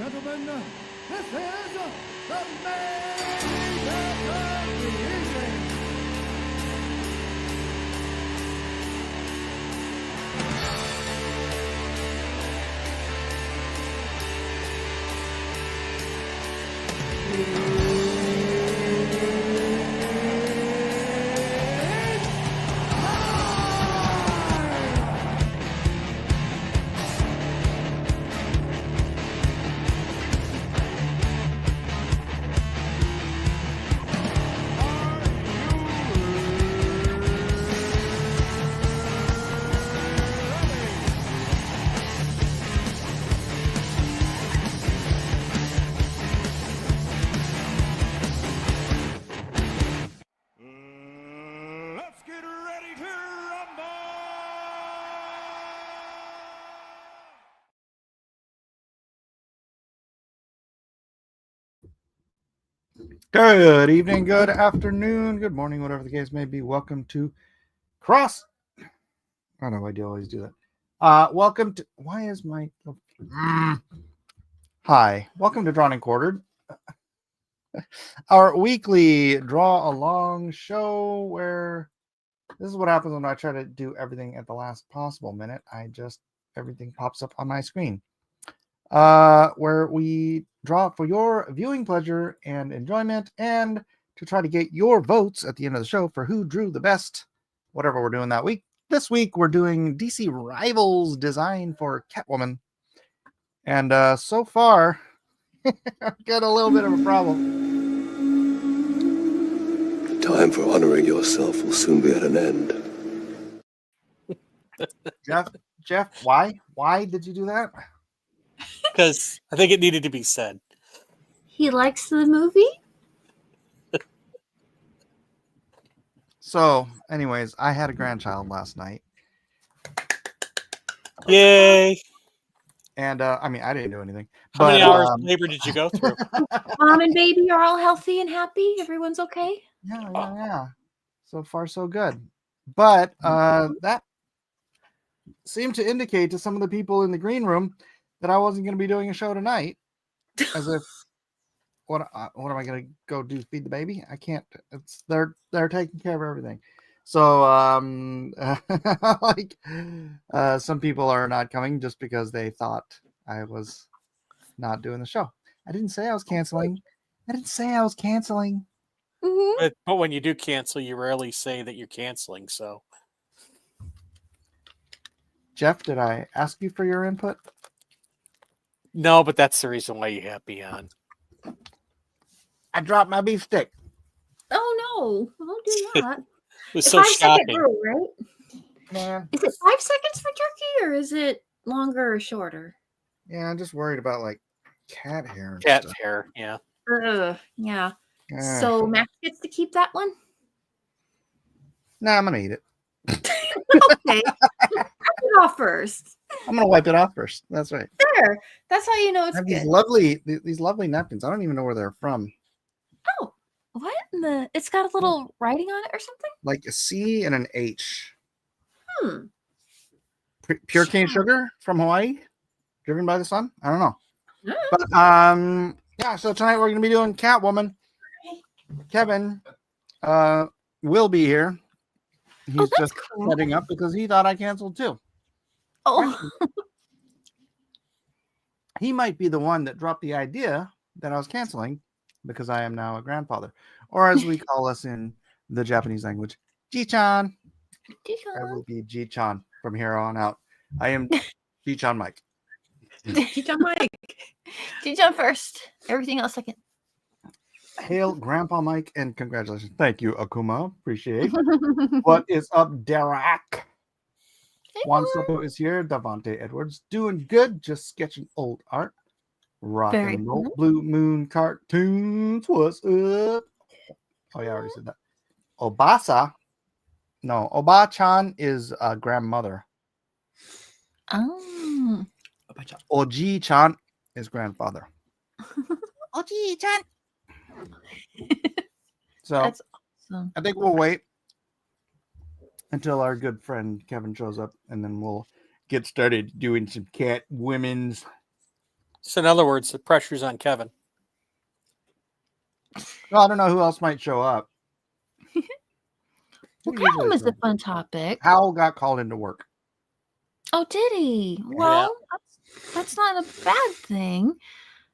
gentlemen, this is the makeover of the evening. Let's get ready to rumble! Good evening, good afternoon, good morning, whatever the case may be. Welcome to Cross. I don't know why do you always do that. Welcome to. Why is my. Hi, welcome to Drawn and Quartered, our weekly draw along show where this is what happens when I try to do everything at the last possible minute. Everything pops up on my screen. Where we draw for your viewing pleasure and enjoyment, and to try to get your votes at the end of the show for who drew the best, whatever we're doing that week. This week we're doing DC Rivals design for Catwoman, and so far I've got a little bit of a problem. The time for honoring yourself will soon be at an end. Jeff, why did you do that? Because I think it needed to be said. He likes the movie? So, anyways, I had a grandchild last night. Yay! And, I mean, I didn't do anything. How many hours of labor did you go through? Mom and baby are all healthy and happy? Everyone's okay? Yeah. So far, so good. But that seemed to indicate to some of the people in the green room that I wasn't going to be doing a show tonight. As if, what am I going to go do? Feed the baby? I can't. They're taking care of everything. So, some people are not coming just because they thought I was not doing the show. I didn't say I was canceling. Mm-hmm. But when you do cancel, you rarely say that you're canceling. So, Jeff, did I ask you for your input? no, but that's the reason why you have me on. I dropped my beef stick. Oh no, don't do that. It was It's so 5 second shocking. rule, right? Man. Is it 5 seconds for turkey or is it longer or shorter? Yeah, I'm just worried about like cat hair. And Cat stuff. hair, yeah. Yeah. Ah. So Max gets to keep that one? Nah, I'm gonna eat it. Okay. Cut it off first. I'm gonna wipe it off first. That's right. There. That's how you know I it's have good. these lovely napkins. I don't even know where they're from. Oh, what in the? It's got a little writing on it or something? Like a C and an H. Hmm. Pure cane sugar from Hawaii, driven by the sun. I don't know. Yeah. But yeah. So tonight we're gonna be doing Catwoman. Kevin will be here. He's just cool. setting up because he thought I canceled too. Oh. He might be the one that dropped the idea that I was canceling because I am now a grandfather, or as we call us in the Japanese language, Ji-chan. I will be Ji-chan from here on out. I am Ji-chan Mike. Ji-chan Mike. Ji-chan first. Everything else second. Hail, Grandpa Mike, and congratulations. Thank you, Akuma. Appreciate. What is up, Derek? Juan Soto is here. Davante Edwards doing good. Just sketching old art. Rock Very and roll. cool. Blue Moon Cartoons. What's up? Oh yeah, I already said that. Obasa. No, Oba-chan is grandmother. Oh. Oji-chan is grandfather. Oji-chan. So That's awesome. I think we'll wait until our good friend Kevin shows up, and then we'll get started doing some cat women's. So in other words, the pressure's on Kevin. Well, I don't know who else might show up. Well, Who usually Catwoman's a shows up? fun topic. Hal got called into work. Oh, did he? Well, that's not a bad thing.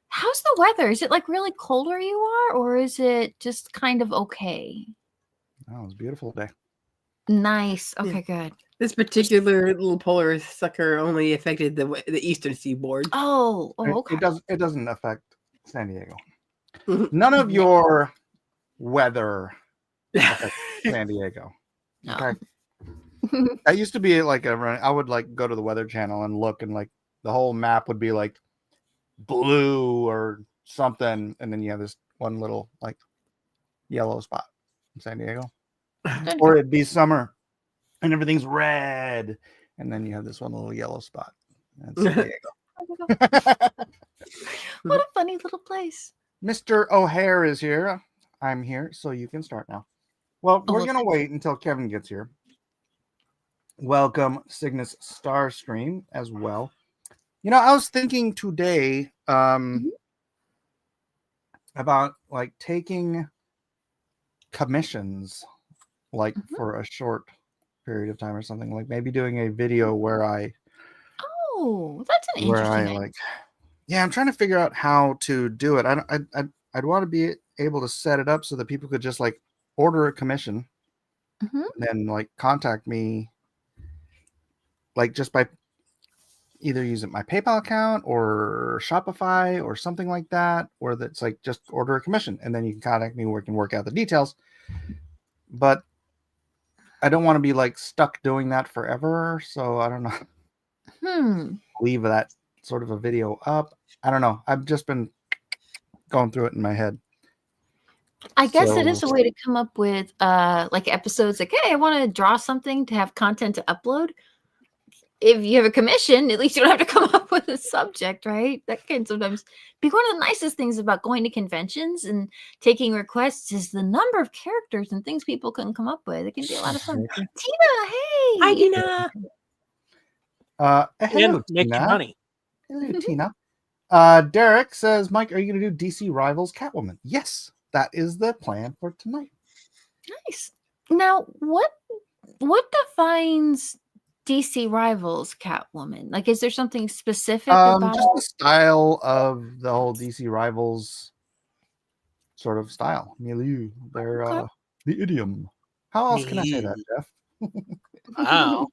How's the weather? Is it like really cold where you are, or is it just kind of okay? Oh, it was a beautiful day. Nice. Okay, good. This particular little polar sucker only affected the eastern seaboard. Oh, okay. It doesn't affect San Diego. None of your weather affects San Diego. No. Okay. That used to be like I would like go to the Weather Channel and look, and like the whole map would be like blue or something, and then you have this one little like yellow spot in San Diego. Or it'd be summer and everything's red, and then you have this one little yellow spot. That's San Diego. What a funny little place. Mr. O'Hare is here. I'm here, so you can start now. Well, we're going to wait until Kevin gets here. Welcome, Cygnus Starstream, as well. You know, I was thinking today about like taking commissions, like for a short period of time or something, like maybe doing a video where I that's an interesting idea. Yeah, I'm trying to figure out how to do it. I'd want to be able to set it up so that people could just like order a commission and then like contact me, like just by either using my PayPal account or Shopify or something like that, or that's like just order a commission and then you can contact me. We can work out the details. But I don't want to be like stuck doing that forever, so I don't know. Leave that sort of a video up. I don't know. I've just been going through it in my head. I guess it is a way to come up with like episodes like, hey, I want to draw something to have content to upload. If you have a commission, at least you don't have to come up with a subject, right? That can sometimes be one of the nicest things about going to conventions and taking requests is the number of characters and things people can come up with. It can be a lot of fun. Tina, hey. Hi, Tina. Hello, make Tina. your money. Hello, Tina. Derek says, Mike, are you going to do DC Rivals Catwoman? Yes, that is the plan for tonight. Nice. Now, what defines DC Rivals Catwoman? Like, is there something specific about just the style of the whole DC Rivals sort of style? Milieu. They're the idiom. How else can I say that, Jeff? Wow.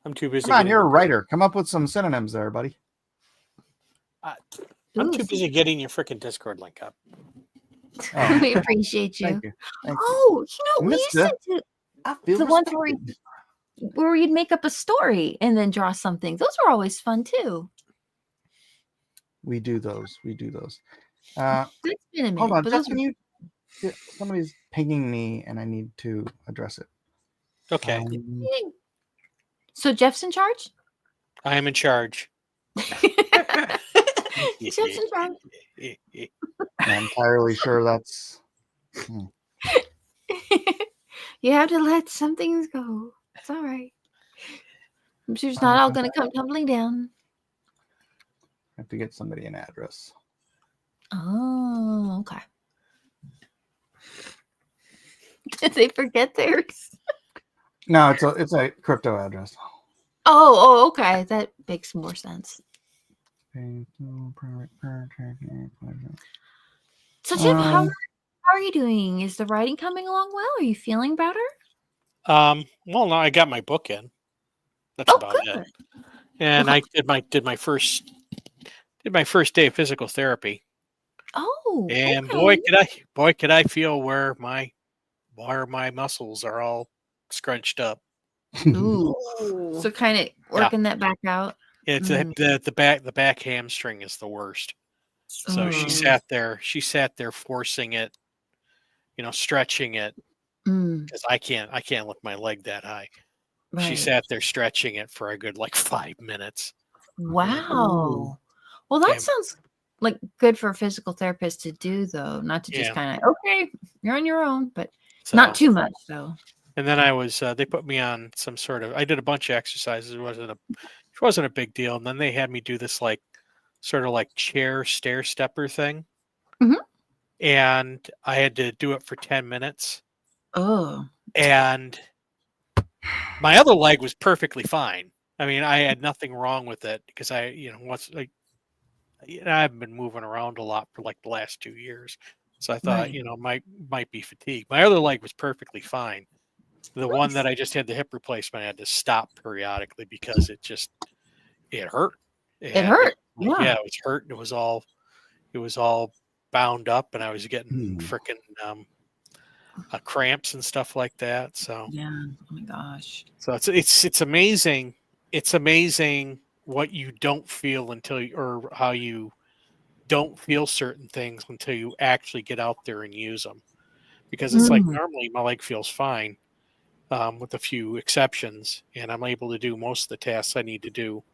I'm too busy. Come on, you're a writer. Come up with some synonyms there, buddy. I'm too busy getting your freaking Discord link up. Oh, we appreciate you. Thank you. Thank you. Oh, you know, we used Mister, to I feel the ones respected. where you'd make up a story and then draw something. Those were always fun too. We do those. It's been a minute, Hold on, but Jeff, those can you? Somebody's pinging me, and I need to address it. Okay. So Jeff's in charge? I am in charge. Jeff's in charge. I'm entirely sure that's. You have to let some things go. It's all right. I'm sure it's not all going to come tumbling down. I have to get somebody an address. Oh, okay. Did they forget theirs? No, it's a crypto address. Oh, okay. That makes more sense. So, Jeff, how are you doing? Is the writing coming along well? Are you feeling better? Well, no, I got my book in. That's about good. it. And I did my first day of physical therapy. Oh, and okay. boy could I feel where my muscles are all scrunched up. Ooh. So kind of working that back out. It's the back hamstring is the worst. So she sat there forcing it, stretching it, because I can't lift my leg that high. Right. She sat there stretching it for a good 5 minutes. Wow. Well, that sounds like good for a physical therapist to do, though, not to just kind of, okay, you're on your own, but not too much, though. And then I was, they put me on some sort of, I did a bunch of exercises. It wasn't a big deal. And then they had me do this sort of like chair stair stepper thing. Mhm. And I had to do it for 10 minutes. Oh. And my other leg was perfectly fine. I mean, I had nothing wrong with it because I've been moving around a lot for like the last 2 years. So I thought, Right. might be fatigue. My other leg was perfectly fine. The one that Nice. I just had the hip replacement, I had to stop periodically because it hurt. It And hurt. yeah, Yeah. it was hurt. It was all bound up, and I was getting Hmm. freaking cramps and stuff like that. So Yeah. Oh my gosh. it's amazing. It's amazing what you don't feel or how you don't feel certain things until you actually get out there and use them. Because it's like Mm. normally my leg feels fine, with a few exceptions, and I'm able to do most of the tasks I need to do.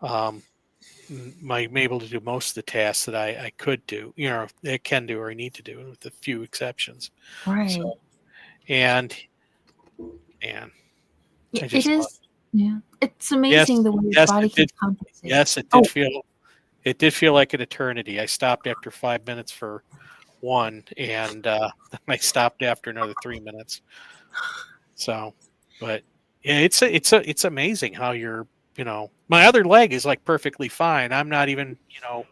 I'm able to do most of the tasks that I could do, I can do or I need to do, with a few exceptions. Right. So, and man, I It just love is. Yeah. It's Yes, amazing the way your yes, body it can did. compensate. Yes, Oh, it did feel like an eternity. I stopped after 5 minutes for one, and I stopped after another 3 minutes. So, but yeah, it's amazing how my other leg is like perfectly fine. I'm not even, I'm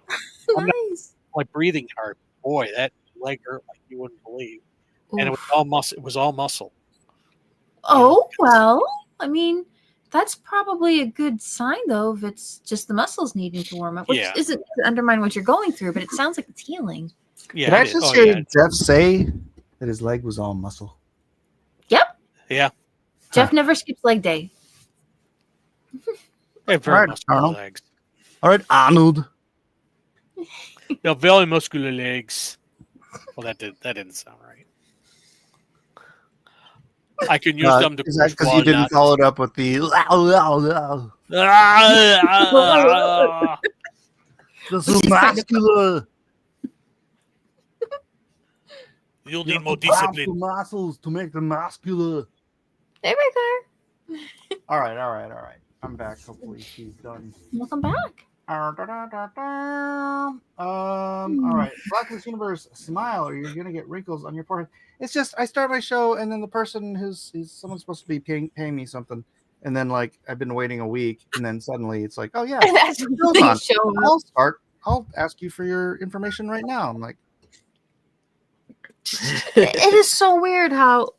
not nice. like breathing hard. Boy, that leg hurt like you wouldn't believe, and it was Oof. all muscle. It was all muscle. Oh, 'Cause- well, I mean, that's probably a good sign, though, if it's just the muscles needing to warm up, which yeah, isn't to undermine what you're going through, but it sounds like it's healing. Did yeah, I it is. just Oh hear yeah, Jeff say that his leg was all muscle? Yep. yeah. Jeff Huh. never skips leg day. They have All very right, muscular Arnold. legs. All right, Arnold. They have very muscular legs. Well, that didn't sound right. I can use them to Is that crush because you didn't walnuts. follow it up with the the so Which is kind of muscular? You'll You need have more to pound discipline. the muscles to make them muscular. There we go. All right. I'm back. Hopefully she's done. Welcome back. All right. Blacklist Universe, smile or you're gonna get wrinkles on your forehead. It's just I start my show and then the person someone's supposed to be paying me something, and then like I've been waiting a week, and then suddenly it's like, oh yeah, And that's your when show's you on. show up. I'll ask you for your information right now. I'm like, It is so weird how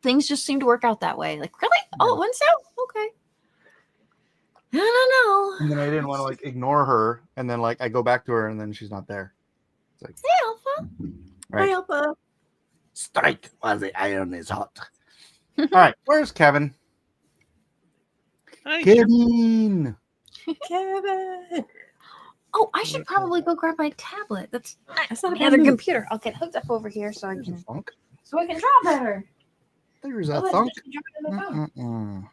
things just seem to work out that way. Like, really? Oh, one cell? Okay. I don't know. and then I didn't want to like ignore her, and then like I go back to her, and then she's not there. It's like, Hey, Alpha. right. Hi, Alpha. Strike while the iron is hot. All right, where's Kevin? Hi. Kevin. Kevin. Oh, I should probably go grab my tablet. That's That's not a the bad other move. computer. I'll get hooked up over here so I There's a can thunk. draw better. There's a Otherwise, thunk. I can draw it on my phone. Mm-mm-mm.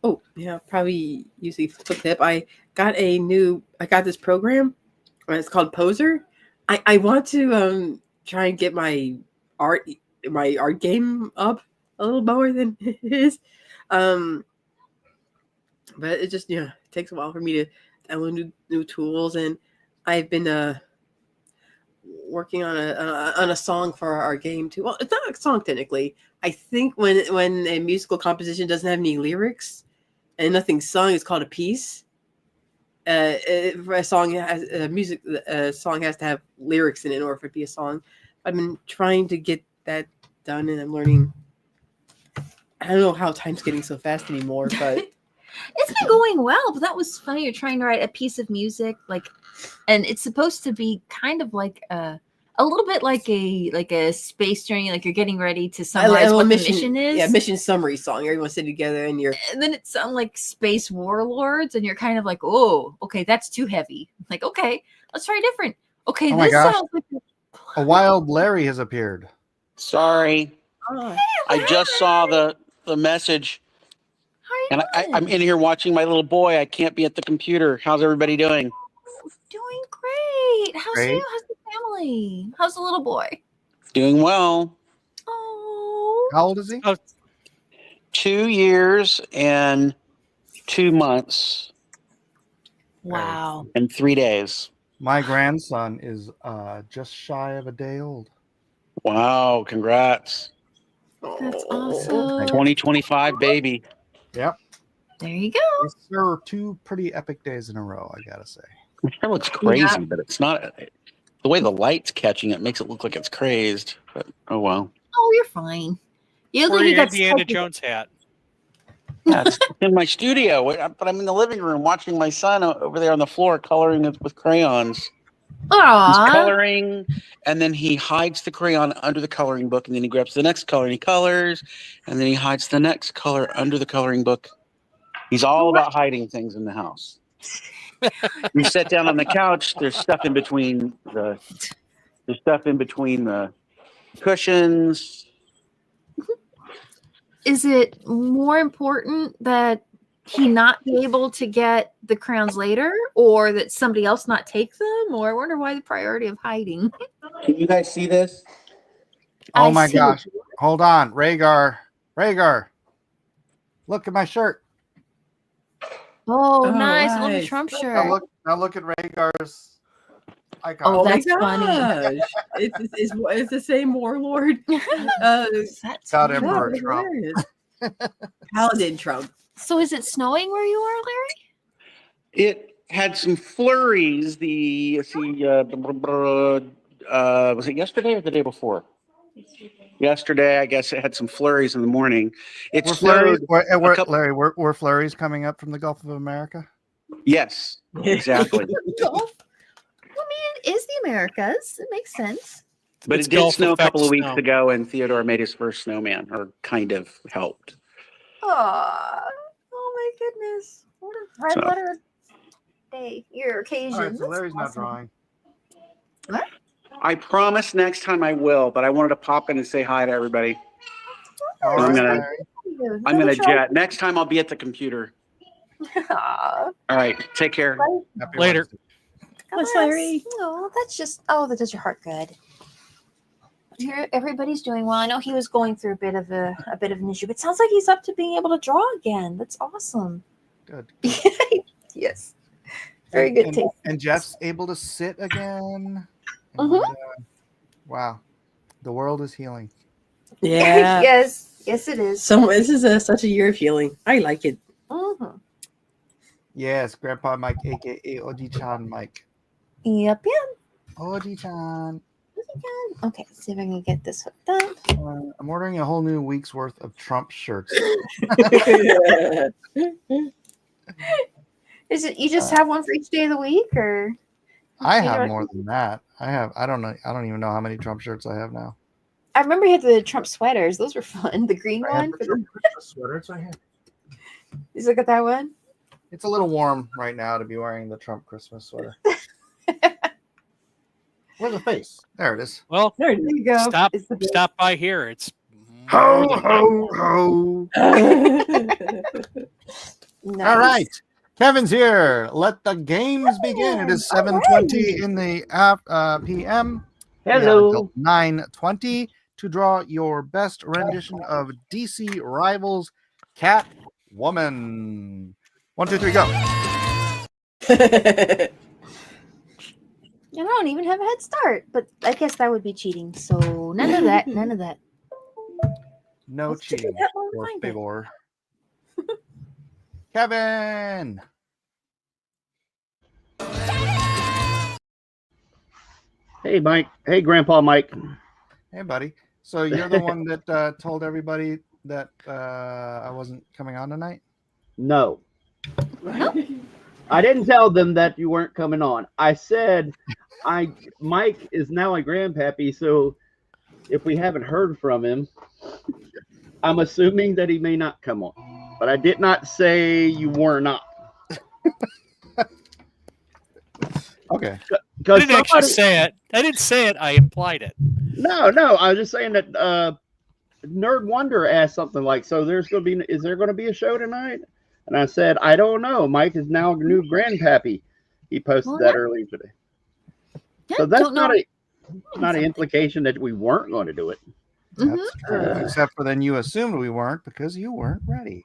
Oh, yeah, probably usually flip tip. I got this program. It's called Poser. I want to try and get my art game up a little more than it is. But it just takes a while for me to download new tools, and I've been working on a song for our game too. Well, it's not a song technically. I think when a musical composition doesn't have any lyrics and nothing's sung, it's called a piece. For a song has a song has to have lyrics in it in order for it to be a song. I've been trying to get that done, and I'm learning. I don't know how time's getting so fast anymore, but It's been going well, but that was funny. You're trying to write a piece of music, and it's supposed to be kind of like a little bit like a space journey, like you're getting ready to summarize what the mission is. Yeah, mission summary song. Everyone sitting together, and And then it sounds like space warlords, and you're kind of like, oh, okay, that's too heavy. Like, okay, let's try different. Okay, Oh my this gosh. sounds like A wild Larry has appeared. Sorry, oh, I just saw the message, How are you and I'm doing? in here watching my little boy. I can't be at the computer. How's everybody doing? Doing great. How's Great. you? How's the family? How's the little boy? Doing well. Oh, How old is he? 2 years and 2 months. Wow. in 3 days. My grandson is just shy of a day old. Wow, congrats. That's Oh. awesome. 2025 baby. Yep. There you go. Yes, sir. 2 pretty epic days in a row, I gotta say. That looks crazy, but it's not. The way the light's catching it makes it look like it's crazed. But oh well. Oh, you're fine. You look Or like you your got Indiana stuck with- Jones hat. Yeah, it's in my studio, but I'm in the living room watching my son over there on the floor coloring it with crayons. He's Aw. coloring, and then he hides the crayon under the coloring book, and then he grabs the next color and he colors, and then he hides the next color under the coloring book. He's all about hiding things in the house. You sit down on the couch. There's stuff in between the cushions. Is it more important that he not be able to get the crowns later, or that somebody else not take them? Or I wonder why the priority of hiding. Can you guys see this? Oh I my see. gosh. Hold on. Rhaegar. Look at my shirt. Oh, Oh, nice. I love the nice. Trump Now shirt. look at Rhaegar's icon. Oh, my that's funny. gosh. It's the same warlord. That's God, funny. Emperor that's Trump. hilarious. Paladin Trump. So is it snowing where you are, Larry? It had some flurries. Was it yesterday or the day before? Yesterday, I guess it had some flurries in the morning. It Were snowed. flurries, couple- Larry, were flurries coming up from the Gulf of America? Yes, exactly. Gulf. I mean, it is the Americas. It makes sense. But It's it did Gulf snow a couple of effect weeks snow. ago, and Theodore made his first snowman, or kind of helped. Aw. Oh my goodness. What a red So- letter day. Your occasion. All right, so That's Larry's not awesome. drawing. I promise next time I will, but I wanted to pop in and say hi to everybody. All I'm right, gonna- Larry. I'm going to jet. Next time I'll be at the computer. Aw. All right, take care. Happy Later. Wednesday. What's Larry? Oh, that's just that does your heart good. Here, everybody's doing well. I know he was going through a bit of an issue, but it sounds like he's up to being able to draw again. That's awesome. Good. Yes. Very good And, taste. and Jeff's able to sit again. And, Mhm. wow. The world is healing. Yeah. Yes, it is. This is such a year of healing. I like it. Mhm. Yes, Grandpa Mike, aka Oji-chan Mike. Yep. Oji-chan. Okay, let's see if I can get this hooked up. I'm ordering a whole new week's worth of Trump shirts. Is it you just have one for each day of the week, or? I You have know- more than that. I don't know. I don't even know how many Trump shirts I have now. I remember you had the Trump sweaters. Those were fun. The green I have one. the Trump Christmas sweaters right here. You look at that one. It's a little warm right now to be wearing the Trump Christmas sweater. Where's the face? There it is. Well, There it There you go. stop It's the stop by here. It's Ho, more than- ho, ho. is. Nice. All right. Kevin's here. Let the games begin. It is 7:20 in the p.m. Hello. 9:20 to draw your best rendition of DC Rivals Catwoman. 1, 2, 3, go. I don't even have a head start, but I guess that would be cheating. So none of that. None of that. No Let's check cheating that one, or find it. favor. Kevin. Hey, Mike. Hey, Grandpa Mike. Hey, buddy. So you're the one that told everybody that I wasn't coming on tonight? No. I didn't tell them that you weren't coming on. I said Mike is now a grandpappy, so if we haven't heard from him, I'm assuming that he may not come on. But I did not say you were not. Okay. I Because didn't actually say it. I didn't say it. I implied it. No, I was just saying that Nerd Wonder asked something like, so is there going to be a show tonight? And I said, I don't know. Mike is now a new grandpappy. He posted Well, that yeah. earlier today. Yeah, So that's don't know. not an implication that we weren't going to do it. Mhm. That's true. Except for then you assumed we weren't because you weren't ready.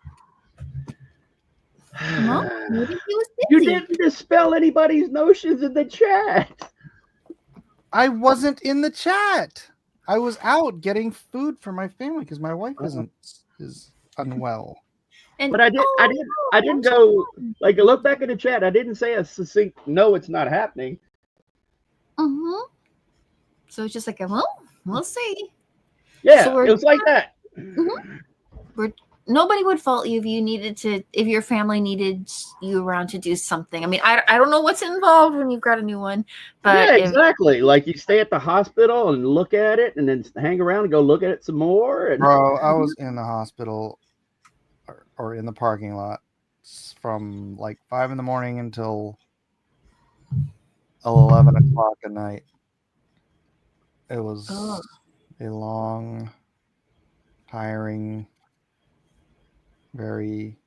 Well, maybe he was You busy. didn't dispel anybody's notions in the chat. I wasn't in the chat. I was out getting food for my family because my wife is unwell. And But I didn't go like look back in the chat. I didn't say a succinct no, it's not happening. Mm-hmm. So it's just like, well, we'll see. Yeah, So it was like that. Nobody would fault you if your family needed you around to do something. I mean, I don't know what's involved when you've got a new one, but yeah, exactly. Like you stay at the hospital and look at it, and then hang around and go look at it some more. And Bro, I was in the hospital or in the parking lot from like 5 a.m. until 11 o'clock at night. It was a long, tiring, very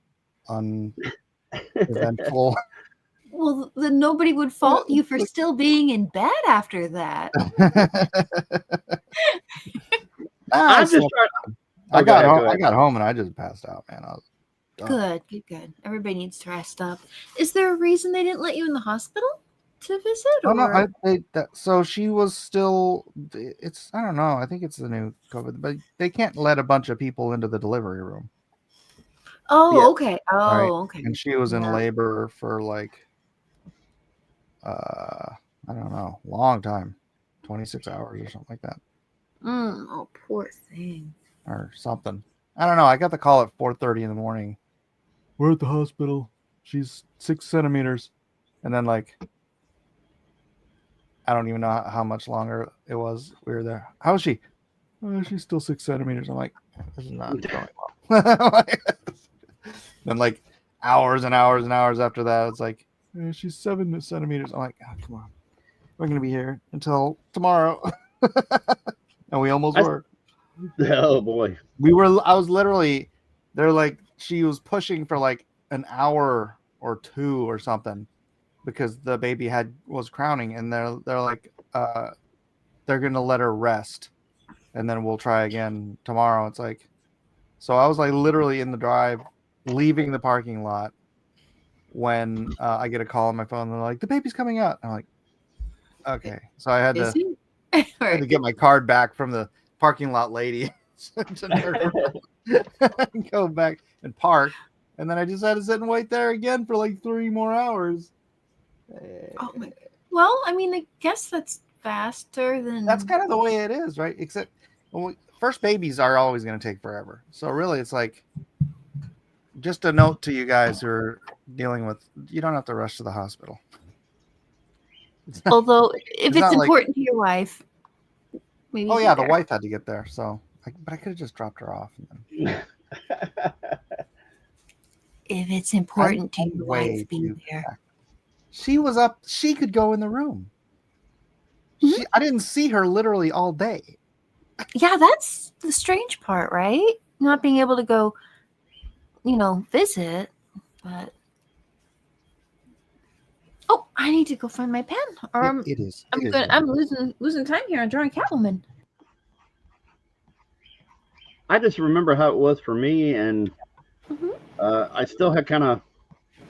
uneventful. well, then nobody would fault you for still being in bed after that. I'm just trying. I got home and I just passed out, man. I was done. Good. Everybody needs to rest up. Is there a reason they didn't let you in the hospital to visit? Oh or? no, so she was still. It's I don't know. I think it's the new COVID, but they can't let a bunch of people into the delivery room. Oh, Yeah. okay. Oh, Right? okay. And she was in labor for like, I don't know, long time, 26 hours or something like that, Oh, poor thing. or something. I don't know. I got the call at 4:30 in the morning. We're at the hospital. She's 6 centimeters, and then like. I don't even know how much longer it was. We were there. How is she? Oh, she's still 6 centimeters. I'm like, this is not going well. Then like hours and hours and hours after that, it's like, she's 7 centimeters. I'm like, oh, come on. We're going to be here until tomorrow. And we almost were. Oh boy. I was literally, they're like, she was pushing for like an hour or two or something, because the baby was crowning, and they're like, they're gonna let her rest, and then we'll try again tomorrow. It's like, so I was like literally in the drive, leaving the parking lot, when I get a call on my phone. And they're like, the baby's coming out. I'm like, okay. So I had to get my card back from the parking lot lady to go back and park, and then I just had to sit and wait there again for like 3 more hours. Oh my. Well, I mean, I guess that's faster than. That's kind of the way it is, right? Except first babies are always going to take forever. So really, it's like, just a note to you guys who are dealing with, you don't have to rush to the hospital. Although, if it's important to your wife, maybe. Oh yeah, the wife had to get there, so but I could have just dropped her off. And then... If it's important to your wife being there. She was up. She could go in the room. I didn't see her literally all day. Yeah, that's the strange part, right? Not being able to go, visit. But I need to go find my pen, or it is. I'm losing time here on drawing Catwoman. I just remember how it was for me, and I still had kind of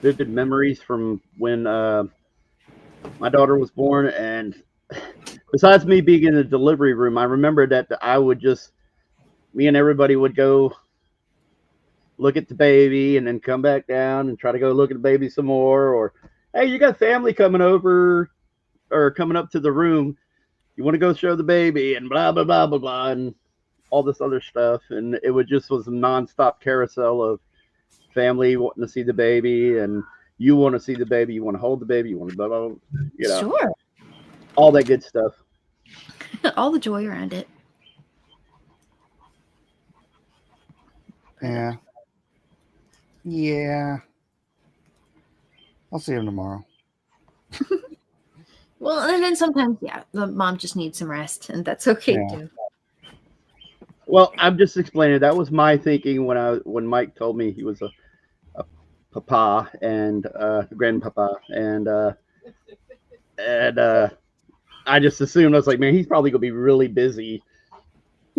vivid memories from when my daughter was born. And besides me being in the delivery room, I remember that me and everybody would go look at the baby and then come back down and try to go look at the baby some more. Or, hey, you got family coming over or coming up to the room. You want to go show the baby and blah, blah, blah, blah, blah, and all this other stuff. And it was a nonstop carousel of family wanting to see the baby, and you want to see the baby, you want to hold the baby, you want to blah, blah, blah, Sure. All that good stuff. All the joy around it. Yeah. I'll see him tomorrow. Well, and then sometimes, the mom just needs some rest, and that's okay too. Well, I'm just explaining. That was my thinking when Mike told me he was a papa and grandpapa, and I just assumed, I was like, man, he's probably gonna be really busy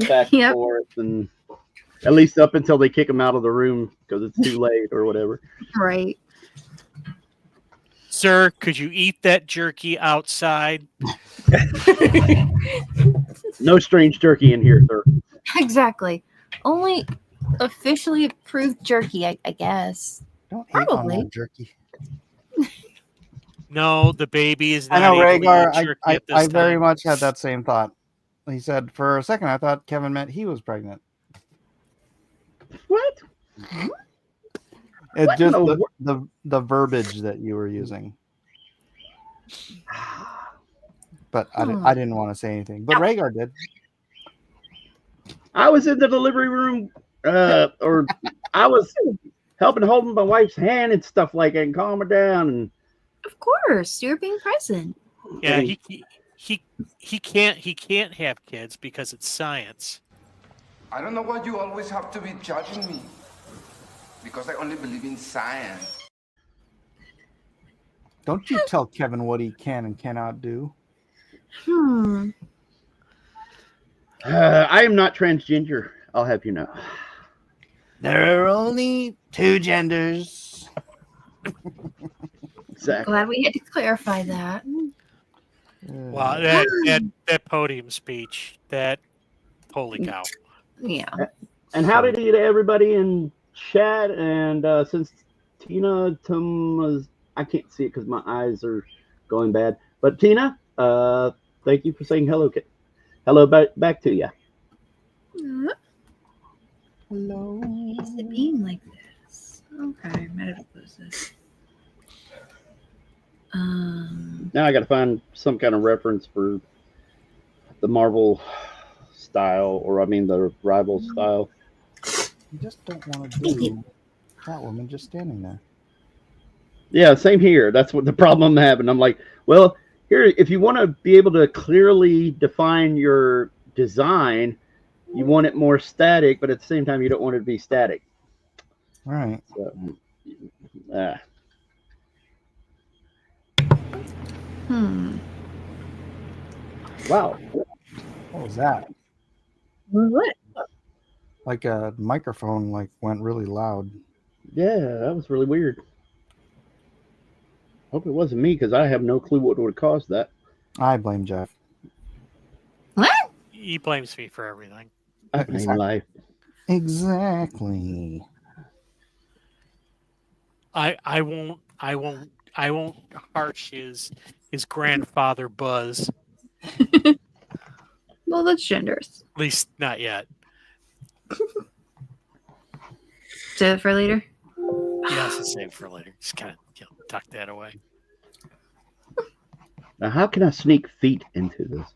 back and forth, and At least up until they kick him out of the room because it's too late or whatever. Right. Sir, could you eat that jerky outside? No strange jerky in here, sir. Exactly. Only officially approved jerky, I guess. Don't hate on Probably. that jerky. No, the baby is I not know, able to Rhaegar. eat jerky I at this very time. much had that same thought. He said, for a second, I thought Kevin meant he was pregnant. What? It's What just in the verbiage that you were using. But I didn't want to say anything. But Rhaegar did. I was in the delivery room, or I was helping holding my wife's hand and stuff like that and calm her down. And Of course, you're being present. Yeah, he can't have kids because it's science. I don't know why you always have to be judging me. Because I only believe in science. Don't you tell Kevin what he can and cannot do. I am not transgender. I'll have you know. There are only two genders. Exactly. Glad we had to clarify that. Wow, that podium speech, that holy cow. Yeah. And how did he to everybody in chat? And since Tina was, I can't see it because my eyes are going bad. But Tina, thank you for saying hello. Hello back to you. Hello. Is it being like this? Okay, might have to close this. Now I got to find some kind of reference for the Marvel style, or I mean the rival style. You just don't want to do Catwoman just standing there. Yeah, same here. That's what the problem I'm having. I'm like, well, here, if you want to be able to clearly define your design, you want it more static, but at the same time, you don't want it to be static. Right. So, Wow. What was that? What? Like a microphone went really loud. Yeah, that was really weird. Hope it wasn't me because I have no clue what would have caused that. I blame Jeff. What? He blames me for everything. In life. Exactly. I won't harsh his grandfather Buzz. Well, that's genders. At least not yet. Save it for later. Yes, it's saved for later. Just kind of tuck that away. Now, how can I sneak feet into this?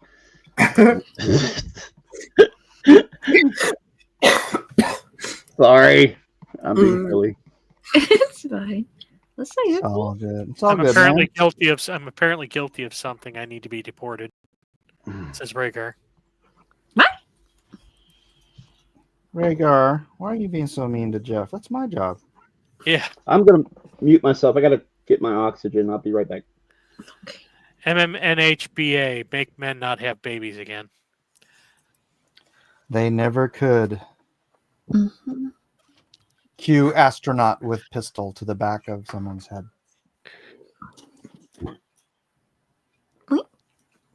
Sorry, I'm being silly. It's fine. Let's say It's it. all good. It's all I'm good, apparently man. guilty of something. I need to be deported. Says Rhaegar. Rhaegar, why are you being so mean to Jeff? That's my job. Yeah. I'm going to mute myself. I got to get my oxygen. I'll be right back. MMNHBA, make men not have babies again. They never could. Mm-hmm. Cue astronaut with pistol to the back of someone's head.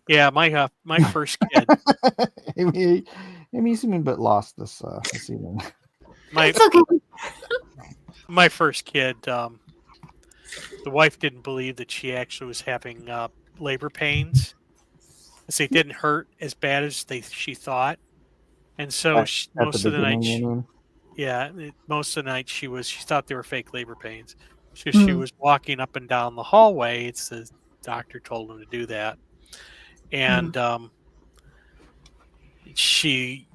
Yeah, my first kid. Amy, you seem a bit lost this evening. It's okay. My first kid, the wife didn't believe that she actually was having labor pains. They didn't hurt as bad as she thought, and so most of the night, she thought they were fake labor pains. She was walking up and down the hallway. It's the doctor told him to do that, and she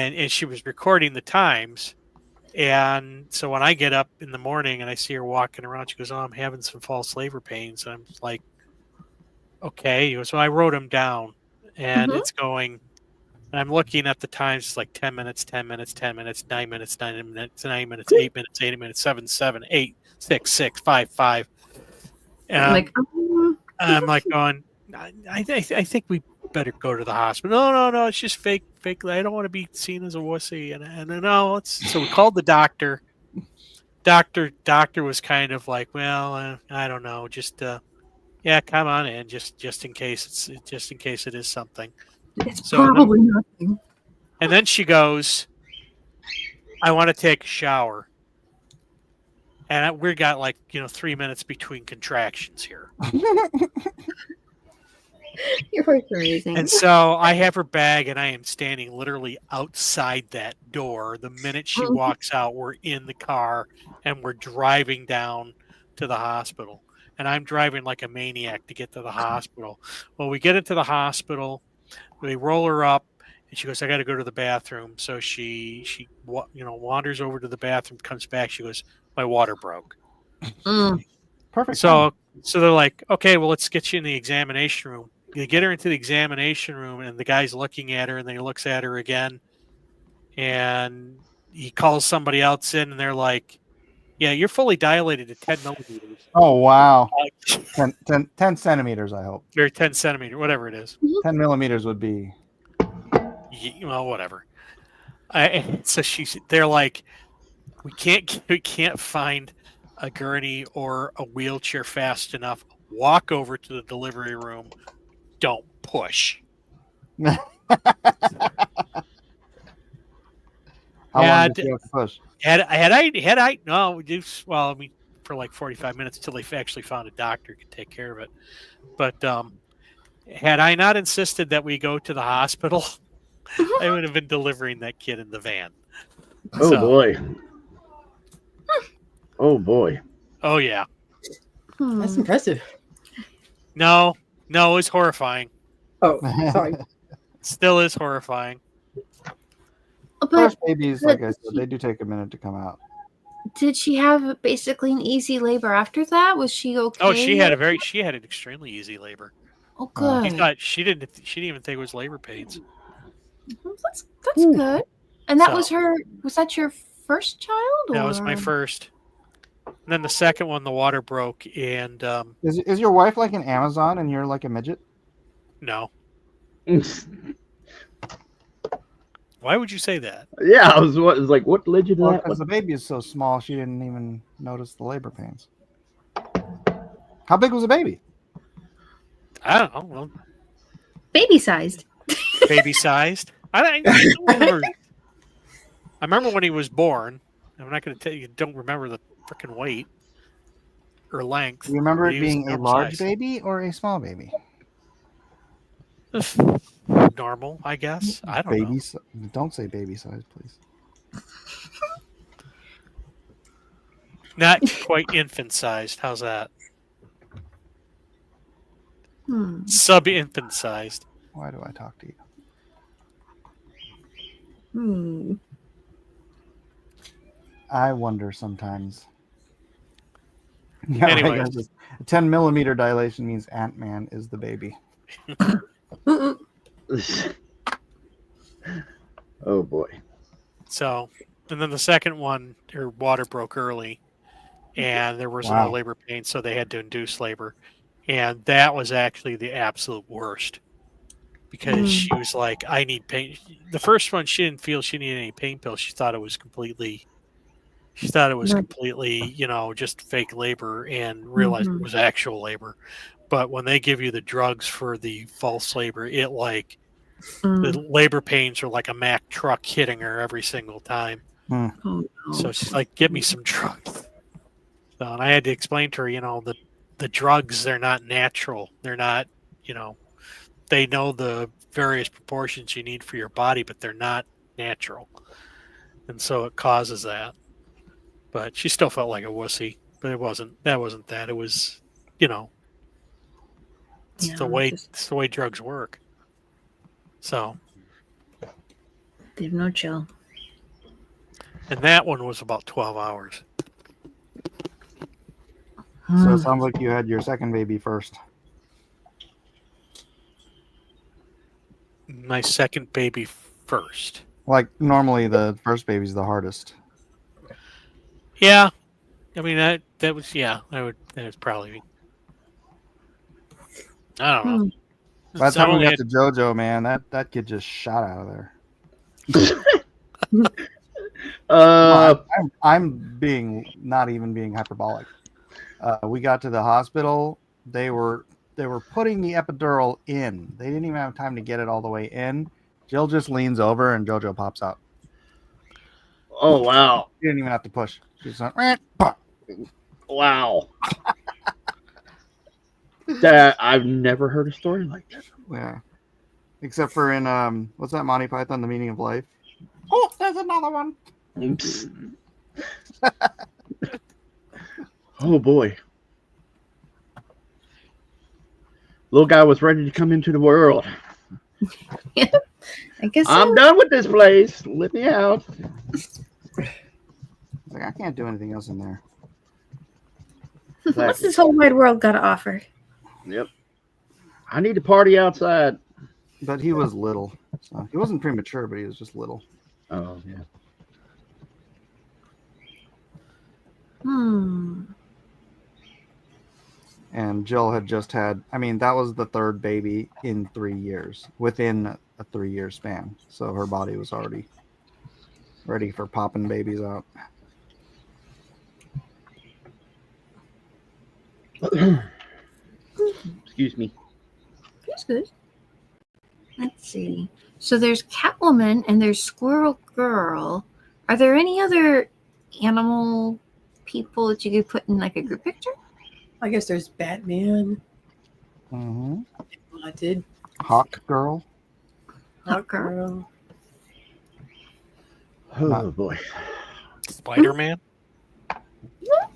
was recording the times. And so when I get up in the morning and I see her walking around, she goes, "Oh, I'm having some false labor pains." And I'm like, "Okay." So I wrote them down, and it's going. And I'm looking at the times. It's like 10 minutes, 10 minutes, 10 minutes, 9 minutes, 9 minutes, 9 minutes, 8 minutes, 8 minutes, 7, 7, 8, 6, 6, 5, 5. And I'm like going. I think better go to the hospital. No, it's just fake. I don't want to be seen as a wussy. And no, so we called the doctor. Doctor was kind of like, well, I don't know, just yeah, come on in, just in case it is something. It's So probably nothing. and then she goes, I want to take a shower. And we got 3 minutes between contractions here. You're both amazing. And so I have her bag, and I am standing literally outside that door. The minute she walks out, we're in the car, and we're driving down to the hospital. And I'm driving like a maniac to get to the hospital. Well, we get into the hospital, we roll her up, and she goes, I got to go to the bathroom. So she wanders over to the bathroom, comes back. She goes, my water broke. Perfect. So they're like, okay, well, let's get you in the examination room. You get her into the examination room, and the guy's looking at her, and then he looks at her again, and he calls somebody else in, and they're like, yeah, you're fully dilated to 10 millimeters. Oh, wow. 10 centimeters, I hope. Or 10 centimeters, whatever it is. 10 millimeters would be... Well, whatever. So they're like, we can't find a gurney or a wheelchair fast enough. Walk over to the delivery room. Don't push. How long did you have to push? Had I no, well, I mean, for like 45 minutes till they actually found a doctor who could take care of it. But had I not insisted that we go to the hospital, I would have been delivering that kid in the van. Oh boy. Oh boy. Oh yeah. That's impressive. No, it's horrifying. Oh, sorry. Still is horrifying. First babies, like I said, they do take a minute to come out. Did she have basically an easy labor after that? Was she okay? Oh, she had an extremely easy labor. Oh, good. She didn't even think it was labor pains. That's good. And that was that your first child? That was my first. And then the second one, the water broke, and is your wife like an Amazon and you're like a midget? No. Why would you say that? Yeah, I was like, what led you to that? Because the baby is so small, she didn't even notice the labor pains. How big was the baby? I don't know. Well, baby sized. Baby sized. I remember when he was born. I'm not going to tell you. Don't remember the freaking weight or length. Do you remember it being a large baby or a small baby? Normal, I guess. I don't know. Don't say baby size, please. Not quite infant sized. How's that? Sub-infant sized. Why do I talk to you? I wonder sometimes. Yeah, anyway, 10 millimeter dilation means Ant-Man is the baby. Oh boy. So, and then the second one, her water broke early, and there was no labor pain, so they had to induce labor, and that was actually the absolute worst because she was like, "I need pain." The first one, she didn't feel she needed any pain pills. She thought it was completely, just fake labor, and realized it was actual labor. But when they give you the drugs for the false labor, the labor pains are like a Mack truck hitting her every single time. Oh, no. So she's like, "Give me some drugs." So, and I had to explain to her, the drugs, they're not natural. They're not, they know the various proportions you need for your body, but they're not natural. And so it causes that. But she still felt like a wussy, but that wasn't that. It was, it's the way drugs work. So they have no chill. And that one was about 12 hours. So it sounds like you had your second baby first. My second baby first. Like normally the first baby's the hardest. Yeah. I mean that was probably, I don't know. By the So time we only got to JoJo, man, that kid just shot out of there. I'm being not even being hyperbolic. We got to the hospital. They were putting the epidural in. They didn't even have time to get it all the way in. Jill just leans over and JoJo pops out. Oh wow! She didn't even have to push. She's like, pop. Wow. That I've never heard a story like that. Yeah. Except for in what's that Monty Python, The Meaning of Life? Oh, there's another one. Oops. Oh boy. Little guy was ready to come into the world. I guess I'm so. done with this place. Let me out. Like, I can't do anything else in there. What's Exactly. this whole wide world got to offer? Yep. I need to party outside. But he was little. So he wasn't premature, but he was just little. Oh yeah. And Jill had just had, I mean, that was the third baby in 3 years, within a 3-year span. So her body was already ready for popping babies out. Excuse me. That's good. Let's see. So there's Catwoman and there's Squirrel Girl. Are there any other animal people that you could put in like a group picture? I guess there's Batman. Mm-hmm. Wanted. Hawk Girl. Hawk Girl. Girl. Oh boy. Spider-Man.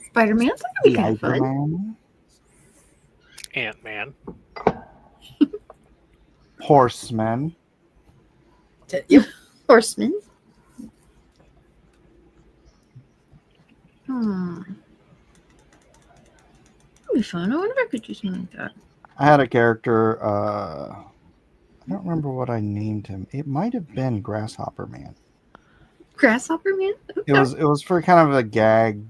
Spider-Man. That could be kind of fun. Man. Ant-Man. Horseman. Yep. Horseman. That'd be fun. I wonder if I could do something like that. I had a character, I don't remember what I named him. It might have been Grasshopper Man. Grasshopper Man? Okay. It was for kind of a gag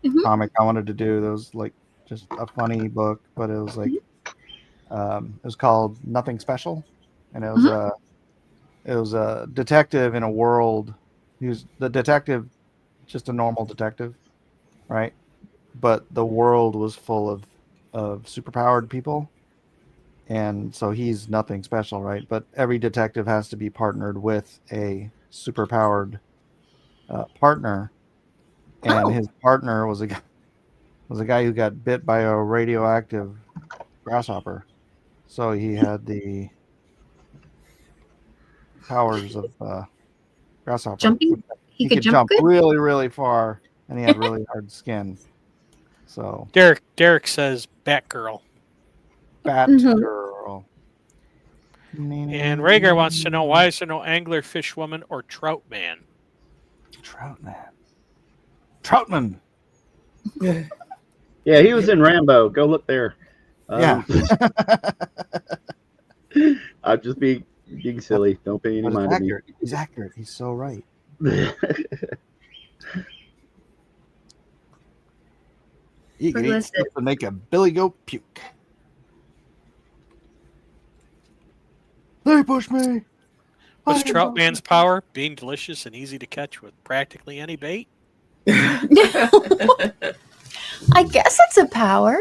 Mhm. comic I wanted to do. There was like just a funny book, but it was like it was called Nothing Special, and it was a detective in a world. He was the detective, just a normal detective, right? But the world was full of superpowered people, and so he's nothing special, right? But every detective has to be partnered with a superpowered partner, and his partner was a guy who got bit by a radioactive grasshopper. So he had the powers of grasshopper. Jumping? He could jump good? really, really far, and he had really hard skin. So Derek says Batgirl. Batgirl. And Rhaegar wants to know, why is there no angler, fish woman, or trout man? Troutman. Yeah, he was in Rambo. Go look there. Yeah. I'm just being silly. Don't pay any But mind to me. He's accurate. He's so right. You can eat stuff to make a billy goat puke. They push me. What's trout man's power? Being delicious and easy to catch with practically any bait. I guess it's a power.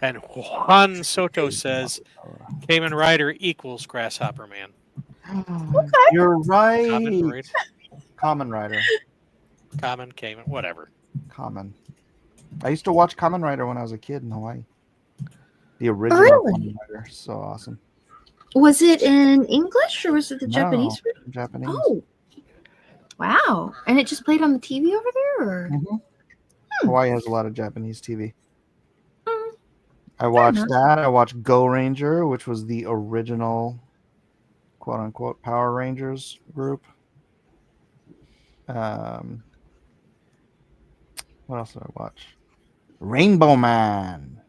And Juan Soto says Kamen Rider equals Grasshopper Man. Okay. You're right. Kamen Rider. Kamen, whatever. Kamen. I used to watch Kamen Rider when I was a kid in Hawaii. The original Kamen Rider. So awesome. Was it in English or was it the Japanese version? Japanese. Oh. Wow. And it just played on the TV over there? Or? Mm-hmm. Hawaii has a lot of Japanese TV. I watched that. I watched Go Ranger, which was the original quote unquote Power Rangers group. What else did I watch? Rainbow Man.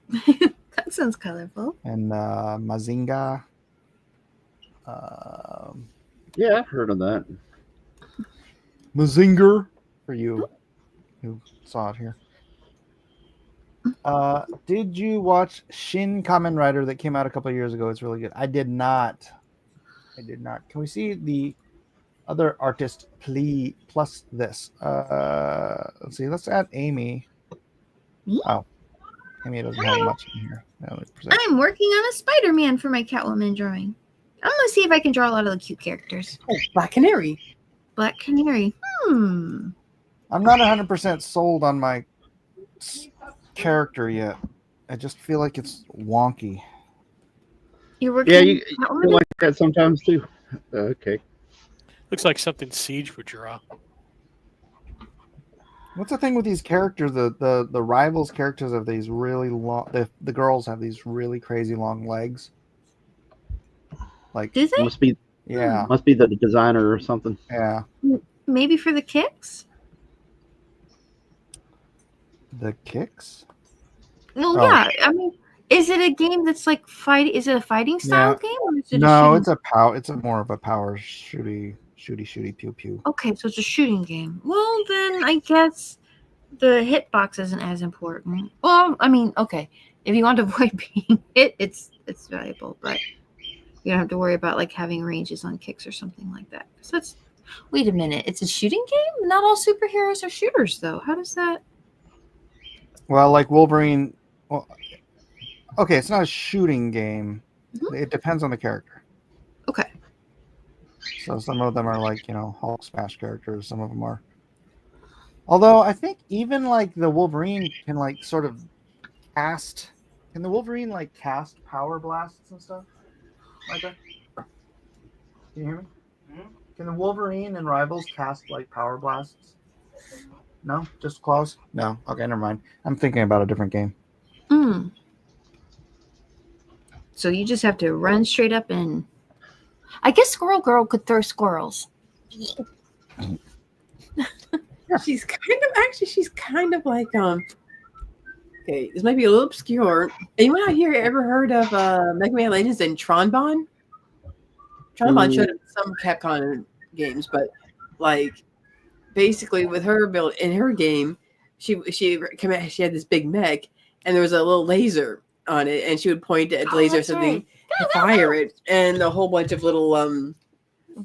That sounds colorful. And Mazinga. Yeah, I've heard of that. Mazinger, for you who saw it here. Did you watch Shin Kamen Rider that came out a couple of years ago? It's really good. I did not. Can we see the other artist plus this? Let's see. Let's add Amy. Me? Oh, Amy doesn't have much in here. No, I'm working on a Spider-Man for my Catwoman drawing. I'm gonna see if I can draw a lot of the cute characters. Oh, Black Canary. Black Canary. I'm not 100% sold on my character yet. I just feel like it's wonky. You're working. Yeah, you feel like that sometimes too. Okay. Looks like something Siege would draw. What's the thing with these characters? The rivals characters have these really long. The girls have these really crazy long legs. Like, do they? Must be the designer or something. Yeah. Maybe for the kicks. The kicks? No, yeah. I mean, is it a game that's like fight? Is it a fighting style game, or is it? No, it's a It's more of a power shooty pew pew. Okay, so it's a shooting game. Well, then I guess the hitbox isn't as important. Well, I mean, okay, if you want to avoid being hit, it's valuable, but you don't have to worry about like having ranges on kicks or something like that. So it's. Wait a minute, it's a shooting game? Not all superheroes are shooters, though. How does that? Well, like Wolverine. Well, okay, it's not a shooting game. Mm-hmm. It depends on the character. Okay. So some of them are like, Hulk smash characters. Some of them are. Although I think even like the Wolverine can like sort of cast. Can the Wolverine like cast power blasts and stuff like that? Can you hear me? Mm-hmm. Can the Wolverine and Rivals cast like power blasts? No, just claws. No. Okay, never mind. I'm thinking about a different game. So you just have to run straight up and. I guess Squirrel Girl could throw squirrels. She's kind of like okay, this might be a little obscure. Anyone out here ever heard of Mega Man Legends and Tronbon? Tronbon showed up in some Capcom games, but like basically with her build in her game, she had this big mech and there was a little laser on it, and she would point at the laser or something. Right. To fire it, and a whole bunch of little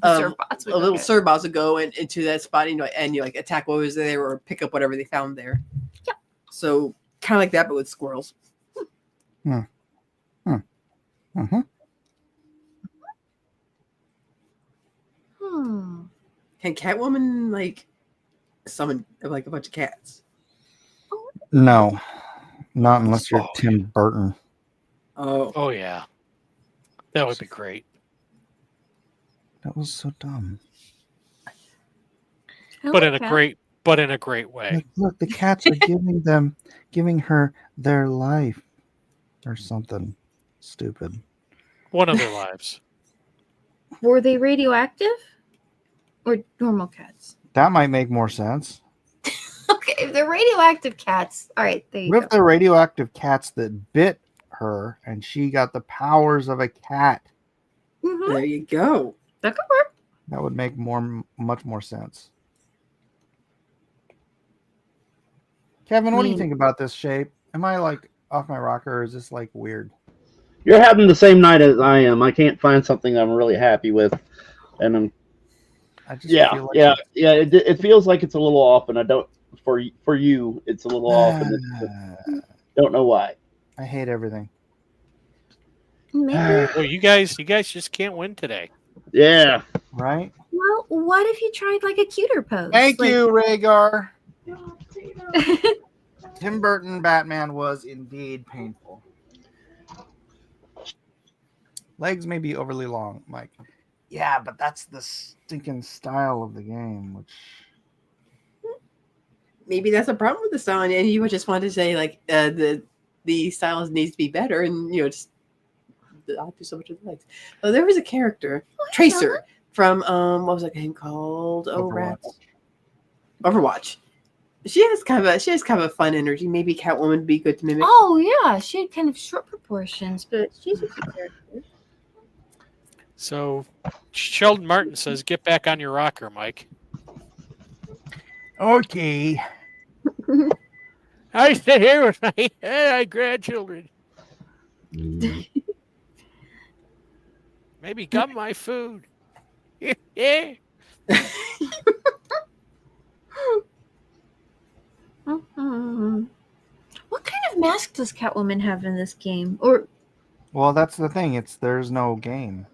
Serbots would go into that spot, and you like attack what was there or pick up whatever they found there. Yeah. So kind of like that, but with squirrels. Mm-hmm. Can Catwoman like summon like a bunch of cats? No, not unless you're Tim Burton. Oh yeah. That would be great. That was so dumb. But in a great way. Look, the cats are giving her their life or something stupid. One of their lives. Were they radioactive or normal cats? That might make more sense. Okay, if they're radioactive cats, all right, there you go. What if they're radioactive cats that bit her and she got the powers of a cat? Mm-hmm. There you go. That could work. That would make much more sense. Kevin, what do you think about this shape? Am I like off my rocker, or is this like weird? You're having the same night as I am. I can't find something I'm really happy with, and feel like it feels like it's a little off, and I don't. For you, it's a little off, and don't know why. I hate everything. Well, you guys just can't win today. Yeah. Right? Well, what if you tried like a cuter pose? Thank you, Rhaegar. Tim Burton Batman was indeed painful. Legs may be overly long, Mike. Yeah, but that's the stinking style of the game, which maybe that's a problem with the style, and you would just want to say like the style needs to be better, and just I'll do so much with the legs. Oh, there was a character, Tracer, from what was that game called? Overwatch. She has kind of a fun energy. Maybe Catwoman would be good to mimic. Oh yeah, she had kind of short proportions, but she's a good character. So Sheldon Martin says, "Get back on your rocker, Mike." Okay. I stay here with my grandchildren. Maybe gum my food. Yeah. What kind of mask does Catwoman have in this game? Or Well, that's the thing. There's no game.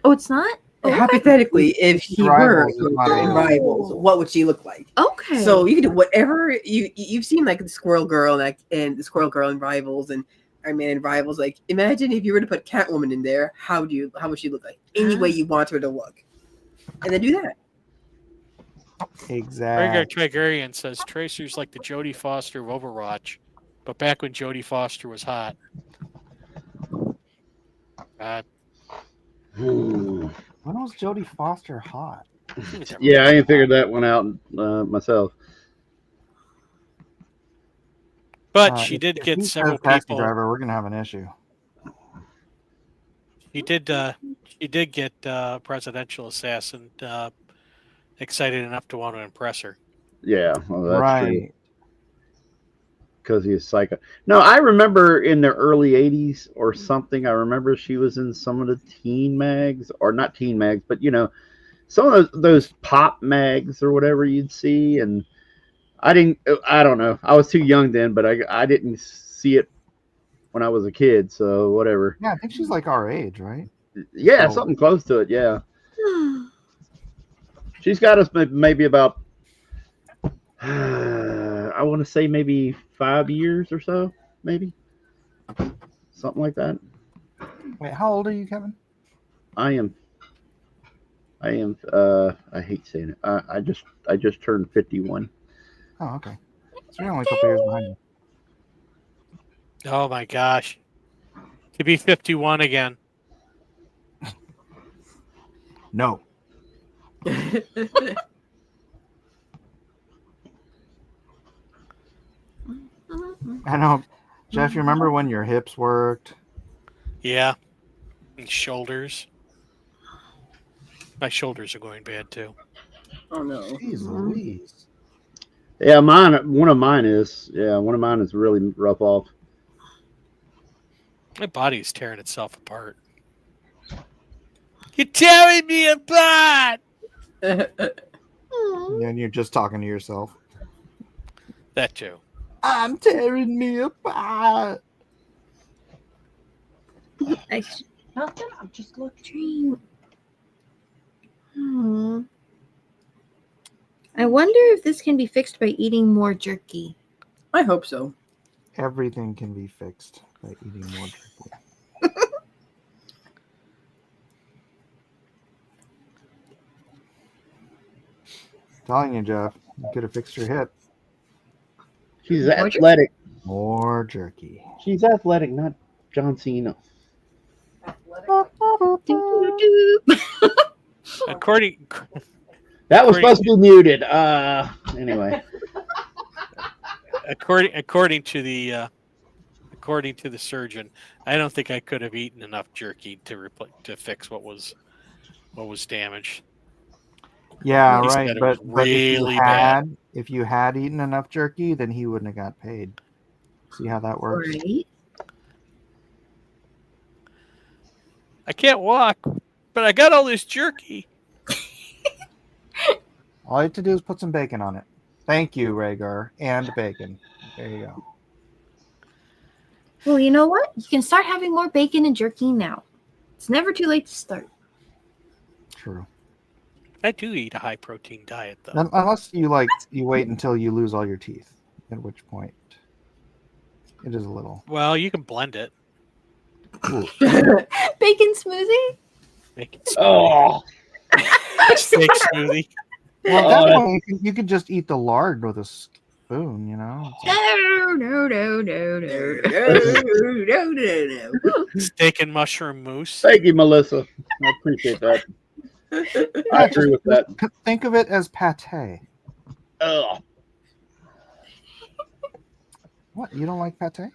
it's not. Oh, okay. Hypothetically, if she were Rivals is not a in game. Rivals, what would she look like? Okay. So you can do whatever you've seen, like the Squirrel Girl and the Squirrel Girl in Rivals and Iron Man in Rivals. Like, imagine if you were to put Catwoman in there, how would she look like? Any way you want her to look, and then do that. Exactly. Trigarian says Tracer's like the Jodie Foster of Overwatch, but back when Jodie Foster was hot. When was Jodie Foster hot? Yeah, I ain't figured that one out myself. But she did If get he several says taxi people. driver, we're gonna have an issue. She did get presidential assassin excited enough to want to impress her. Yeah, well, that's true. Right. Because he's psycho. No, I remember in the early '80s or something. I remember she was in some of the teen mags, or not teen mags, but some of those pop mags or whatever you'd see. And I don't know. I was too young then, but I didn't see it when I was a kid. So whatever. Yeah, I think she's like our age, right? Yeah, So- something close to it. Yeah, she's got us maybe about. I want to say maybe 5 years or so, maybe something like that. Wait, how old are you, Kevin? I am. I hate saying it. I just turned 51. Oh, okay. So you're only a couple years behind me. Oh my gosh. To be 51 again. No. I know. Jeff, you remember when your hips worked? Yeah. And shoulders. My shoulders are going bad too. Oh no. Jeez Louise. Yeah, one of mine is really rough off. My body is tearing itself apart. You're tearing me apart! And you're just talking to yourself. That too. I'm tearing me apart. I smelled it. I'm just looking. I wonder if this can be fixed by eating more jerky. I hope so. Everything can be fixed by eating more jerky. Telling you, Jeff, you could have fixed your hip. She's athletic. More jerky. She's athletic, not John Cena. According That was supposed to be muted. Anyway. according to the surgeon, I don't think I could have eaten enough jerky to fix what was damaged. Yeah, He right. said it But, was but really bad. if you had eaten enough jerky, then he wouldn't have got paid. See how that works? Right. I can't walk, but I got all this jerky. All you have to do is put some bacon on it. Thank you, Rhaegar. And bacon. There you go. Well, you know what? You can start having more bacon and jerky now. It's never too late to start. True. I do eat a high protein diet though. Unless you wait until you lose all your teeth, at which point it is a little. Well, you can blend it. Bacon smoothie? Make it Oh, steak smoothie. Well, at that point, you could just eat the lard with a spoon, you know? No. Steak and mushroom mousse. thank you, Melissa. I appreciate that. I agree with that. Think of it as pate. Ugh. What? You don't like pate?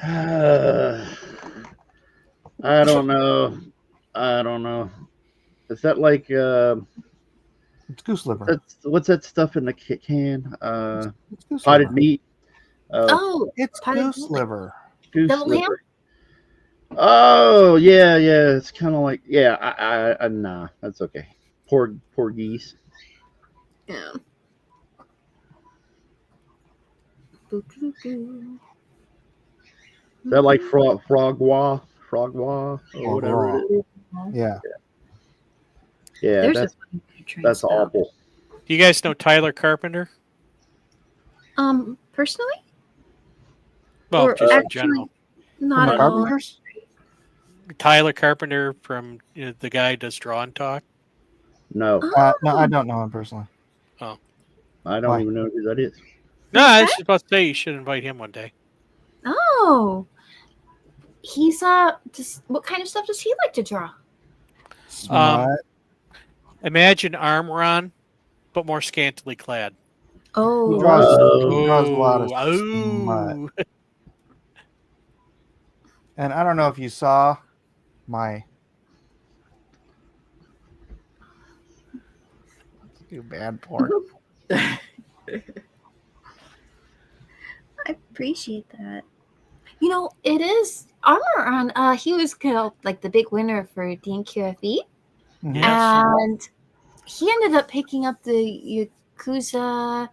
I don't know. Is that like It's goose liver. What's that stuff in the can? It's goose Potted liver. meat. It's potted goose meat. liver. Goose Double ham? liver. Oh yeah. It's kind of like I nah, that's okay. Poor geese. Yeah. Is that like frogwa or whatever it is? Yeah. Yeah, There's that's a funny train that's spell. awful. Do you guys know Tyler Carpenter? Personally? Well, Or just in actually, general. not From the at all. Carpenters? Tyler Carpenter from the guy who does Draw and Talk. No, No, I don't know him personally. I don't Why? even know who that is. No, I was Okay. just about to say you should invite him one day. Oh, he's just what kind of stuff does he like to draw? Smut. Imagine Armoron, but more scantily clad. He Oh, draws a Oh, lot of smut. And I don't know if you saw my you bad porn. I appreciate that. You know, it is Armor on. He was like the big winner for DNQFE, Mhm. Yes. and he ended up picking up the Yakuza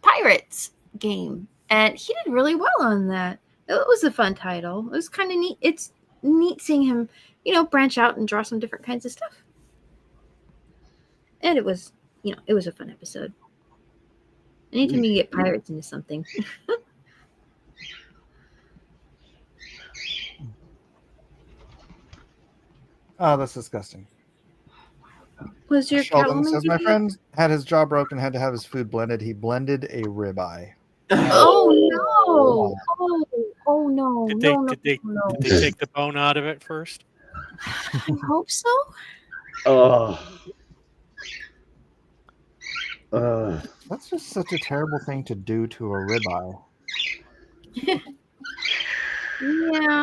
Pirates game, and he did really well on that. It was a fun title. It was kind of neat. It's neat seeing him, branch out and draw some different kinds of stuff. And it was, it was a fun episode. Anytime you get pirates into something. Oh, that's disgusting. Was your Sheldon Catwoman says my TV? friend had his jaw broken, had to have his food blended. He blended a ribeye. Oh no! Oh no! Did No! they take the bone out of it first? I hope so. That's just such a terrible thing to do to a ribeye. Yeah,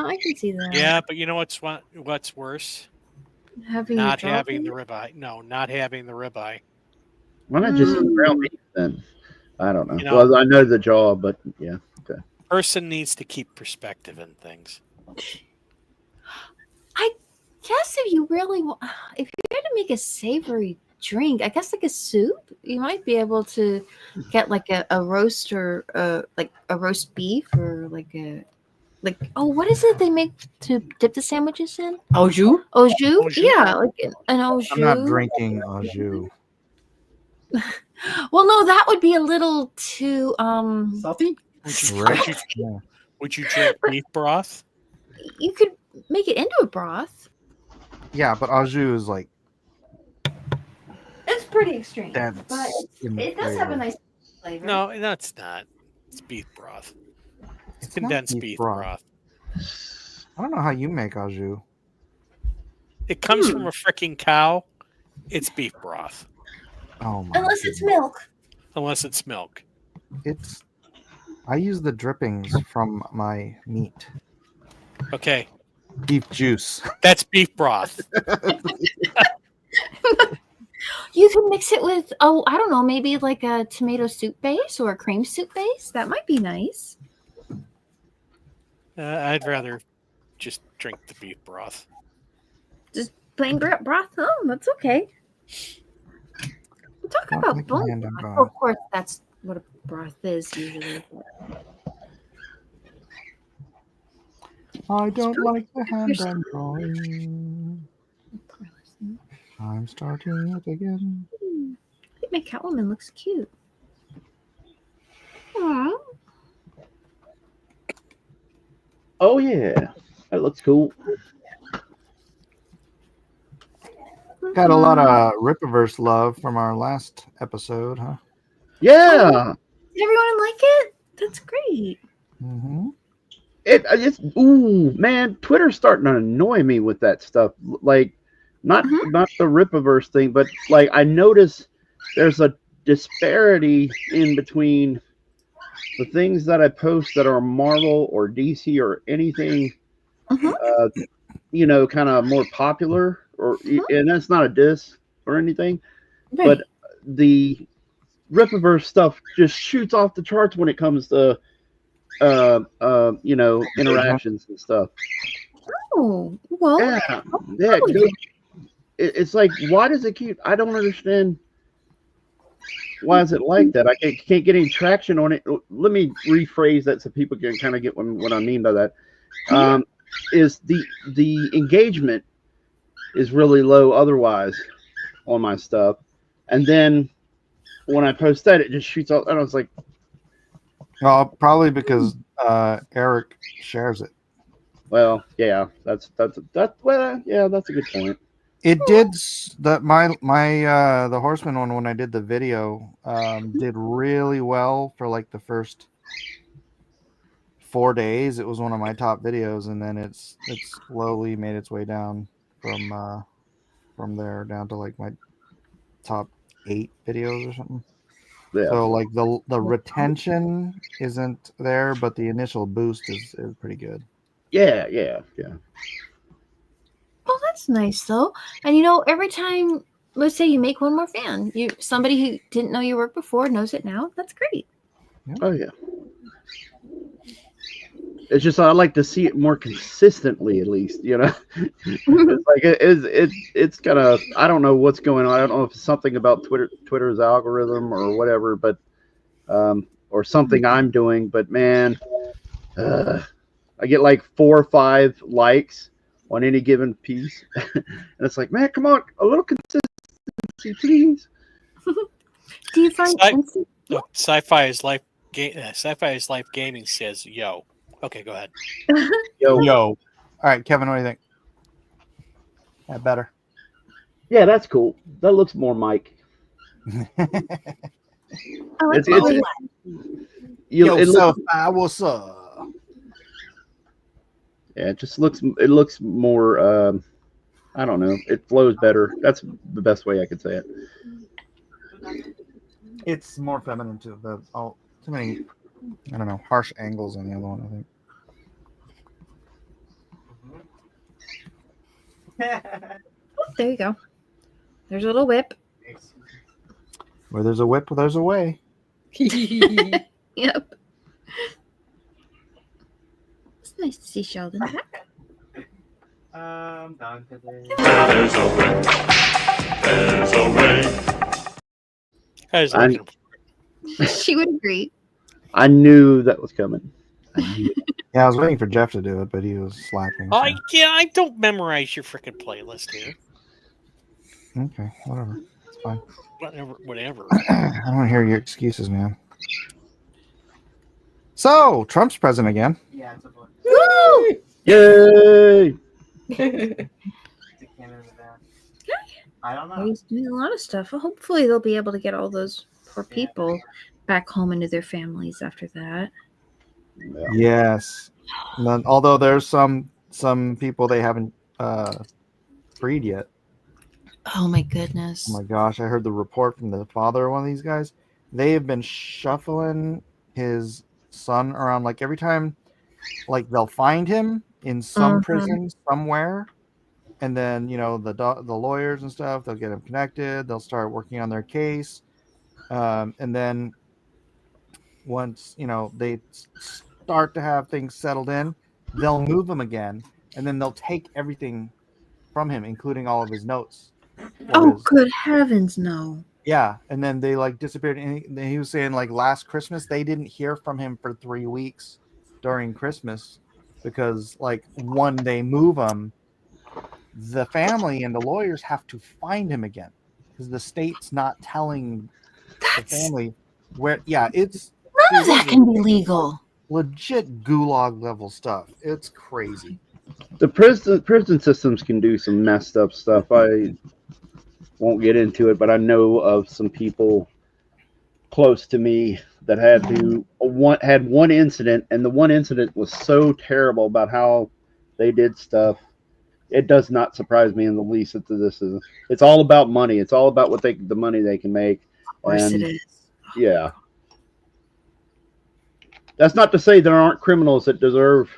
I can see that. Yeah, but you know what's worse? Having Not your jaw having the broken? ribeye. No, not having the ribeye. Why not just eat ground beef then? I don't know. You know- Well, I know the jaw, but yeah. Okay. Person needs to keep perspective in things. I guess if you had to make a savory drink, I guess like a soup, you might be able to get like a roast or like a roast beef or what is it they make to dip the sandwiches in? Au jus? Au jus? Au jus? Yeah, like an au jus. I'm not drinking au jus. Well, no, that would be a little too Salty? Would you drink beef broth? You could make it into a broth. Yeah, but au jus is like It's pretty extreme, That's but it does have a nice flavor. No, that's not. It's beef broth. It's not condensed beef broth. I don't know how you make au jus. It comes from a freaking cow. It's beef broth. Oh my! Unless it's milk. Unless it's milk. I use the drippings from my meat. Okay. Beef juice. That's beef broth. You can mix it with, I don't know, maybe like a tomato soup base or a cream soup base. That might be nice. I'd rather just drink the beef broth. Just plain broth. Oh, that's okay. We're talking Don't about lick my bone hand on broth. broth. Oh, of course, that's what a broth is usually. I don't like the hand I'm drawing. I'm starting it again. I think my Catwoman looks cute. Aww. Oh yeah, that looks cool. Got a lot of Rippaverse love from our last episode, huh? Yeah, Did everyone like it? That's great. Mm-hmm. it's man, Twitter's starting to annoy me with that stuff. Like, not the Rippaverse thing, but like I notice there's a disparity in between the things that I post that are Marvel or DC or anything, kind of more popular, and that's not a diss or anything, but the Rippaverse stuff just shoots off the charts when it comes to interactions and stuff. Oh, well, Yeah, yeah. It's like, why does it keep? I don't understand. Why is it like that? I can't get any traction on it. Let me rephrase that so people can kind of get what I mean by that. Is the engagement is really low otherwise on my stuff, and then when I post that, it just shoots out. And I was like, well, probably because Eric shares it. well, yeah, that's well, yeah, that's a good point. It did that. My the Horseman one, when I did the video, did really well for like the first 4 days. It was one of my top videos, and then it's slowly made its way down from there down to like my top 8 videos or something. Yeah. So like the retention isn't there, but the initial boost is pretty good. Yeah. Well, that's nice though. And every time, let's say you make one more fan, somebody who didn't know your work before knows it now. That's great. Oh yeah. It's just I like to see it more consistently, at least. It's like it's kind of, I don't know what's going on. I don't know if it's something about Twitter's algorithm or whatever, but or something I'm doing. But man, I get like 4 or 5 likes on any given piece, and it's like, man, come on, a little consistency, please. Do you find Sci-Fi is Life Gaming says, yo. Okay, go ahead. Yo. All right, Kevin, what do you think? That better? Yeah, that's cool. That looks more Mike. I like Yo, what's up? Yeah, it looks more, I don't know. It flows better. That's the best way I could say it. It's more feminine too. Too many, I don't know, harsh angles on the other one, I think. There you go. There's a little whip. Where there's a whip, there's a way. Yep. It's nice to see Sheldon back. There's a way. There's a way. She would agree. I knew that was coming. Yeah, I was waiting for Jeff to do it, but he was slacking. So. I don't memorize your freaking playlist here. Okay, whatever. It's fine. Whatever. I don't want to hear your excuses, man. So, Trump's president again. Yeah, it's a book. Woo! Yay! I don't know. He's doing a lot of stuff. Well, hopefully they'll be able to get all those poor people back home into their families after that. Yeah. Yes. Although there's some people they haven't freed yet. Oh my goodness. Oh my gosh, I heard the report from the father of one of these guys. They have been shuffling his son around, like every time, like they'll find him in some prison somewhere, and then the lawyers and stuff, they'll get him connected, they'll start working on their case, and then once they start to have things settled in, they'll move him again, and then they'll take everything from him, including all of his notes. Good heavens, no. Yeah, and then they like disappeared. And he was saying like last Christmas they didn't hear from him for 3 weeks during Christmas because like when they move him, the family and the lawyers have to find him again because the state's not telling the family where. Yeah, it's none of that can be legal. Legit gulag level stuff. It's crazy. The prison systems can do some messed up stuff. I won't get into it, but I know of some people close to me that had one incident, and the one incident was so terrible about how they did stuff. It does not surprise me in the least that it's all about money. It's all about the money they can make. Of course it is. Yeah. That's not to say there aren't criminals that deserve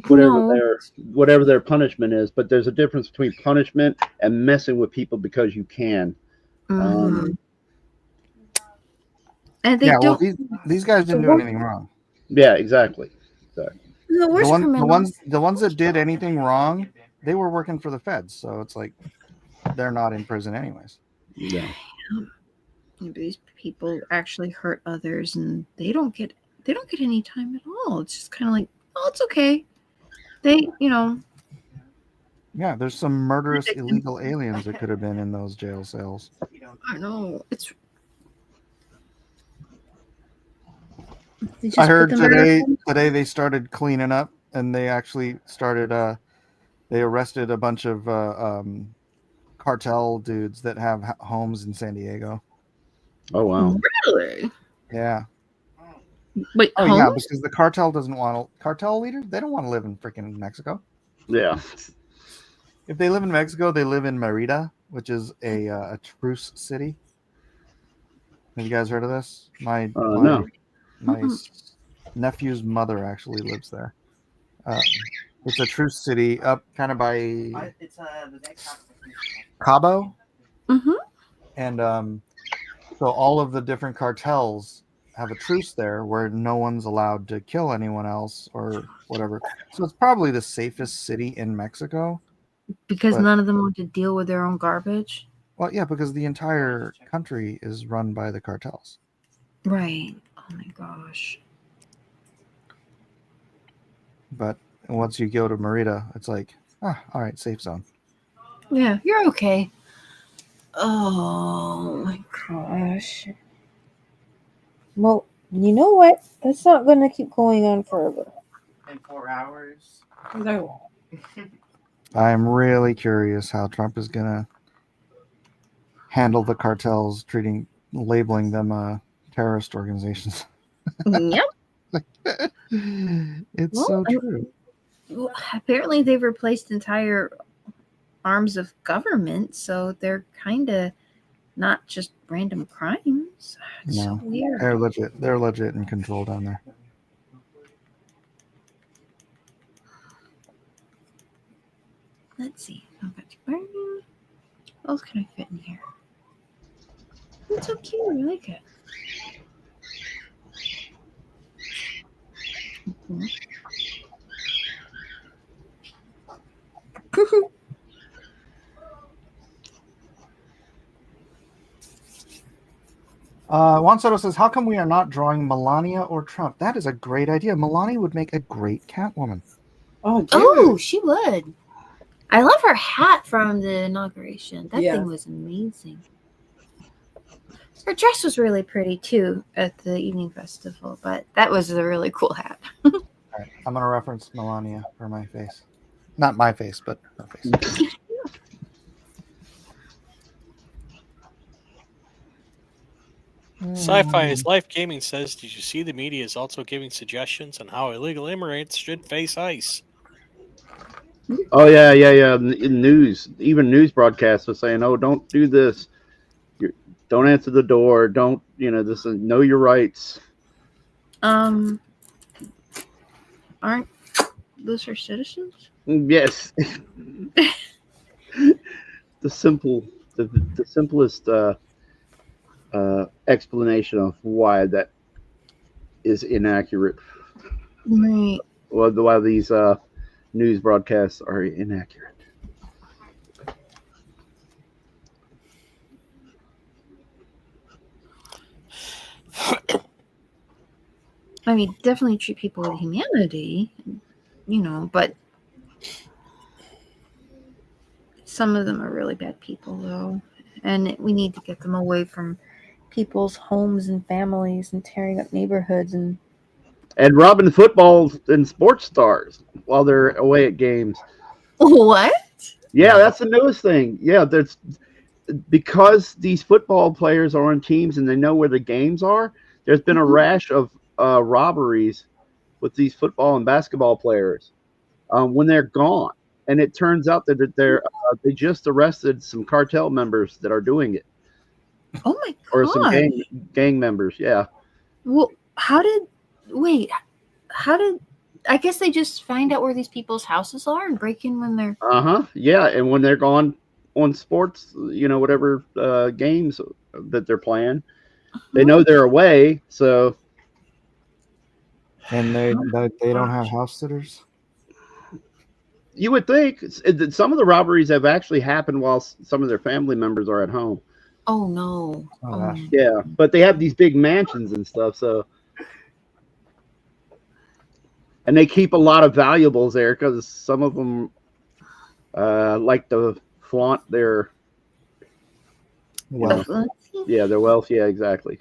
whatever their punishment is, but there's a difference between punishment and messing with people because you can. And they Yeah, well, don't. these guys didn't do anything wrong. Yeah, exactly. The The worst criminals. ones that did anything wrong, they were working for the feds. So it's like they're not in prison anyways. Yeah. These people actually hurt others, and they don't get any time at all. It's just kind of like, oh, it's okay. They, Yeah, there's some murderous illegal aliens that could have been in those jail cells. I know it's. I heard today they started cleaning up, and they actually started. They arrested a bunch of cartel dudes that have homes in San Diego. Oh wow. Really? Yeah. Wait. Oh homes? yeah, because the cartel doesn't want cartel leaders. They don't want to live in freaking Mexico. Yeah. If they live in Mexico, they live in Merida, which is a truce city. Have you guys heard of this? No. My nephew's mother actually lives there. It's a truce city up kind of by It's the next Cabo. Mm-hmm. And so all of the different cartels have a truce there where no one's allowed to kill anyone else or whatever. So it's probably the safest city in Mexico. Because none of them want to deal with their own garbage. Well, yeah, because the entire country is run by the cartels. Right. Oh my gosh. But once you go to Merida, it's like, all right, safe zone. Yeah, you're okay. Oh my gosh. Well, you know what? That's not going to keep going on forever. In 4 hours. No. I'm really curious how Trump is going to handle the cartels, labeling them terrorist organizations. Yep. It's so true. Apparently, they've replaced entire arms of government, so they're kind of not just random crimes. It's so weird. They're legit. They're legit in control down there. Let's see. What else can I fit in here? It's so cute. I like it. Juan Soto says, how come we are not drawing Melania or Trump? That is a great idea. Melania would make a great Catwoman. Oh, she would. I love her hat from the inauguration. That thing was amazing. Her dress was really pretty too at the evening festival, but that was a really cool hat. All right, I'm going to reference Melania for my face. Not my face, but her face. Sci-Fi is Life Gaming says, did you see the media is also giving suggestions on how illegal immigrants should face ICE? Oh yeah. In news, even news broadcasts are saying, "Oh, don't do this. Don't answer the door. Don't this is know your rights." Aren't those our citizens? Yes. the simplest explanation of why that is inaccurate. Right. Well, why these news broadcasts are inaccurate. I mean, definitely treat people with humanity, but some of them are really bad people, though. And we need to get them away from people's homes and families and tearing up neighborhoods and robbing football and sports stars while they're away at games. What? Yeah, that's the newest thing. Yeah, that's because these football players are on teams and they know where the games are. There's been a rash of robberies with these football and basketball players when they're gone, and it turns out that they just arrested some cartel members that are doing it. Oh my god! Or some gang members. Yeah. Well, how did I guess they just find out where these people's houses are and break in when they're Yeah, and when they're gone on sports, whatever games that they're playing. They know they're away, so. And they don't have house sitters. You would think some of the robberies have actually happened while some of their family members are at home. Oh no. Oh, gosh. Yeah, but they have these big mansions and stuff, so. And they keep a lot of valuables there because some of them like to flaunt their Wealth. Yeah, their wealth. Yeah, exactly.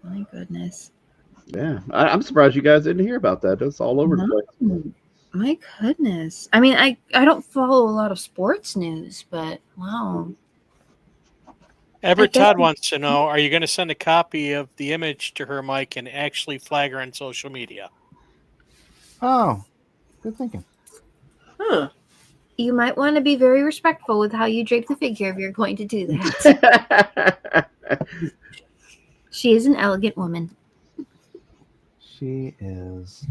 My goodness. Yeah, I'm surprised you guys didn't hear about that. That's all over the place. My goodness. I mean, I don't follow a lot of sports news, but wow. Everett Todd wants to know, are you going to send a copy of the image to her, Mike, and actually flag her on social media? Oh, good thinking. Huh. You might want to be very respectful with how you drape the figure if you're going to do that. She is an elegant woman. She is.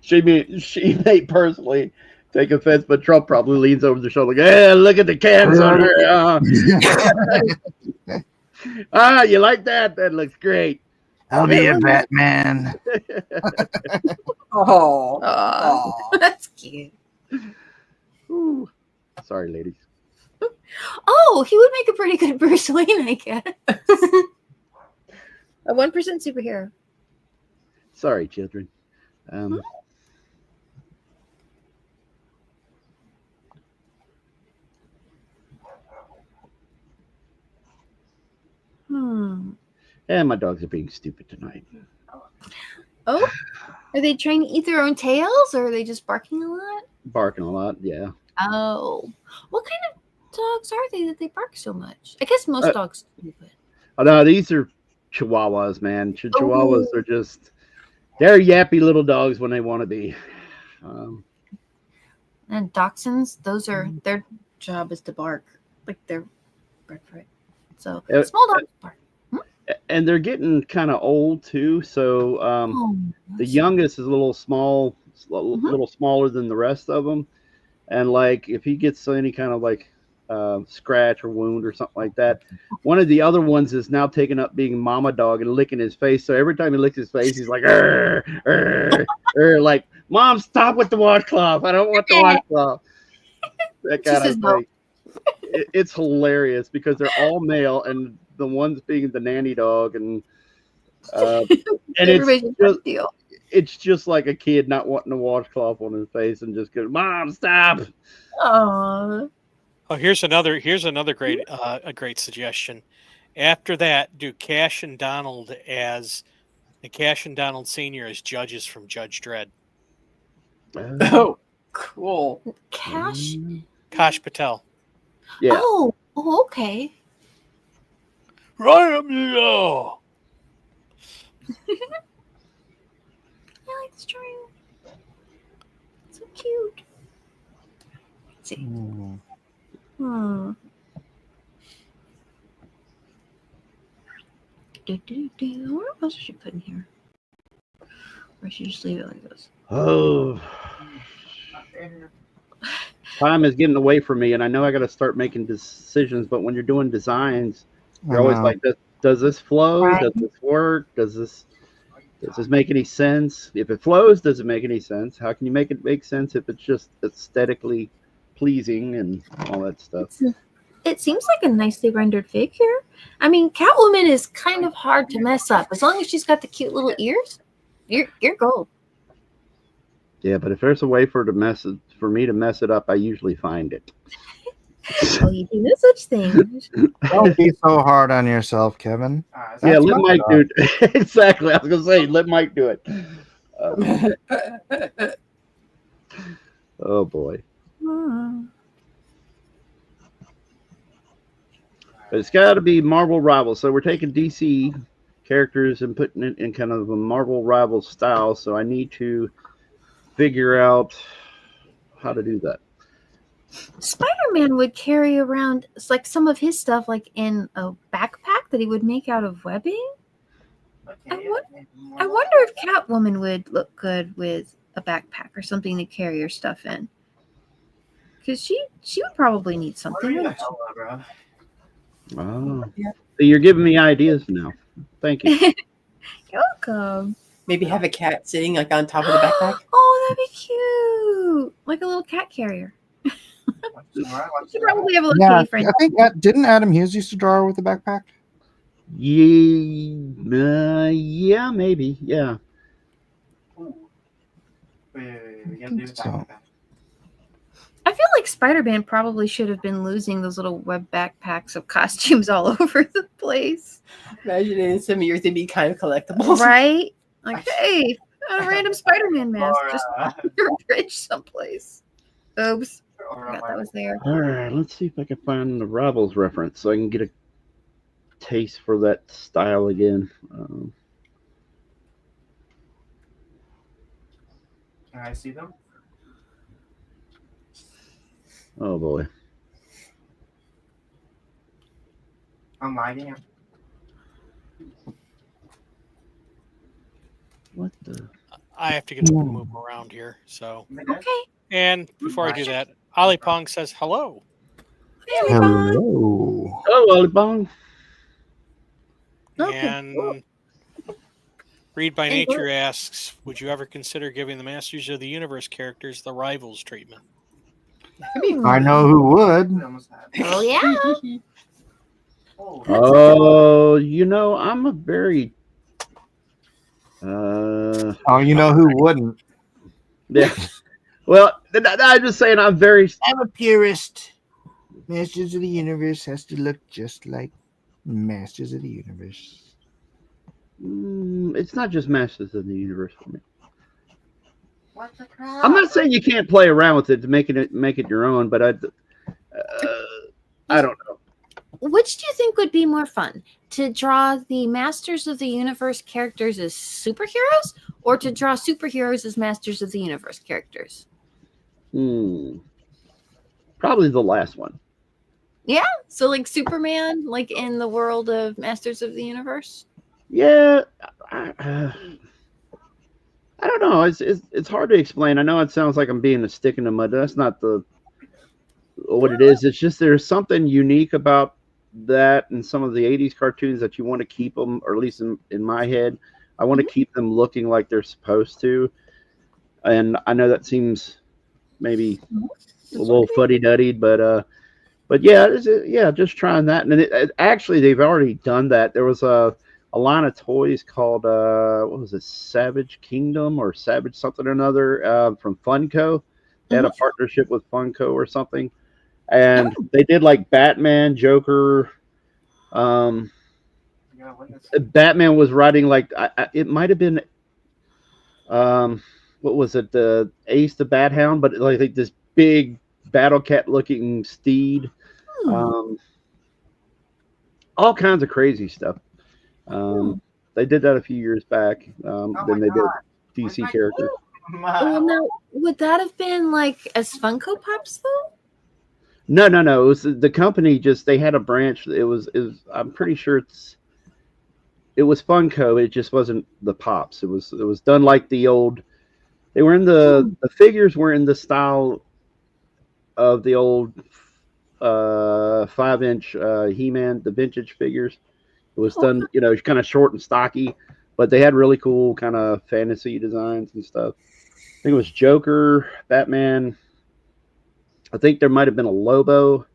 She may personally take offense, but Trump probably leans over the shoulder. Hey, look at the cans on her. You like that? That looks great. I'll be a Batman. That's cute. Ooh. Sorry, ladies. Oh, he would make a pretty good Bruce Wayne, I guess. A 1% superhero. Sorry, children. And my dogs are being stupid tonight. Oh, are they trying to eat their own tails, or are they just barking a lot? Barking a lot, yeah. Oh, what kind of dogs are they that they bark so much? I guess most dogs do, but. Oh no, these are Chihuahuas, man. Chihuahuas are they're yappy little dogs when they want to be. And dachshunds, those are their job is to bark, like they're bred for it. So small dogs bark. And they're getting kind of old too. So the youngest is a little small, little smaller than the rest of them. And like if he gets any kind of like scratch or wound or something like that, one of the other ones is now taking up being mama dog and licking his face. So every time he licks his face, he's like, "Arr, arr, arr," like, "Mom, stop with the washcloth. I don't want the washcloth." That kind of thing. It's hilarious because they're all male, and the ones being the nanny dog, and it's just like a kid not wanting a washcloth on his face and just going, "Mom, stop." Aww. Oh, here's another great a great suggestion. After that, do Cash and Donald Sr. as judges from Judge Dredd. Oh, cool. Kash Patel. Yeah. Oh, okay. Right up the I like this string. So cute. Let's see. What else should she put in here? Or should she just leave it like this? Oh. Time is getting away from me, and I know I got to start making decisions. But when you're doing designs, you're always like, "Does this flow? Right. Does this work? Does this make any sense? If it flows, does it make any sense? How can you make it make sense if it's just aesthetically pleasing and all that stuff?" It seems like a nicely rendered figure. I mean, Catwoman is kind of hard to mess up. As long as she's got the cute little ears, you're gold. Yeah, but if there's a way for me to mess it up, I usually find it. Oh, you do no such thing. Don't be so hard on yourself, Kevin. Yeah, let Mike do it. Exactly. I was gonna say, let Mike do it. Oh boy. But it's got to be Marvel Rivals. So we're taking DC characters and putting it in kind of a Marvel Rivals style. So I need to figure out how to do that. Spider-Man would carry around like some of his stuff like in a backpack that he would make out of webbing. I wonder if Catwoman would look good with a backpack or something to carry her stuff in. Because she would probably need something. Wouldn't she? Oh, so you're giving me ideas now. Thank you. You're welcome. Maybe have a cat sitting like on top of the backpack. Oh, that'd be cute. Like a little cat carrier. You probably have a little Yeah, kitty friend. I think didn't Adam Hughes used to draw with a backpack? Yeah, maybe. Yeah. So. I feel like Spider-Man probably should have been losing those little web backpacks of costumes all over the place. Imagine in some years they'd be kind of collectibles. Right? Like, hey, a random Spider-Man mask just your bridge someplace. Oops. Forgot that was there. All right, let's see if I can find the Rivals reference so I can get a taste for that style again. Can I see them? Oh boy. I'm lagging. What the? I have to get up and move around here. So okay. And before I do that, Ali Pong says hello. Hello. Hello, Ali Pong. And Read by Nature asks, would you ever consider giving the Masters of the Universe characters the Rivals treatment? I know who would. Oh yeah. Oh, you know, I'm a very oh, you know who wouldn't? Yeah. Well, I'm just saying I'm a purist. Masters of the Universe has to look just like Masters of the Universe. It's not just Masters of the Universe for me. What the crap? I'm not saying you can't play around with it to make it your own, but I don't know. Which do you think would be more fun? To draw the Masters of the Universe characters as superheroes, or to draw superheroes as Masters of the Universe characters? Probably the last one. Yeah? So like Superman, like in the world of Masters of the Universe? Yeah. I don't know. It's hard to explain. I know it sounds like I'm being a stick in the mud. That's not what it is. It's just there's something unique about that and some of the 80s cartoons that you want to keep them, or at least in my head, I want to keep them looking like they're supposed to. And I know that seems maybe a little fuddy-duddy, but yeah, just trying that. And it actually, they've already done that. There was a line of toys called what was it, Savage Kingdom or Savage something or another from Funko. They had a partnership with Funko or something, and they did like Batman, Joker. Batman was riding like it might have been what was it, the Ace the Bat Hound, but like this big battle cat looking steed. All kinds of crazy stuff. They did that a few years back. Then they did DC characters. Well, now, would that have been like as Funko Pops though? No. It was the company. Just they had a branch. It was. I'm pretty sure it was Funko. It just wasn't the Pops. It was done like the old. They were in the figures were in the style of the old 5-inch He-Man, the vintage figures. It was done, kind of short and stocky, but they had really cool kind of fantasy designs and stuff. I think it was Joker, Batman. I think there might have been a Lobo.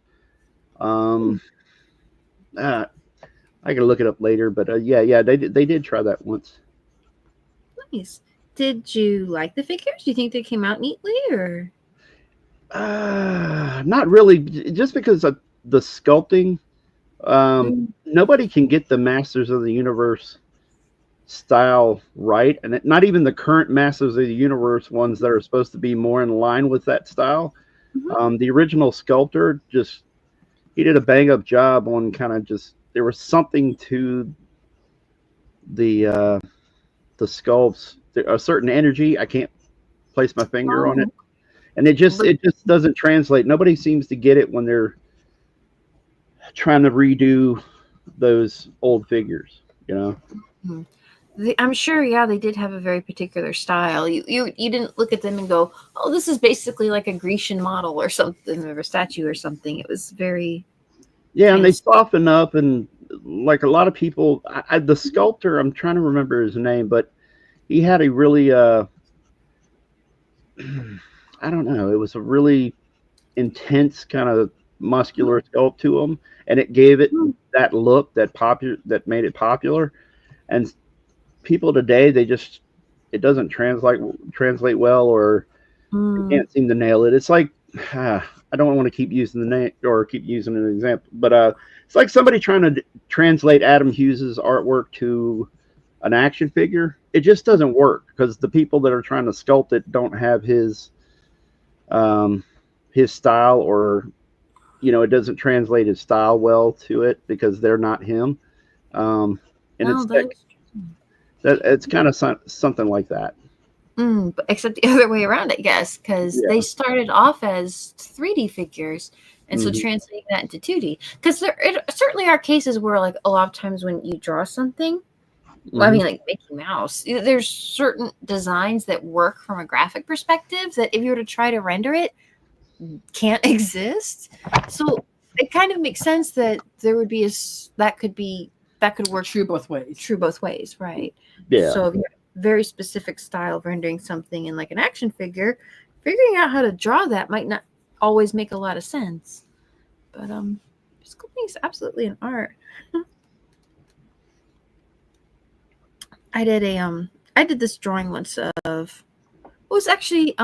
I can look it up later, but yeah, they did try that once. Nice. Did you like the figures? Do you think they came out neatly, or? Not really, just because of the sculpting. Nobody can get the Masters of the Universe style right, and not even the current Masters of the Universe ones that are supposed to be more in line with that style. The original sculptor he did a bang up job on kind of there was something to the sculpts, a certain energy. I can't place my finger on it, and it just doesn't translate. Nobody seems to get it when they're trying to redo those old figures, I'm sure, yeah, they did have a very particular style. You didn't look at them and go, "Oh, this is basically like a Grecian model or something, or a statue or something." It was very Yeah, and kind they of soften up, and like a lot of people, the sculptor, I'm trying to remember his name, but he had a really, I don't know, it was a really intense kind of muscular sculpt to him, and it gave it that look that made it popular. And people today, it doesn't translate well, or they can't seem to nail it. It's like I don't want to keep using the name or keep using an example, but it's like somebody trying to translate Adam Hughes's artwork to an action figure. It just doesn't work because the people that are trying to sculpt it don't have his style, or it doesn't translate his style well to it because they're not him. And no, it's kind of something like that. But except the other way around, I guess, because Yeah. they started off as 3D figures, and so Mhm. translating that into 2D. Because there certainly are cases where, like, a lot of times when you draw something, well, I Mhm. mean, like Mickey Mouse, there's certain designs that work from a graphic perspective that if you were to try to render it, can't exist. So it kind of makes sense that there would be that could work True both ways. True both ways, right? Yeah. So if you have a very specific style of rendering something in like an action figure, figuring out how to draw that might not always make a lot of sense. But sculpting is absolutely an art. I did this drawing once of it was actually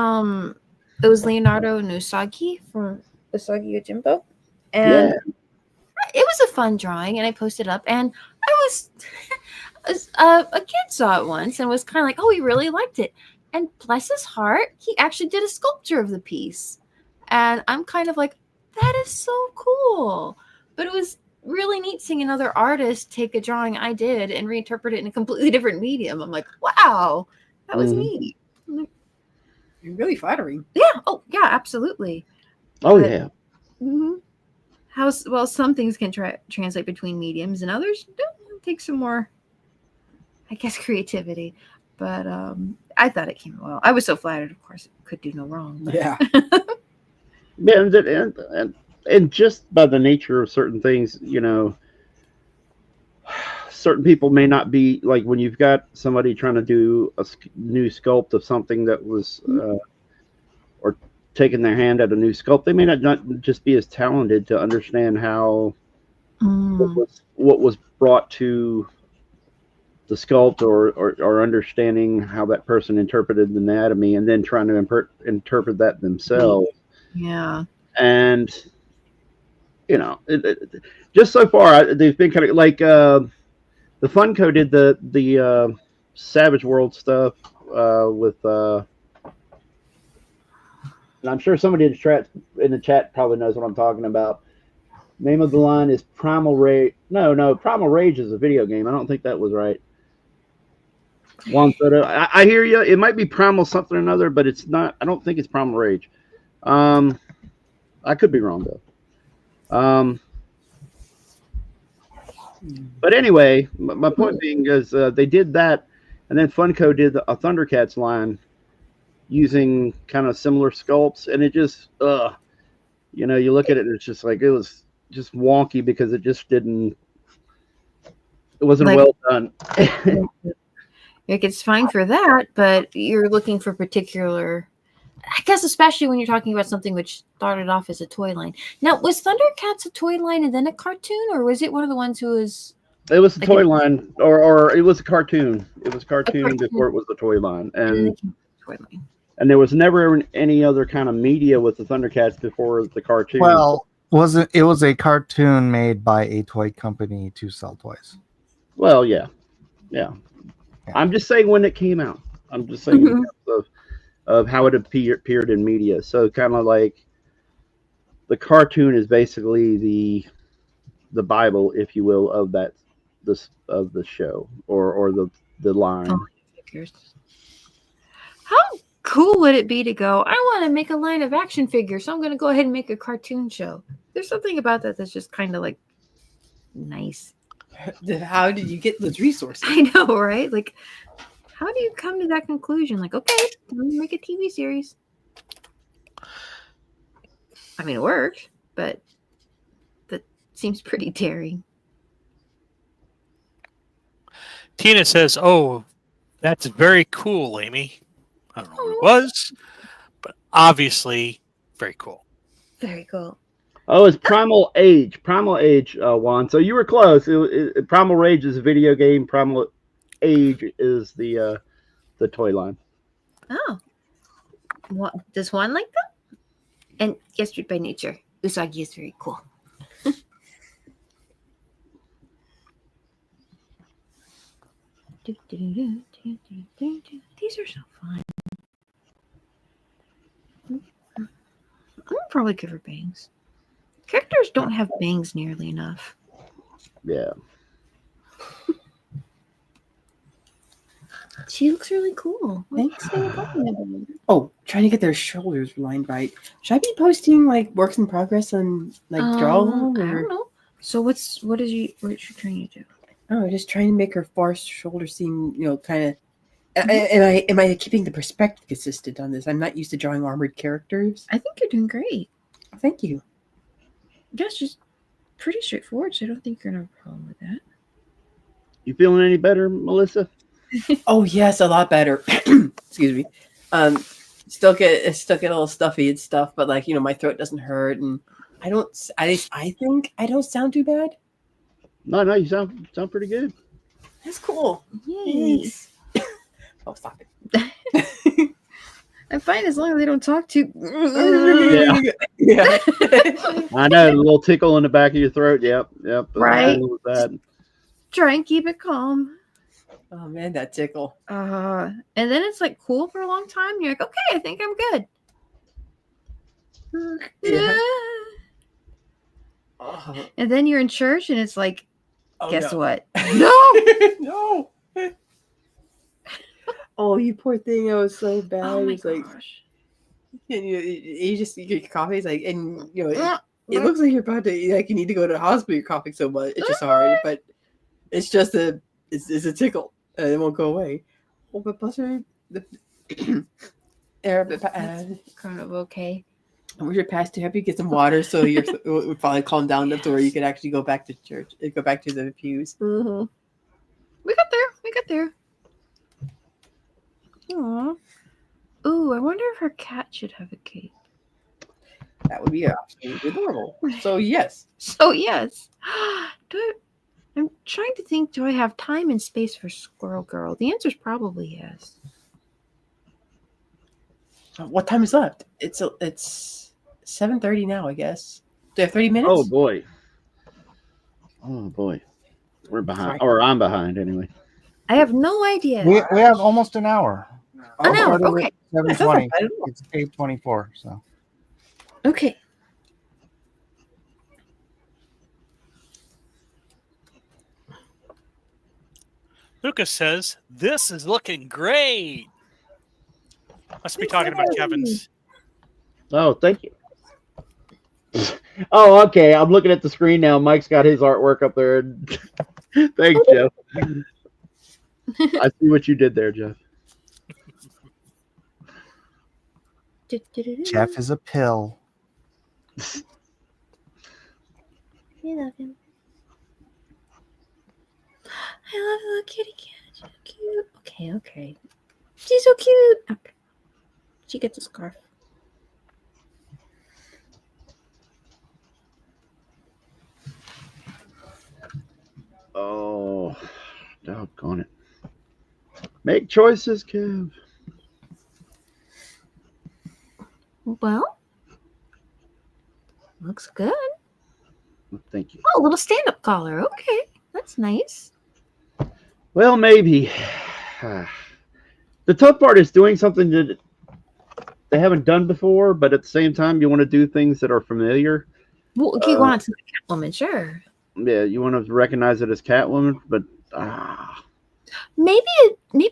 it was Leonardo Nusagi from Usagi Yojimbo, and Yeah. it was a fun drawing, and I posted up, and I was a kid saw it once and was kind of like, oh, he really liked it, and bless his heart, he actually did a sculpture of the piece, and I'm kind of like, that is so cool. But it was really neat seeing another artist take a drawing I did and reinterpret it in a completely different medium. I'm like, wow, that was Mhm. neat. I'm like, Really flattering. yeah, oh yeah, absolutely. Oh But- yeah. Mhm. Well, some things can translate between mediums, and others don't. Take some more, I guess, creativity. But I thought it came well. I was so flattered. Of course, it could do no wrong. But. Yeah. Yeah, and just by the nature of certain things, certain people may not be like when you've got somebody trying to do a new sculpt of something that was, or taking their hand at a new sculpt, they may not just be as talented to understand how what was brought to the sculpt, or understanding how that person interpreted the anatomy, and then trying to interpret that themselves. Yeah. And just so far, they've been kind of like the Funko did the Savage World stuff with, and I'm sure somebody in the chat probably knows what I'm talking about. Name of the line is Primal Rage. No, Primal Rage is a video game. I don't think that was right. Juan Soto, I hear you. It might be Primal something or another, but it's not. I don't think it's Primal Rage. I could be wrong though. But anyway, my point being is they did that, and then Funko did a Thundercats line using kind of similar sculpts, and it just, you look at it and it's just like, it was just wonky because it just didn't, it wasn't well done. Like, it's fine for that, but you're looking for particular, I guess, especially when you're talking about something which started off as a toy line. Now, was Thundercats a toy line and then a cartoon, or was it one of the ones who was? It was a toy line, or it was a cartoon. It was a cartoon before it was the toy line, and there was never any other kind of media with the Thundercats before the cartoon. Well, it was a cartoon made by a toy company to sell toys. Well, yeah. I'm just saying when it came out. I'm just saying in terms of how it appeared in media. So kind of like the cartoon is basically the Bible, if you will, of the show or the line. How cool would it be to go, I want to make a line of action figures, so I'm going to go ahead and make a cartoon show. There's something about that that's just kind of like nice. How did you get those resources? I know, right? Like, how do you come to that conclusion? Like, okay, let me make a TV series. I mean, it worked, but that seems pretty daring. Tina says, "Oh, that's very cool, Amy." I don't know what it was, but obviously very cool. Very cool. Oh, it's Primal Age. Primal Age, Juan. So you were close. Primal Rage is a video game. Primal Age is the toy line. Oh. What, does one like that? And yes, by nature, Usagi is very cool. These are so fun. I'm gonna probably give her bangs. Characters don't have bangs nearly enough. Yeah. She looks really cool. Thanks. Oh, trying to get their shoulders lined right. Should I be posting like works in progress on like draw along? I don't know. So what is you trying to do? Oh, just trying to make her far shoulder seem, kind of. Am I keeping the perspective consistent on this? I'm not used to drawing armored characters. I think you're doing great. Thank you. Yes, just pretty straightforward. So I don't think you're gonna have a problem with that. You feeling any better, Melissa? Oh yes, a lot better. Excuse me. Still get a little stuffy and stuff, but like my throat doesn't hurt, and I think I don't sound too bad. No, you sound pretty good. That's cool. Yay. Oh, stop it. I'm fine as long as they don't talk too. Yeah. I know, a little tickle in the back of your throat. Yep. Right. That. Try and keep it calm. Oh man, that tickle. And then it's like cool for a long time. You're like, okay, I think I'm good. Yeah. And then you're in church, and it's like, guess no. what? No. Oh, you poor thing! It was so bad. Oh my It's like, gosh. and you just get your coffee. It's like, and it looks like you're about to like you need to go to the hospital. You're coughing so much. It's just hard, but it's just it's a tickle, and it won't go away. Oh, but plus her the Kind of okay. Where's your pastor? Help you get some water so we'll probably calm down enough to where you could actually go back to church, go back to the pews. Mm-hmm. We got there. Aww. Ooh, I wonder if her cat should have a cape. That would be absolutely adorable. So yes. I'm trying to think, do I have time and space for Squirrel Girl? The answer is probably yes. What time is left? It's 7:30 now, I guess. Do I have 30 minutes? Oh boy. We're behind. Or I'm behind anyway. I have no idea. We have almost an hour. An hour, okay. 7:20. It's 8:24. So Okay. Lucas says, "This is looking great." Must be talking about Kevin's. Oh, thank you. Oh, okay. I'm looking at the screen now. Mike's got his artwork up there. Thanks, Jeff. I see what you did there, Jeff. Jeff is a pill. I love him. I love the little kitty cat. She's so cute. Okay. She's so cute. Okay. She gets a scarf. Oh, doggone it. Make choices, Kev. Well, looks good. Thank you. Oh, a little stand-up collar. Okay, that's nice. Well, maybe. The tough part is doing something that they haven't done before, but at the same time, you want to do things that are familiar. Well, okay, go on to the Catwoman, sure. Yeah, you want to recognize it as Catwoman, but maybe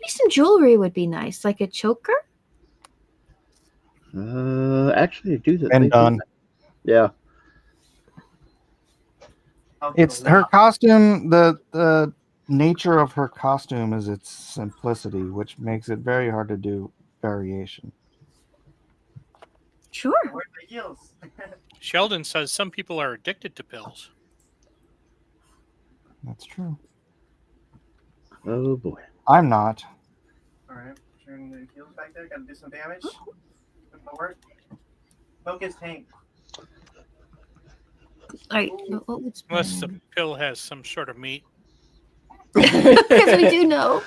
some jewelry would be nice, like a choker. Actually, I do that. And done. Yeah. It's her costume. The nature of her costume is its simplicity, which makes it very hard to do variation. Sure. Where's the heels? Sheldon says some people are addicted to pills. That's true. Oh boy. I'm not. All right, turn the heels back there. Got to do some damage. Good forward. Poke his tank. All right. What would Unless the pill has some sort of meat. Because we do know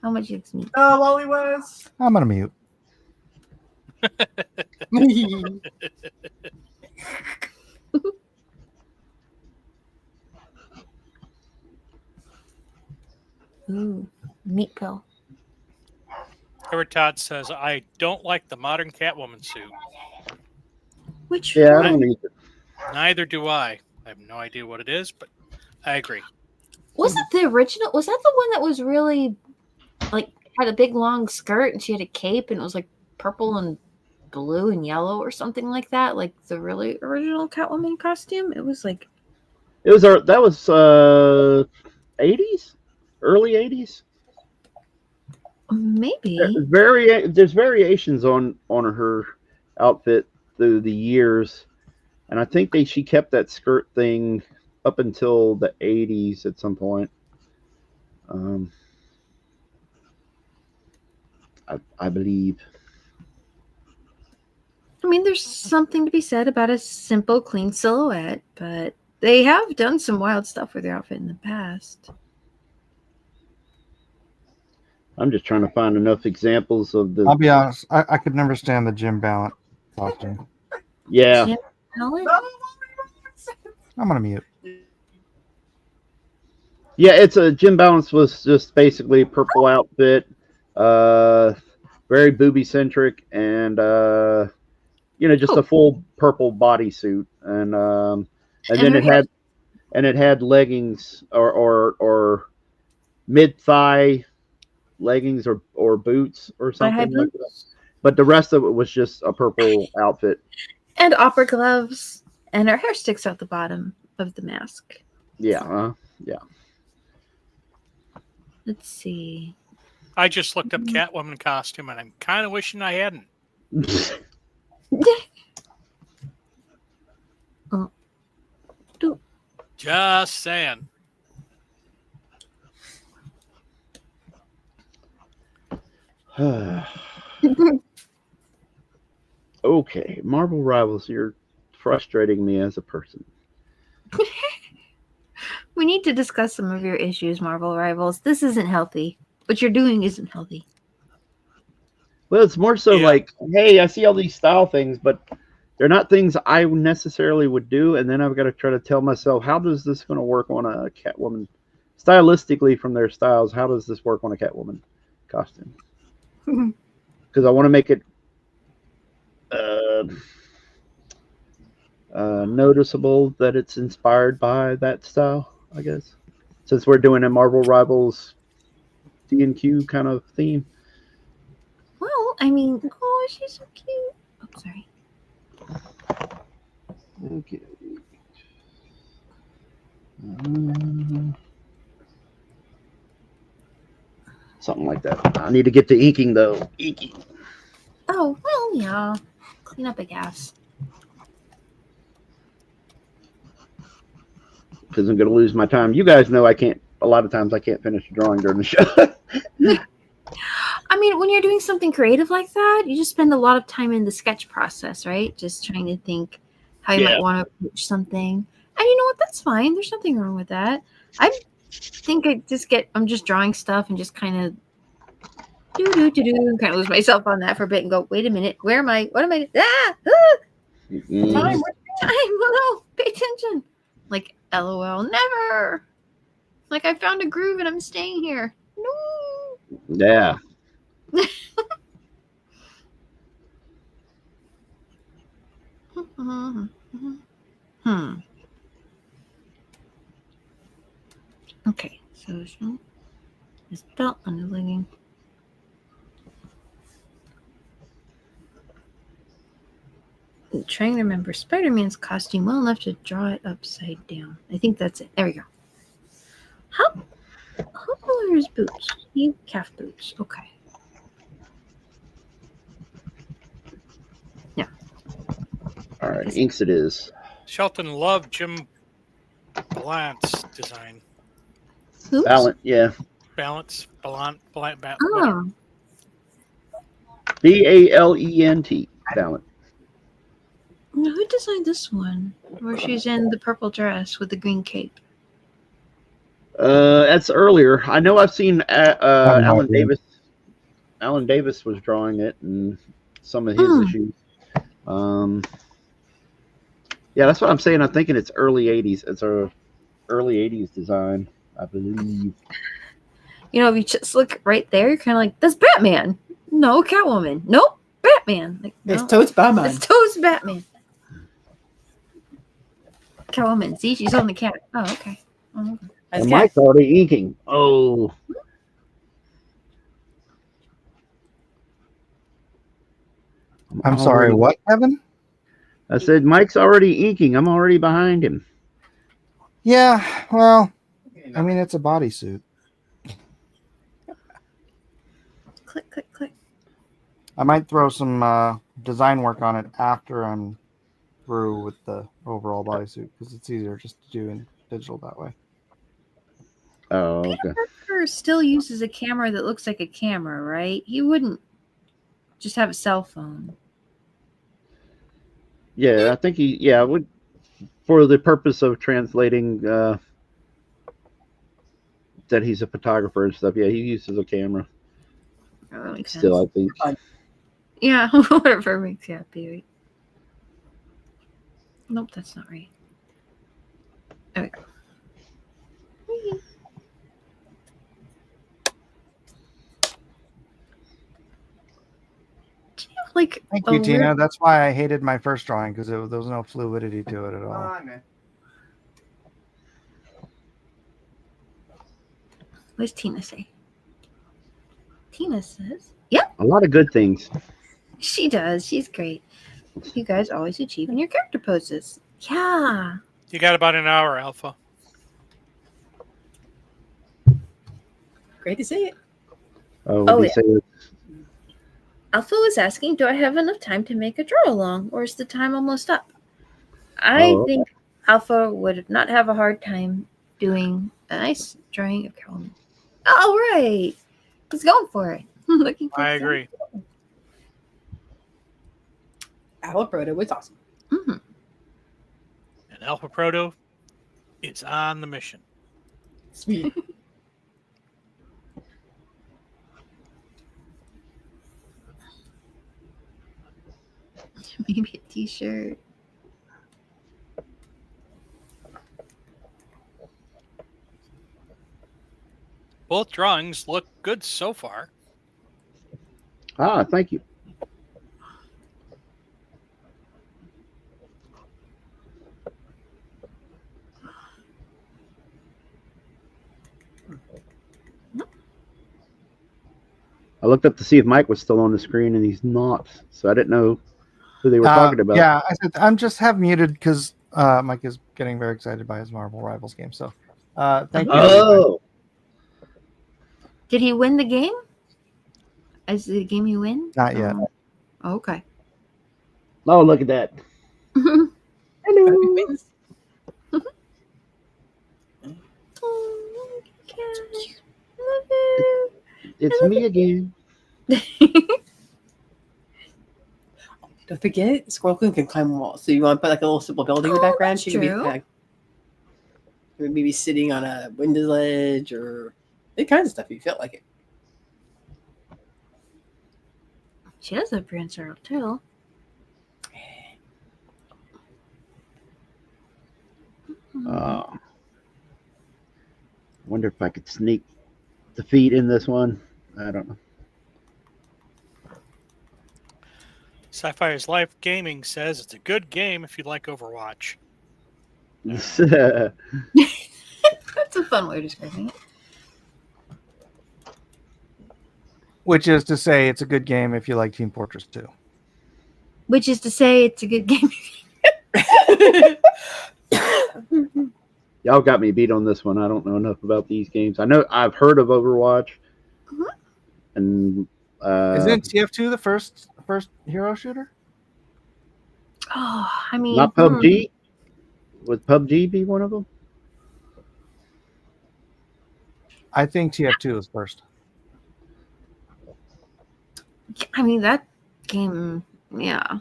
how much it's meat. Oh, Wally West. I'm gonna mute. Ooh, meat pill. Edward Todd says, I don't like the modern Catwoman suit. Which Yeah, I one? don't either. Neither do I. I have no idea what it is, but I agree. Was it the original? Was that the one that was really like had a big long skirt and she had a cape and it was like purple and blue and yellow or something like that? Like the really original Catwoman costume? It was like It was that was 80s, early 80s. maybe. There's variations on her outfit through the years, and I think she kept that skirt thing up until the 80s at some point. I believe. I mean, there's something to be said about a simple, clean silhouette, but they have done some wild stuff with their outfit in the past. I'm just trying to find enough examples of the. I'll be honest. I could never stand the Jim Ballant costume. Yeah. Jim Ballant? I'm gonna mute. Yeah, it's a Jim Balance was just basically a purple outfit, very booby centric, and just a full purple bodysuit, and then it had leggings or mid thigh leggings or boots or something like that. But the rest of it was just a purple outfit. And opera gloves, and her hair sticks out the bottom of the mask. Yeah, yeah. Let's see. I just looked up Catwoman costume, and I'm kind of wishing I hadn't. Just saying. Okay, Marvel Rivals, you're frustrating me as a person. We need to discuss some of your issues, Marvel Rivals. This isn't healthy. What you're doing isn't healthy. Well, it's more so like, hey, I see all these style things, but they're not things I necessarily would do. And then I've got to try to tell myself, how does this going to work on a Catwoman? Stylistically, from their styles, how does this work on a Catwoman costume? Because I want to make it noticeable that it's inspired by that style, I guess. Since we're doing a Marvel Rivals D&Q kind of theme. Well, I mean, oh, she's so cute. Oh, sorry. Okay. Something like that. I need to get to inking, though. Inking. Oh, well, yeah. Clean up a gas. Because I'm going to lose my time. You guys know a lot of times I can't finish a drawing during the show. I mean, when you're doing something creative like that, you just spend a lot of time in the sketch process, right? Just trying to think how you might want to approach something. And you know what? That's fine. There's nothing wrong with that. I think I'm just drawing stuff and just kind of and kind of lose myself on that for a bit and go, wait a minute, where am I? What am I? Time, no, pay attention. Like, LOL, never. Like, I found a groove and I'm staying here. No. Yeah. Okay, so this belt underlegging. Trying to remember Spider-Man's costume well enough to draw it upside down. I think that's it. There we go. How color are his boots? He have calf boots. Okay. Yeah. All right, inks it is. Shelton loved Jim Ballant's design. Who's? Ballant, yeah. Balance, Ballant, whatever. Oh. Balent. Ballant. Now, who designed this one? Where she's in the purple dress with the green cape. That's earlier. I know I've seen Alan idea. Davis. Alan Davis was drawing it and some of his issues. Yeah, that's what I'm saying. I'm thinking it's early 80s. It's a early 80s design, I believe. You know, if you just look right there, you're kind of like, that's Batman. No, Catwoman. Nope, Batman. Like, It's no, totes Batman. it's totes Batman. Catwoman. See, she's on the cat. Oh, okay. Oh, okay. And Mike's already inking. Oh. I'm sorry, what, Kevin? I said Mike's already inking. I'm already behind him. Yeah, well, I mean, it's a bodysuit. Click, click, click. I might throw some design work on it after I'm through with the overall bodysuit because it's easier just to do in digital that way. Oh, Peter okay. Parker still uses a camera that looks like a camera, right? He wouldn't just have a cell phone. Yeah, I think he, would, for the purpose of translating that he's a photographer and stuff. Yeah, he uses a camera. Oh, that makes Still, sense. I think. Yeah, whatever makes you happy, right? Nope, that's not right. There we go. Whee! Do you have like Thank a you, Tina. weird- That's why I hated my first drawing because there was no fluidity to it at all. What does Tina say? Tina says, "Yep, A lot of good things. she does. She's great. You guys always achieve in your character poses." Yeah. You got about an hour, Alpha. Great to see it. Oh, what did he say? Alpha was asking, do I have enough time to make a draw along, or is the time almost up? I Oh, okay. think Alpha would not have a hard time doing a nice drawing of Catwoman. All right. He's going for it. Looking for I agree. Alpha Proto was awesome. Mm-hmm. And Alpha Proto is on the mission. Sweet. Maybe a t-shirt. Both drawings look good so far. Ah, thank you. I looked up to see if Mike was still on the screen, and he's not. So I didn't know who they were talking about. Yeah, I said I'm just have muted because Mike is getting very excited by his Marvel Rivals game. So thank you. Oh, Did he win the game? Is the game he win? Not yet. Okay. oh, look at that. Hello. It's me again. Don't forget, Squirrel Queen can climb walls. So you want to put like a little simple building in the background? She can be true. like, maybe sitting on a window ledge or any kinds of stuff if you feel like it. She has a prehensile tail. Wonder if I could sneak the feet in this one. I don't know. Sci-Fi is Life Gaming says it's a good game if you like Overwatch. That's a fun way of describing it. Which is to say, it's a good game if you like Team Fortress 2. which is to say, it's a good game. Y'all got me beat on this one. I don't know enough about these games. I know I've heard of Overwatch, and Isn't TF2 the first hero shooter? Oh, I mean, not PUBG. Would PUBG be one of them? I think TF2 is first. I mean that game, yeah.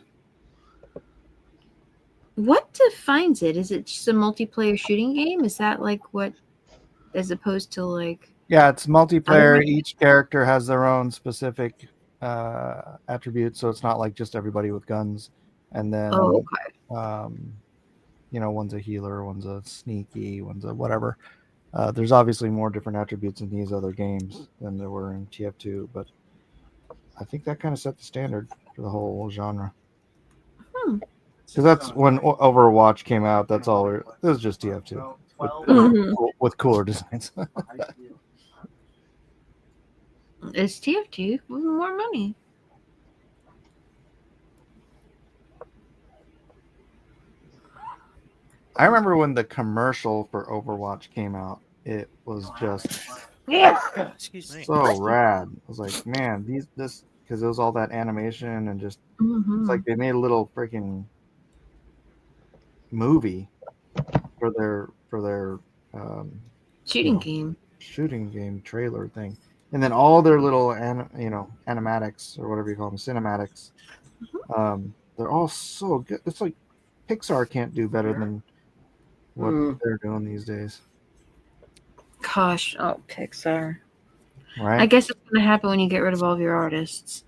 What defines it? Is it just a multiplayer shooting game? Is that like what, as opposed to like? Yeah, it's multiplayer. Other- Each character has their own specific attributes, so it's not like just everybody with guns. And then, Oh, okay. One's a healer, one's a sneaky, one's a whatever. There's obviously more different attributes in these other games than there were in TF2, but I think that kind of set the standard for the whole genre. Because that's when Overwatch came out. That's all. It was just TF2 with cooler designs. It's TF2 with more money. I remember when the commercial for Overwatch came out. It was just Excuse me. so rad. I was like, man, this because it was all that animation and just it's like they made a little freaking movie for their shooting game trailer thing, and then all their little animatics or whatever you call them, cinematics. They're all so good. It's like Pixar can't do better than what they're doing these days. Gosh, oh Pixar. Right. I guess it's gonna happen when you get rid of all of your artists.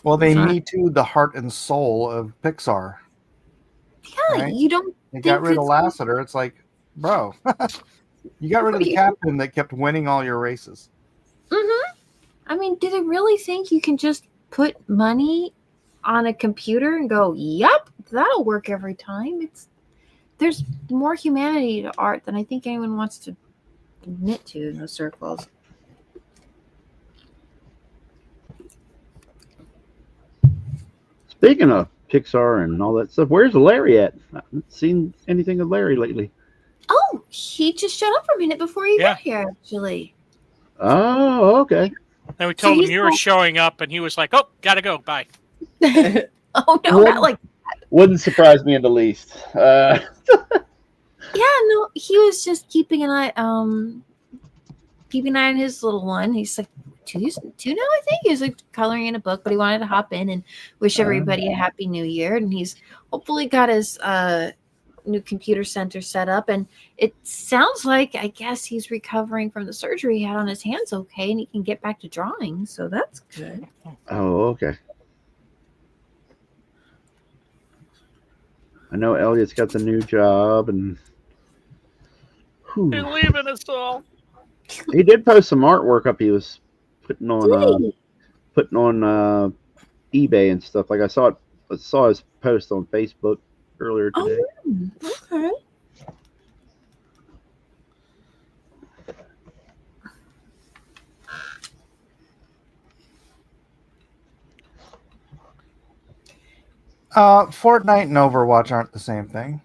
Well, they Me Too the heart and soul of Pixar. Yeah, right? you don't. They got rid of Lasseter. It's like, bro, you got rid of the captain that kept winning all your races. I mean, do they really think you can just put money on a computer and go, "Yep, that'll work every time"? There's more humanity to art than I think anyone wants to admit to in those circles. Speaking of Pixar and all that stuff, where's Larry at? I haven't seen anything of Larry lately. Oh, he just showed up for a minute before you got here, actually. Oh, okay. And we told him you were showing up, and he was like, "Oh, gotta go, bye." Oh no, not like that. Wouldn't surprise me in the least. Yeah, no, he was just keeping an eye on his little one. He's like two now, I think. He was like coloring in a book, but he wanted to hop in and wish everybody a happy new year. And he's hopefully got his new computer center set up, and it sounds like, I guess, he's recovering from the surgery he had on his hands okay, and he can get back to drawing, so that's good. Oh, okay. I know Elliot's got the new job, and You're leaving us all. he did post some artwork up. He was putting on eBay and stuff. Like I saw his post on Facebook earlier today. Okay. Fortnite and Overwatch aren't the same thing.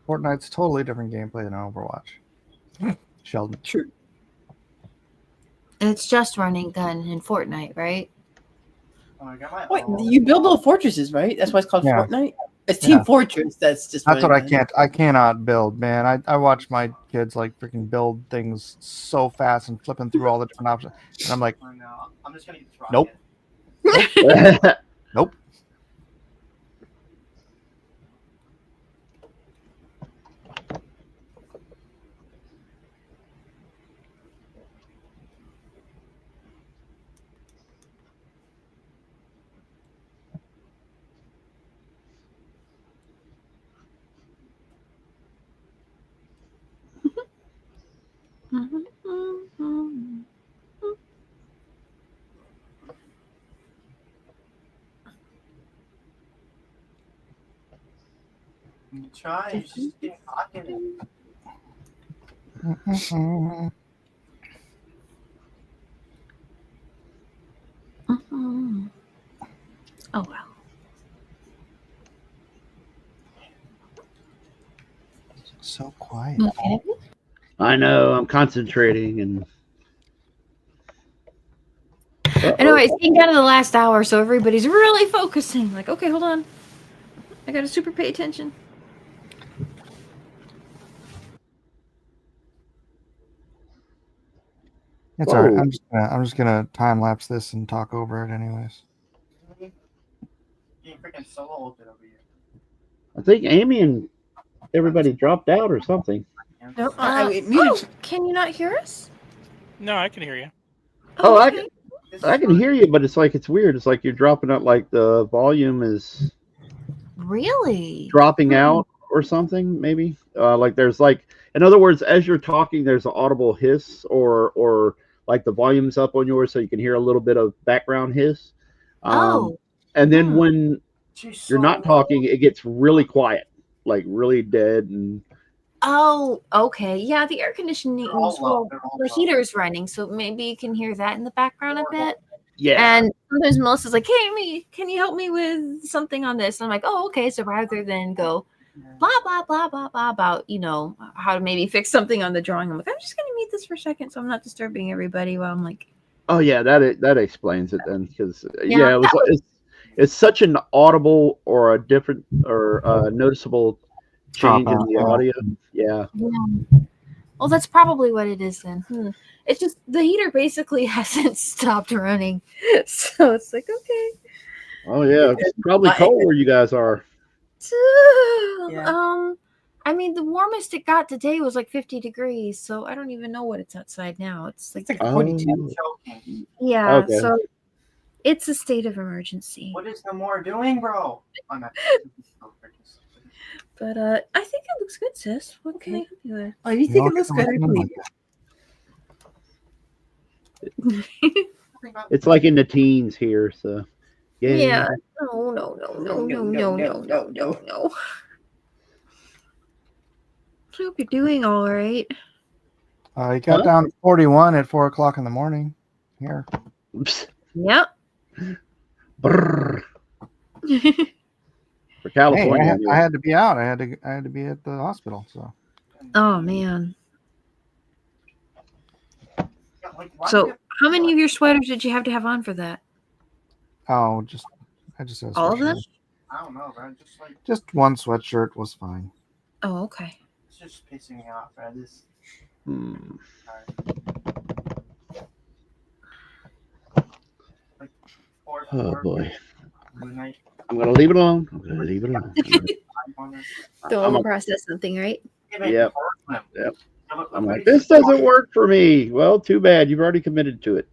Fortnite's totally different gameplay than Overwatch. Sheldon. True. And it's just running gun in Fortnite, right? Wait, you build little fortresses, right? That's why it's called Fortnite. It's Team Fortress. That's just. That's what I cannot build, man. I watch my kids like freaking build things so fast and flipping through all the different options, and I'm like, I'm just gonna use rocket. nope, nope. You try, you just get caught in it. Oh well. So quiet. Okay. I know. I'm concentrating and. I know it's getting down to the last hour, so everybody's really focusing. Like, okay, hold on. I gotta super pay attention. It's all right. I'm just gonna time lapse this and talk over it anyways. Getting freaking solo ulted over here. I think Amy and everybody dropped out or something. No, I muted. Can you not hear us? No, I can hear you. Oh, okay. I can hear you, but it's like it's weird. It's like you're dropping out, like the volume is Really dropping out or something. Maybe like there's like, in other words, as you're talking, there's an audible hiss or like the volume's up on yours, so you can hear a little bit of background hiss. And then when you're not talking, it gets really quiet, like really dead and. Oh, okay. Yeah, the air conditioning, the heater's running, so maybe you can hear that in the background a bit. Yeah. And sometimes Melissa's like, "Hey, Amy, can you help me with something on this?" And I'm like, "Oh, okay." So rather than go blah blah blah blah blah about how to maybe fix something on the drawing, I'm like, I'm just gonna mute this for a second, so I'm not disturbing everybody while I'm like. Oh yeah, that explains it then, because Yeah, it's such an audible or a different or noticeable change in the audio. Yeah. Well, that's probably what it is then. It's just the heater basically hasn't stopped running, so it's like okay. Oh yeah, it's probably cold where you guys are. I mean, the warmest it got today was like 50 degrees, so I don't even know what it's outside now. It's like 42. Yeah, Okay. so it's a state of emergency. What is no more doing, bro? But I think it looks good, sis. What can I help you with? Oh, you think it looks good? I believe you. It's like in the teens here, so Yeah. No. I hope you're doing all right. He got down to 41 at 4 o'clock in the morning here. Yep. Brrr. For California, Hey, I had to be out. I had to be at the hospital. So. Oh man. So, how many of your sweaters did you have to have on for that? Oh, I just had a all of them. I don't know, bro. Just one sweatshirt was fine. Oh, okay. It's just pissing me off, bro. This. Oh boy. I'm gonna leave it alone. Don't overprocess something, right? Yep. I'm like, this doesn't work for me. Well, too bad. You've already committed to it.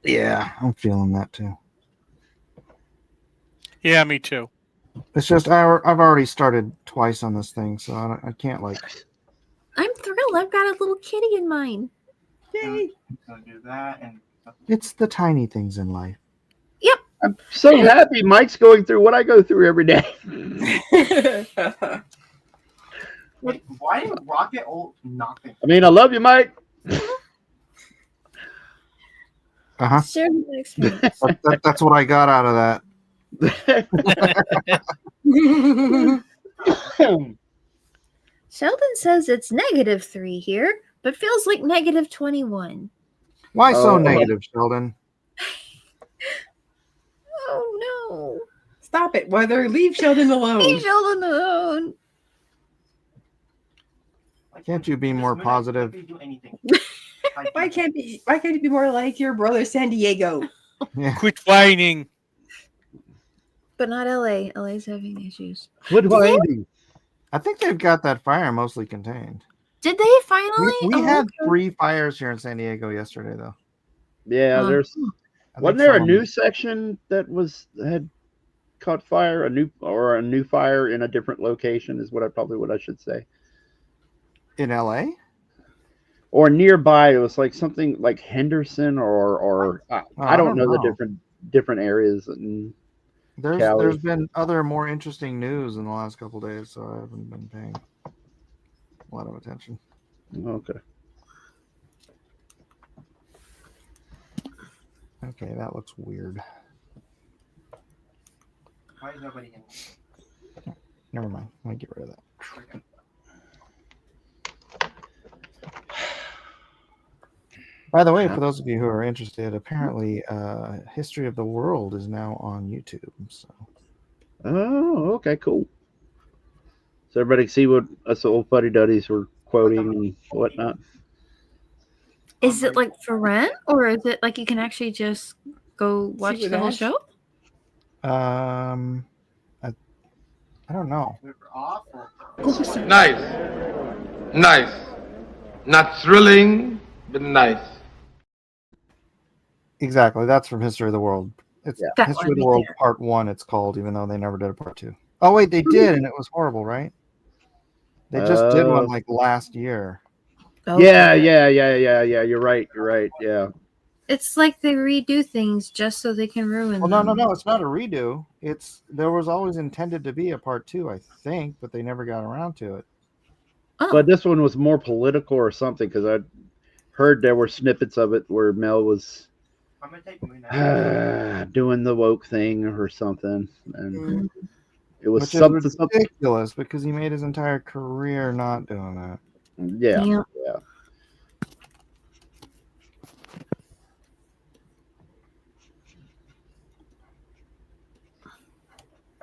Yeah, I'm feeling that too. Yeah, me too. It's just I've already started twice on this thing, so I can't like. I'm thrilled. I've got a little kitty in mine. Yay! Gonna do that and. It's the tiny things in life. Yep. I'm so happy Mike's going through what I go through every day. Wait, why did Rocket ult nothing? I mean, I love you, Mike. Share the experience. That's what I got out of that. Sheldon says it's -3 here, but feels like -21. Why so negative, Sheldon? Oh no! Stop it, Weather. Leave Sheldon alone. Leave Sheldon alone. Can't you be more positive? Why can't you be more like your brother San Diego? Yeah. Quit whining. But not LA. LA's having issues. Quit whining. I think they've got that fire mostly contained. Did they finally? We had 3 fires here in San Diego yesterday, though. Yeah, wasn't there a new section that had caught fire? A new fire in a different location is what I should say. In LA? Or nearby, it was like something like Henderson or I don't know the different areas. And there's been other more interesting news in the last couple of days, so I haven't been paying a lot of attention. Okay. Okay, that looks weird. Why is nobody in? Never mind. Let me get rid of that. By the way, for those of you who are interested, apparently History of the World is now on YouTube. So. Oh, okay, cool. So everybody can see what us old fuddy duddies were quoting and whatnot. Is it like for rent, or is it like you can actually just go watch the whole show? I don't know. Nice. Nice. Not thrilling, but nice. Exactly. That's from History of the World. It's That History one of the right World there. Part 1, it's called, even though they never did a Part 2. Oh, wait, they did, and it was horrible, right? They just did one like last year. Yeah. You're right. Yeah. It's like they redo things just so they can ruin Well, them. no. It's not a redo. There was always intended to be a Part 2, I think, but they never got around to it. But this one was more political or something because I heard there were snippets of it where Mel was doing the woke thing or something, and it was Which is something. ridiculous because he made his entire career not doing that. Yeah.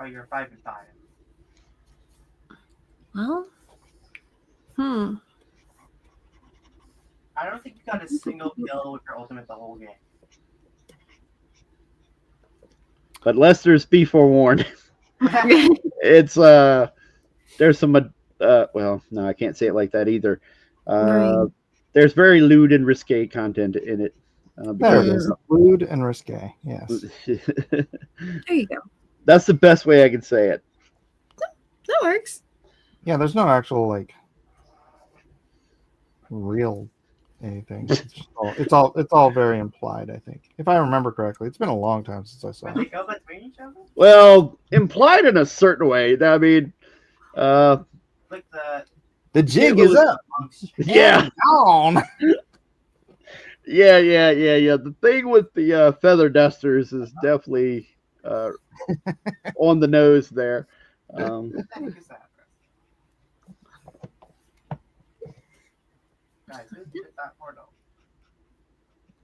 Oh, you're 5 and 5. Well, I don't think you got a single kill with your ultimate the whole game. But Lester's be forewarned. It's there's some well, no, I can't say it like that either. Right. There's very lewd and risque content in it. There it is. Lewd and risque. Yes. There you go. That's the best way I can say it. That works. Yeah, there's no actual like real anything. It's all very implied, I think. If I remember correctly. It's been a long time since I saw They it. go between each other? Well, implied in a certain way. I mean, Like the jig is up. Yeah. On. Yeah. The thing with the feather dusters is definitely on the nose there. What the heck is that? Guys, who did that portal?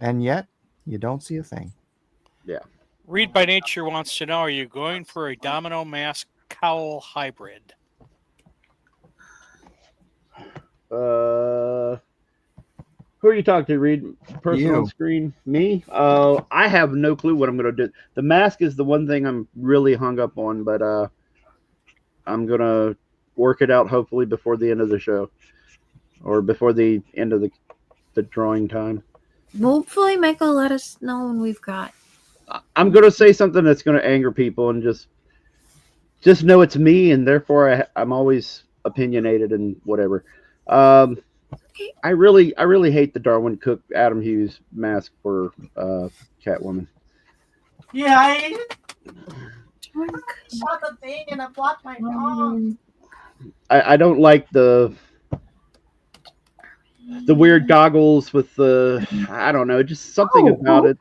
And yet you don't see a thing. Yeah. Read by Nature wants to know: are you going for a domino mask cowl hybrid? Who are you talking to, Reed? Person You. on screen? Me? I have no clue what I'm going to do. The mask is the one thing I'm really hung up on, but I'm going to work it out hopefully before the end of the show or before the end of the drawing time. Hopefully, Michael let us know when we've got. I'm going to say something that's going to anger people and just know it's me, and therefore I'm always opinionated and whatever. I really hate the Darwin Cook Adam Hughes mask for Catwoman. Yeah, I shot the thing and I blocked my dog. I don't like the weird goggles with the I don't know, just something about it.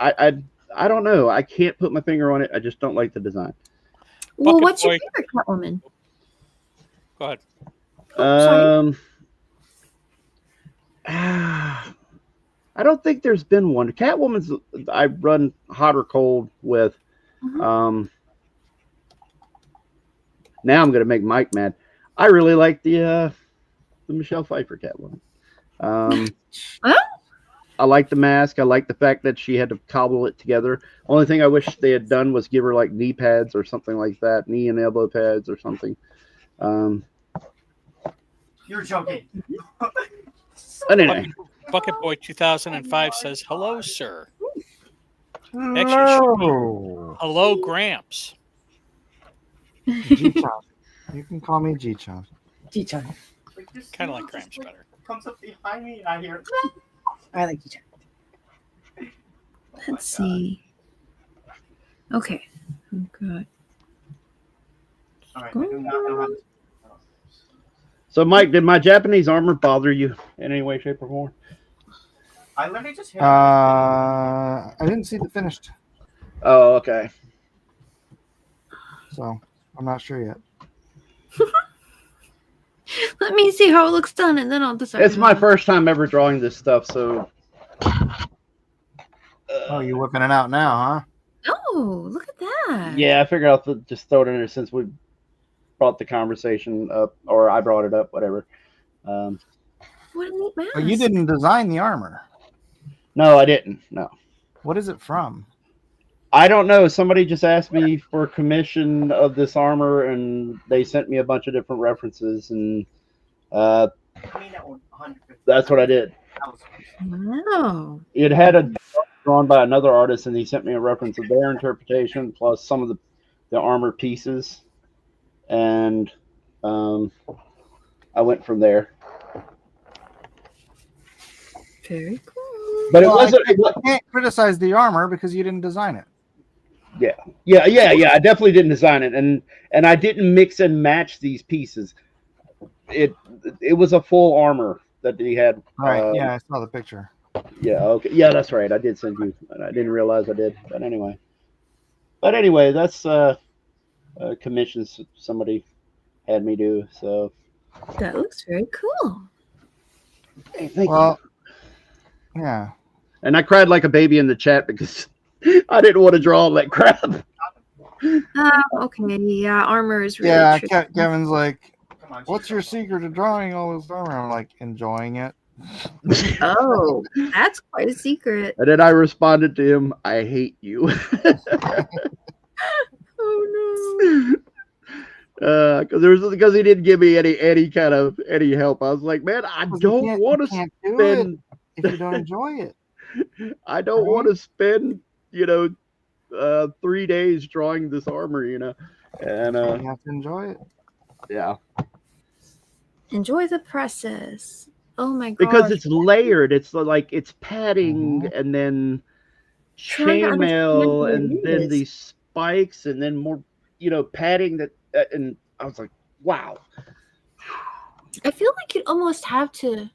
I don't know. I can't put my finger on it. I just don't like the design. Well, what's your favorite Catwoman? Go ahead. I don't think there's been one. Catwoman's I run hot or cold with. Now I'm gonna make Mike mad. I really like the Michelle Pfeiffer Catwoman. I like the mask. I like the fact that she had to cobble it together. Only thing I wish they had done was give her like knee pads or something like that, knee and elbow pads or something. You're joking. Anyway. Bucket Boy 2005 says, "Hello, sir." Hello. Hello, Gramps. G-Chan. You can call me G-Chan. G-Chan. Kind of like Gramps better. Comes up behind me, I hear. I like G-Chan. Let's see. Okay. I'm good. All right, I do not know how to. So, Mike, did my Japanese armor bother you in any way, shape, or form? I literally just hit. I didn't see the finished. Oh, okay. so I'm not sure yet. Let me see how it looks done, and then I'll decide. It's my first time ever drawing this stuff, so. Oh, you're whipping it out now, huh? Oh, look at that. Yeah, I figured I'll just throw it in there since we brought the conversation up, or I brought it up, whatever. What a neat mask. But you didn't design the armor. No, I didn't. No. What is it from? I don't know. Somebody just asked me for a commission of this armor, and they sent me a bunch of different references, and that's what I did. Wow. It had a drawn by another artist, and he sent me a reference of their interpretation plus some of the armor pieces, and I went from there. Very cool. But Well, it wasn't. I can't criticize the armor because you didn't design it. Yeah. I definitely didn't design it, and I didn't mix and match these pieces. It was a full armor that he had. Right. Yeah, I saw the picture. Yeah. Okay. Yeah, that's right. I did send you, and I didn't realize I did. But anyway, that's commissions somebody had me do. So that looks very cool. Hey, thank you. Yeah. And I cried like a baby in the chat because I didn't want to draw all that crap. Okay. Yeah, armor is really. Yeah, tricky. Kevin's like, "What's your secret to drawing all this armor?" I'm like, enjoying it. Oh, that's quite a secret. And then I responded to him, "I hate you." Oh no. Because he didn't give me any help. I was like, man, I don't want to spend if you don't enjoy it. I don't want to spend 3 days drawing this armor, and you have to enjoy it. Yeah. Enjoy the process. Oh my god. Because it's layered. It's like it's padding and then chainmail and then these spikes and then more padding that and I was like, wow. I feel like you'd almost have to.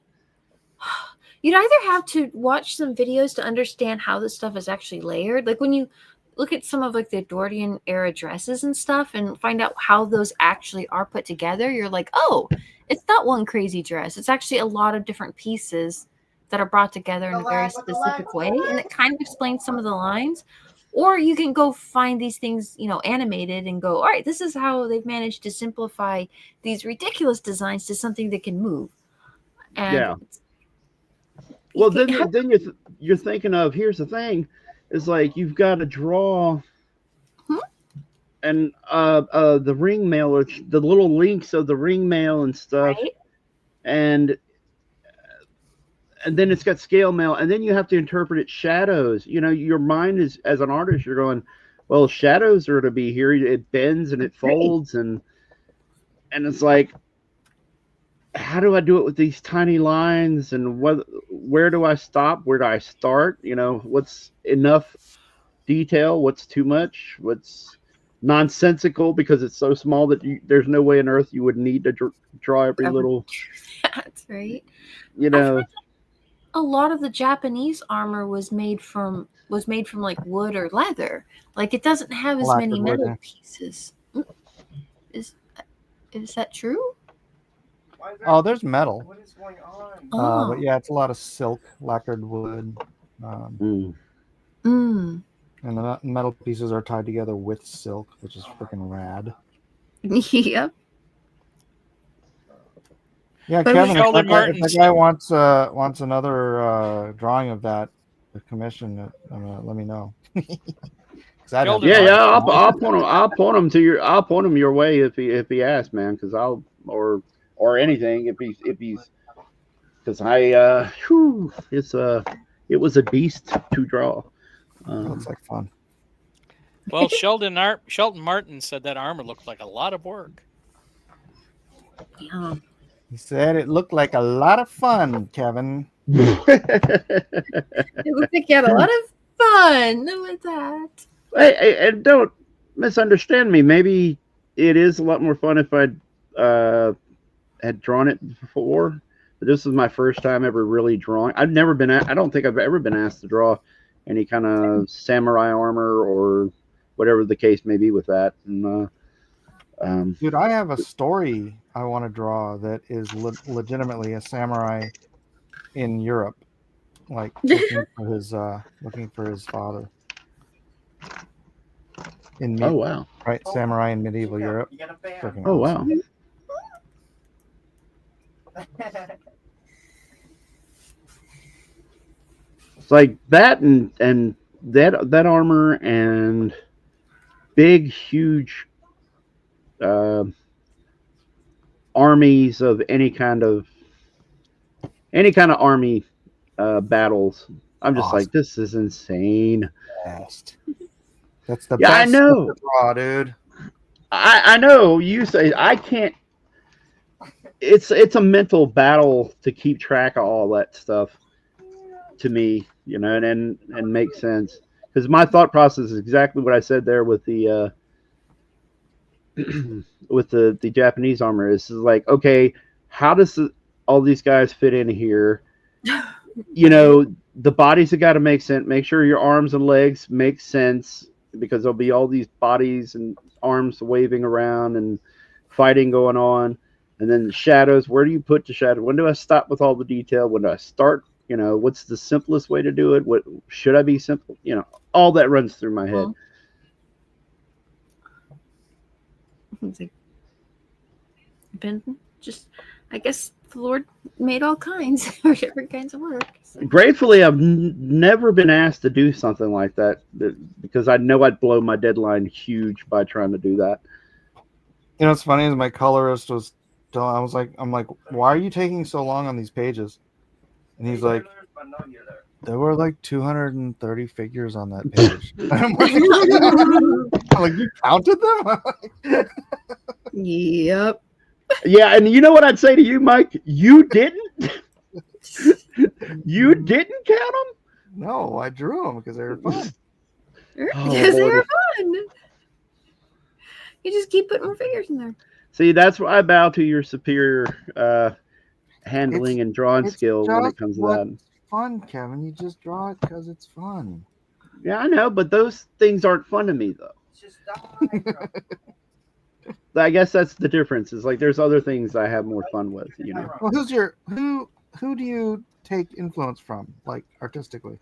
You'd either have to watch some videos to understand how this stuff is actually layered. Like when you look at some of like the Edwardian era dresses and stuff and find out how those actually are put together, you're like, oh, it's not one crazy dress. It's actually a lot of different pieces that are brought together in a very specific way. And it kind of explains some of the lines. Or you can go find these things, animated and go, all right, this is how they've managed to simplify these ridiculous designs to something that can move. And yeah. Well, then you're thinking of, here's the thing, is like you've got to draw and the ring mail or the little links of the ring mail and stuff, right. and then it's got scale mail, and then you have to interpret it shadows. Your mind is, as an artist, you're going, well, shadows are to be here. It bends and it folds, and it's like, how do I do it with these tiny lines, and where do I stop? Where do I start? What's enough detail? What's too much? What's nonsensical because it's so small that there's no way on earth you would need to draw every little. That's right. A lot of the Japanese armor was made from like wood or leather. Like it doesn't have as many metal pieces. Is that true? Oh, there's metal. What is going on? But yeah, it's a lot of silk, lacquered wood. And the metal pieces are tied together with silk, which is freaking rad. Yep. Yeah, But Kevin, if Sheldon that guy wants another drawing of that commission, let me know. I'll point him your way if he asks, man, because or anything if he's because it was a beast to draw. Looks like fun. Well, Sheldon Martin said that armor looked like a lot of work. Yeah. He said it looked like a lot of fun, Kevin. It looked like you had a lot of fun with that. Hey, and don't misunderstand me. Maybe it is a lot more fun if I had drawn it before. But this is my first time ever really drawing. I don't think I've ever been asked to draw any kind of samurai armor or whatever the case may be with that. And Dude, I have a story I want to draw that is legitimately a samurai in Europe, like looking for his father in Oh wow. right, samurai in medieval Europe. You got a fan. Freaking Oh awesome. wow. It's like that and that armor and big huge armies of any kind of army battles. I'm just like, Awesome. this is insane. Best. That's the Yeah, I best stuff know. to draw, dude. I know. You say I can't. It's a mental battle to keep track of all that stuff. To me, and make sense, because my thought process is exactly what I said there with the with the Japanese armor. Is like, okay, how does all these guys fit in here? The bodies have got to make sense. Make sure your arms and legs make sense, because there'll be all these bodies and arms waving around and fighting going on. And then the shadows, where do you put the shadow? When do I stop with all the detail? When do I start? What's the simplest way to do it? What should I be simple? All that runs through my head. Ben, just, I guess the Lord made all kinds, different kinds of work. So. Gratefully, I've never been asked to do something like that, because I know I'd blow my deadline huge by trying to do that. What's funny is my colorist was. I'm like, why are you taking so long on these pages? And he's like, there were like 230 figures on that page. I'm like, you counted them? Yep. Yeah, and you know what I'd say to you, Mike? You didn't? You didn't count them? No, I drew them because they were fun. Because they were fun. You just keep putting more figures in there. See, that's why I bow to your superior handling and drawing skill when it comes to that. It's fun, Kevin. You just draw it because it's fun. Yeah, I know, but those things aren't fun to me, though. Just I guess that's the difference. Is like there's other things I have more fun with, Well, who do you take influence from, like artistically?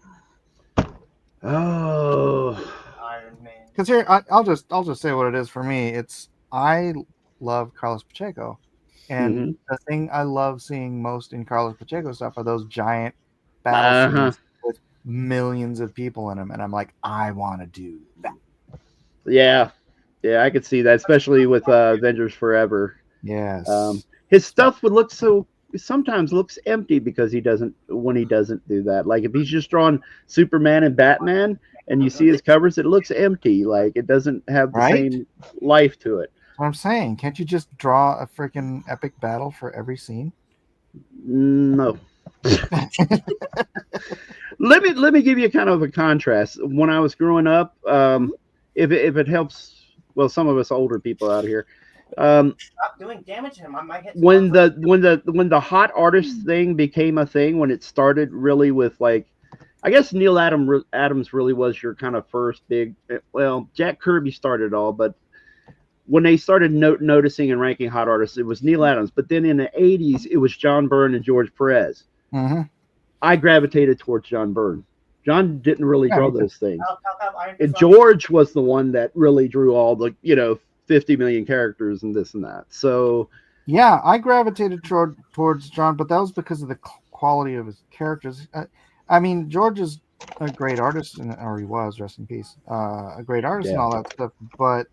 Oh, Iron Man. Because here, I'll just say what it is for me. It's I love Carlos Pacheco, and the thing I love seeing most in Carlos Pacheco stuff are those giant battle scenes with millions of people in them, and I'm like, I want to do that. Yeah, I could see that, especially with Avengers Forever. Yes. His stuff would sometimes looks empty because he doesn't do that. Like if he's just drawing Superman and Batman and you see his covers, it looks empty. Like it doesn't have the same life to it. That's what I'm saying. Can't you just draw a freaking epic battle for every scene? No. Let me give you kind of a contrast. When I was growing up, if it helps, well, some of us older people out here, Stop doing damage to him. I might hit when the hot artist thing became a thing, when it started really with like, I guess Neil Adams really was your kind of first big. Well, Jack Kirby started it all, but when they started noticing and ranking hot artists, it was Neil Adams. But then in the 80s, it was John Byrne and George Perez. Mm-hmm. I gravitated towards John Byrne. John didn't really draw those things. And George was the one that really drew all the, 50 million characters and this and that. So, yeah, I gravitated towards John, but that was because of the quality of his characters. I mean, George is a great artist, or he was, rest in peace, a great artist and all that stuff. But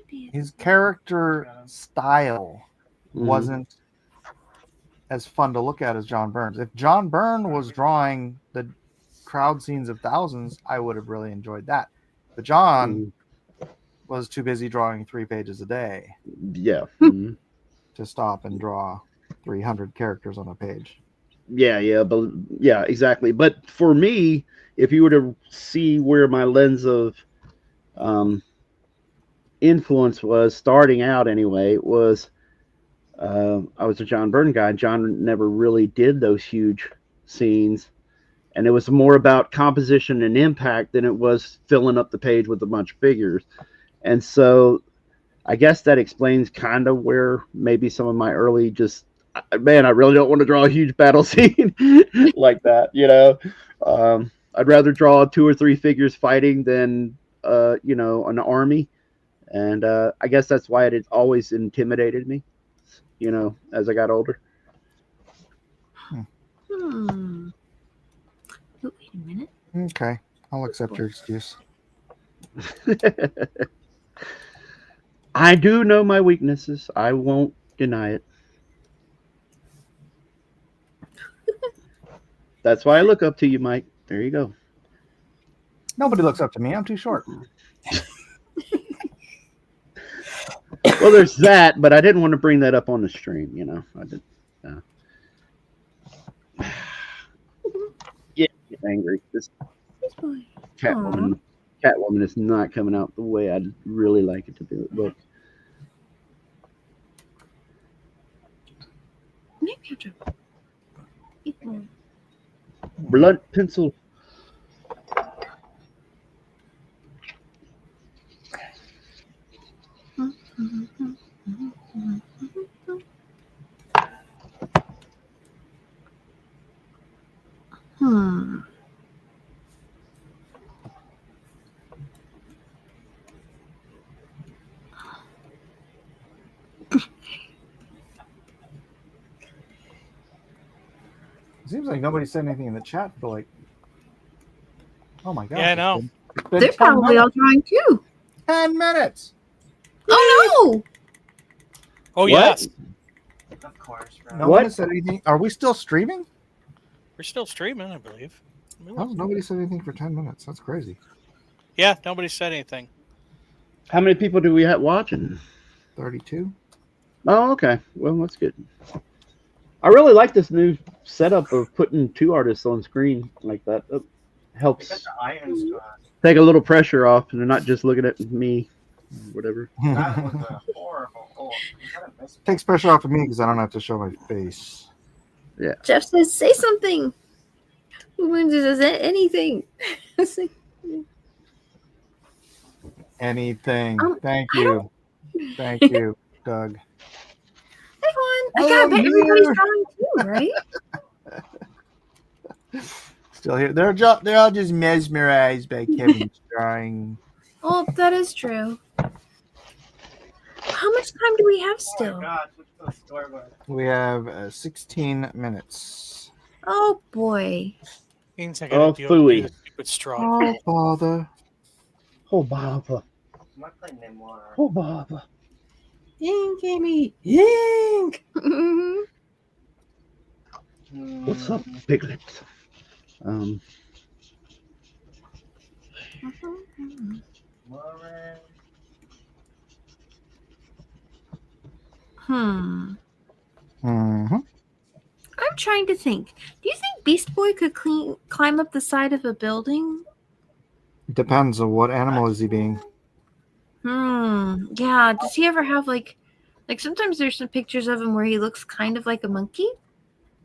his character style wasn't as fun to look at as John Byrne's. If John Byrne was drawing the crowd scenes of thousands, I would have really enjoyed that. But John was too busy drawing 3 pages a day. Yeah. To stop and draw 300 characters on a page. Yeah, exactly. But for me, if you were to see where my lens of influence was starting out anyway, was I was a John Byrne guy. John never really did those huge scenes. and it was more about composition and impact than it was filling up the page with a bunch of figures. And so I guess that explains kind of where maybe some of my early man, I really don't want to draw a huge battle scene like that, you know. I'd rather draw 2 or 3 figures fighting than you know, an army. And I guess that's why it always intimidated me, you know, as I got older. Oh, wait a minute. Okay, I'll accept your excuse. I do know my weaknesses. I won't deny it. That's why I look up to you, Mike. There you go. Nobody looks up to me. I'm too short. Well, there's that, but I didn't want to bring that up on the stream, you know. I did. Yeah, get angry. This Catwoman is not coming out the way I'd really like it to look. Maybe I have to eat more. Blunt pencil. It seems like nobody said anything in the chat for like, oh my god. Yeah, I know. They're probably all drawing too. 10 minutes. Oh no! Oh What? yes, Of course, No bro. one has said anything. Are we still streaming? we're still streaming, I believe. Oh, nobody said anything for 10 minutes. That's crazy. Yeah, nobody said anything. How many people do we have watching? 32. Oh, okay. Well, that's good. I really like this new setup of putting 2 artists on screen like that. It helps Because the Iron Squad. take a little pressure off, and they're not just looking at me, whatever. That was a horrible. Oh, you gotta miss me. Takes pressure off of me because I don't have to show my face. Yeah. Jeff says, "Say something." Who says anything? Anything. Thank I you. Thank you, Doug. Everyone, I gotta bet everybody's drawing too, right? Still here. They're all just mesmerized by Kevin's drawing. Well, that is true. How much time do we have Oh still? my gosh, look at the scoreboard. We have 16 minutes. Oh boy. Means I Oh, gotta deal phooey. with stupid straw. Oh, bother. Oh, bother. I'm not playing Nemoir. Oh, bother. Ink, Amy. Ink. What's up, Piglet? Mm-hmm. I'm trying to think. Do you think Beast Boy could climb up the side of a building? Depends on what animal is he being. Yeah. Does he ever have like sometimes there's some pictures of him where he looks kind of like a monkey?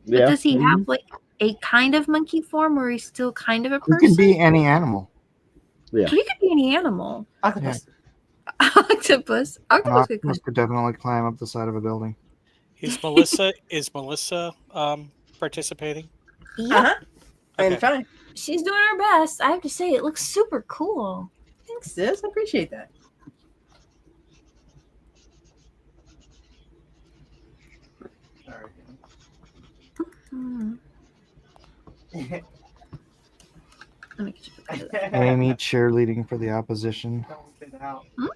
But Yeah. does he have like a kind of monkey form where he's still kind of a He person? can be any animal. Yeah. He could be any animal. Octopus. Octopus. An Octopus could climb. octopus could definitely climb up the side of a building. Is Melissa participating? Yeah. Uh-huh. And Okay. trying. She's doing her best. I have to say, it looks super cool. Thanks, sis. I appreciate that. Sorry. Let me get you a picture of that. Amy cheerleading for the opposition. Don't spit out. Hmm?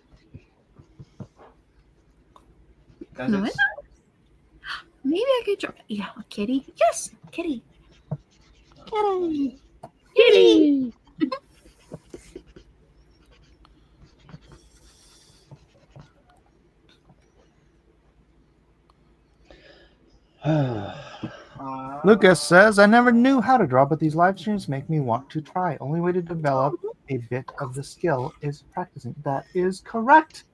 Does No, it? it's not. Maybe I could draw. Yeah, a kitty. Yes, kitty. Kitty. Kitty. Lucas says, I never knew how to draw, but these live streams make me want to try. Only way to develop a bit of the skill is practicing. That is correct.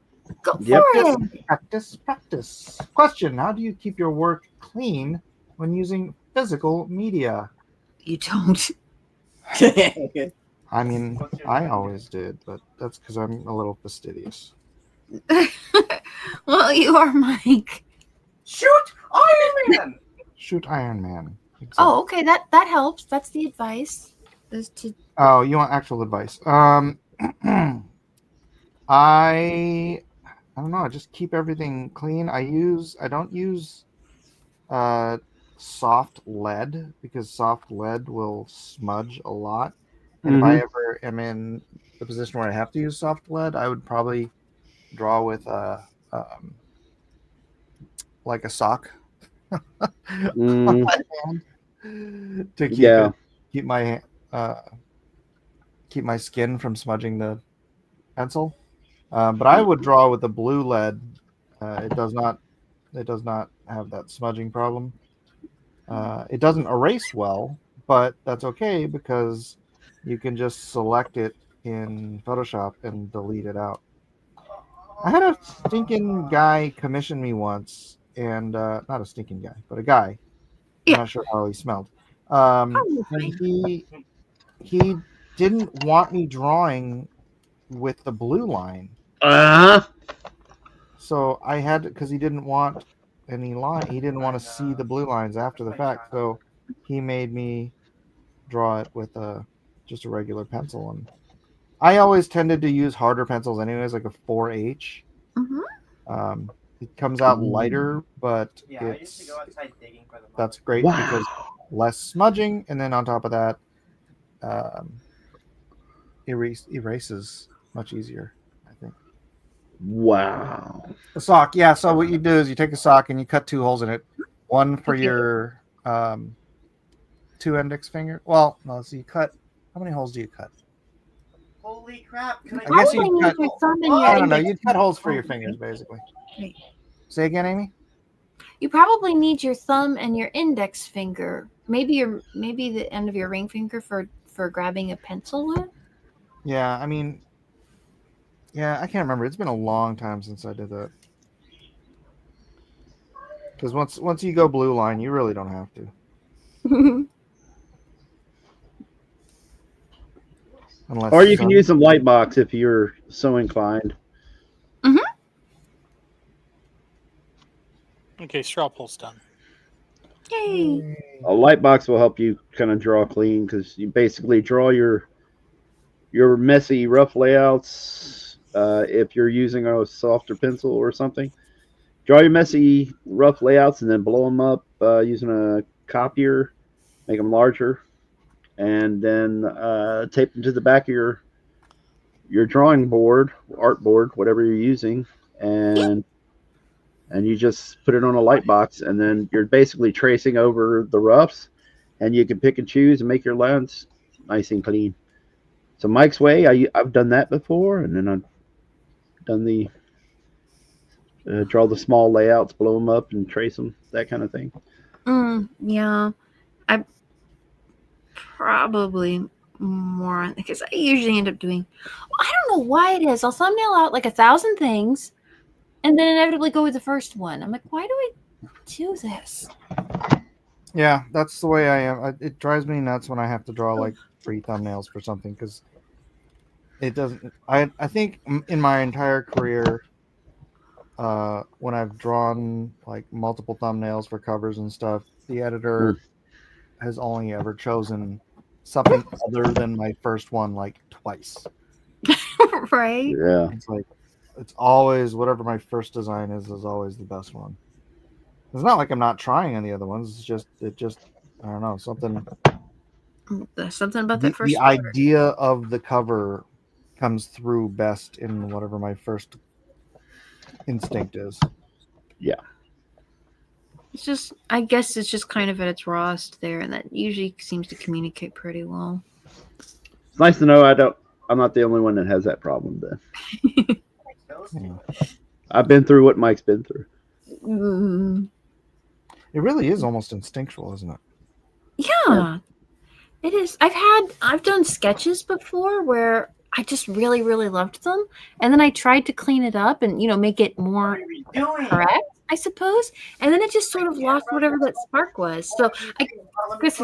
Go Yep. for it. Practice, practice. Question: how do you keep your work clean when using physical media? You don't. I mean, I always did, but that's because I'm a little fastidious. Well, you are Mike. Shoot Iron Man! Shoot Iron Man. Exactly. Oh, okay. That helps. That's the advice. Is to Oh, you want actual advice? I don't know. I just keep everything clean. I don't use soft lead because soft lead will smudge a lot. And if I ever am in the position where I have to use soft lead, I would probably draw with like a sock on my hand to Yeah. keep my skin from smudging the pencil. But I would draw with the blue lead. It does not have that smudging problem. It doesn't erase well, but that's okay because you can just select it in Photoshop and delete it out. I had a stinking guy commission me once, and not a stinking guy, but a guy. I'm not sure how he smelled. And he didn't want me drawing with the blue line. So I had to, because he didn't want any line. He didn't want to see the blue lines after the fact. So he made me draw it with just a regular pencil. And I always tended to use harder pencils anyways, like a 4H. It comes out lighter, but Yeah, I used to go outside digging for the that's great because less smudging, and then on top of that, erases much easier, I think. Wow. A sock, yeah. So what you do is you take a sock and you cut 2 holes in it, one for your 2 index finger. Well, no, so you cut. How many holes do you cut? Holy crap! Can I guess you cut. your thumb and your I don't know. index You cut holes for your fingers, basically. Right. Say again, Amy. You probably need your thumb and your index finger. Maybe the end of your ring finger for grabbing a pencil with. Yeah, I mean, yeah, I can't remember. It's been a long time since I did that. Because once you go blue line, you really don't have to. Unless Or you can use some light box if you're so inclined. Okay, straw poll's done. Yay! A light box will help you kind of draw clean because you basically draw your messy rough layouts. If you're using a softer pencil or something, draw your messy rough layouts and then blow them up using a copier, make them larger, and then tape them to the back of your drawing board, art board, whatever you're using, and you just put it on a light box, and then you're basically tracing over the roughs, and you can pick and choose and make your lines nice and clean. So Mike's way, I've done that before, and then I've done the draw the small layouts, blow them up, and trace them, that kind of thing. Yeah, I probably more because I usually end up doing. I don't know why it is. I'll thumbnail out like 1,000 things, and then inevitably go with the first one. I'm like, why do I do this? Yeah, that's the way I am. It drives me nuts when I have to draw like 3 thumbnails for something because it doesn't. I think in my entire career, when I've drawn like multiple thumbnails for covers and stuff, the editor has only ever chosen something other than my first one like twice. Right? Yeah. It's like it's always whatever my first design is always the best one. It's not like I'm not trying on the other ones. It just I don't know, something There's something about that first the idea of the cover comes through best in whatever my first instinct is. Yeah. It's just, I guess it's just kind of at its rawest there, and that usually seems to communicate pretty well. It's nice to know I'm not the only one that has that problem then. I've been through what Mike's been through. It really is almost instinctual, isn't it? Yeah, it is. I've done sketches before where I just really, really loved them, and then I tried to clean it up and make it more correct, I suppose, and then it just sort of lost whatever that spark was. So I guess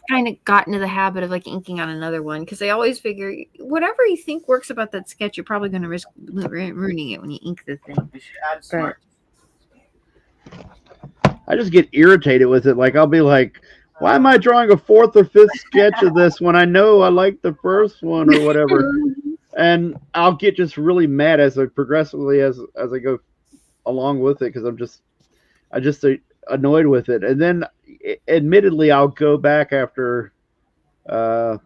kind of got into the habit of like inking on another one because I always figure whatever you think works about that sketch, you're probably going to risk ruining it when you ink the thing. You should add smart. I just get irritated with it. Like I'll be like, why am I drawing a fourth or fifth sketch of this when I know I like the first one or whatever? And I'll get just really mad as I progressively as I go along with it because I'm just annoyed with it. And then, admittedly, I'll go back after a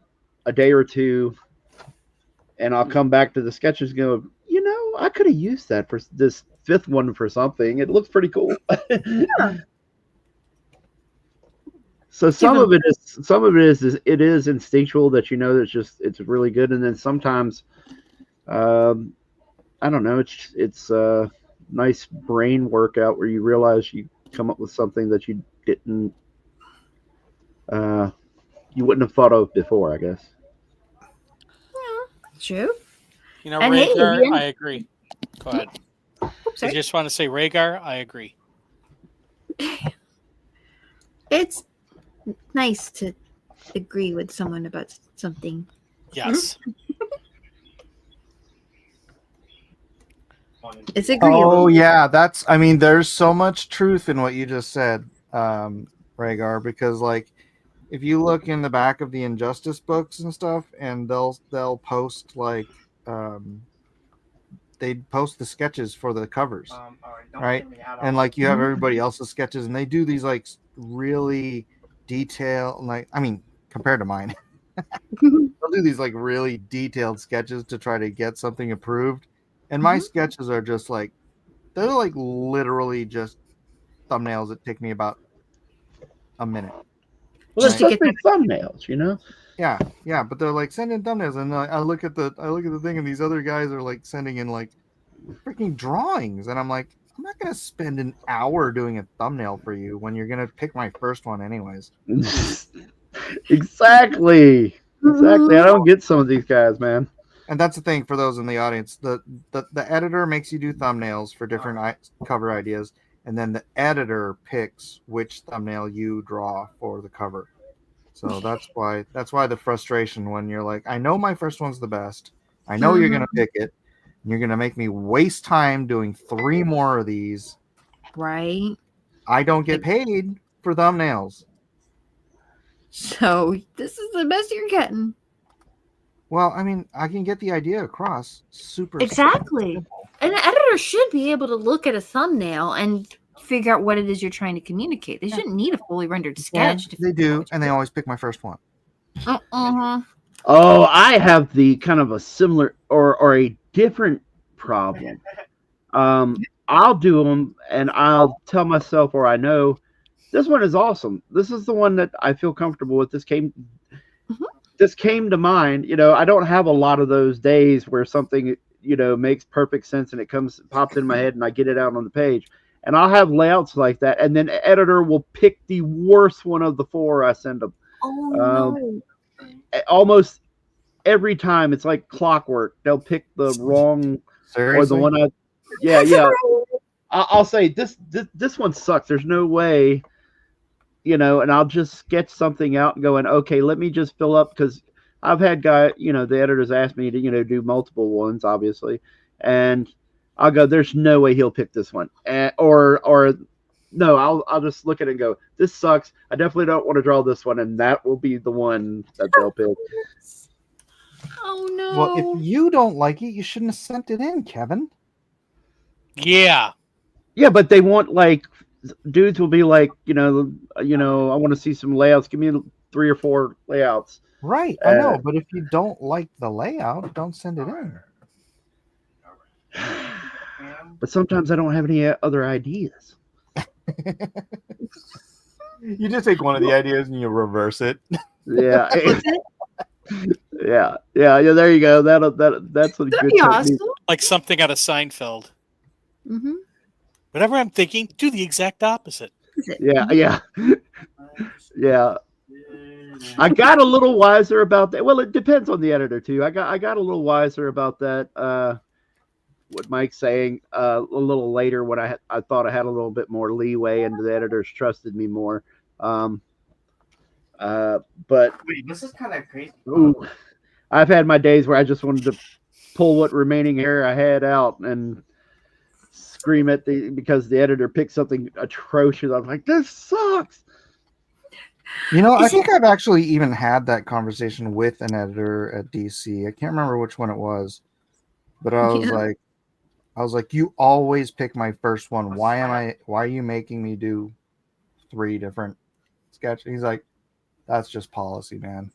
day or two, and I'll come back to the sketches and go, I could have used that for this fifth one for something. It looks pretty cool. Yeah. So some of it is instinctual that it's really good, and then sometimes, I don't know, it's a nice brain workout where you realize you come up with something that you didn't, you wouldn't have thought of before, I guess. Yeah, true. And Rhaegar, I agree. Go ahead. I just want to say, Rhaegar, I agree. It's nice to agree with someone about something. Yes. It's agreeable. Oh yeah, there's so much truth in what you just said, Rhaegar, because like if you look in the back of the Injustice books and stuff, and they'll post like they post the sketches for the covers, right? And like you have everybody else's sketches, and they do these like really detailed, like compared to mine, they'll do these like really detailed sketches to try to get something approved. And my sketches are just like they're like literally just thumbnails that take me about a minute. Well, it's just big thumbnails, Yeah, but they're like sending thumbnails, and I look at the thing, and these other guys are like sending in like freaking drawings, and I'm like, I'm not gonna spend an hour doing a thumbnail for you when you're gonna pick my first one anyways. Exactly. I don't get some of these guys, man. And that's the thing for those in the audience. The editor makes you do thumbnails for different cover ideas, and then the editor picks which thumbnail you draw for the cover. So that's why the frustration when you're like, I know my first one's the best. I know you're gonna pick it. And you're gonna make me waste time doing 3 more of these. Right. I don't get paid for thumbnails. So this is the best you're getting. Well, I can get the idea across. Exactly. An editor should be able to look at a thumbnail and figure out what it is you're trying to communicate. They shouldn't need a fully rendered sketch. They do, and they always pick my first one. Oh, I have the kind of a similar or a different problem. I'll do them, and I'll tell myself, or I know, this one is awesome. This is the one that I feel comfortable with. This came to mind. I don't have a lot of those days where something makes perfect sense and it pops in my head and I get it out on the page. And I'll have layouts like that, and then the editor will pick the worst one of the 4 I send them. Oh no! Almost every time, it's like clockwork. They'll pick the wrong or the one yeah. I'll say this one sucks. There's no way, and I'll just sketch something out and going, okay, let me just fill up, because I've had the editors ask me to do multiple ones, obviously, and I'll go, there's no way he'll pick this one, or no, I'll just look at it and go, this sucks. I definitely don't want to draw this one, and that will be the one that they'll pick. Oh no! Well, if you don't like it, you shouldn't have sent it in, Kevin. Yeah, but they want, like, dudes will be like, I want to see some layouts. Give me 3 or 4 layouts. Right, I know, but if you don't like the layout, don't send it in. But sometimes I don't have any other ideas. You just take one of the ideas and you reverse it. Yeah. yeah. There you go. That's a good awesome. Like something out of Seinfeld. Whatever I'm thinking, do the exact opposite. Yeah. I got a little wiser about that. Well, it depends on the editor too. I got a little wiser about that. What Mike's saying a little later when I thought I had a little bit more leeway and the editors trusted me more. But Wait, this is kind of crazy. ooh, I've had my days where I just wanted to pull what remaining hair I had out and scream at because the editor picked something atrocious. I'm like, this sucks. I think I've actually even had that conversation with an editor at DC. I can't remember which one it was, but I was like, you always pick my first one. Why are you making me do 3 different sketches? He's like, that's just policy, man.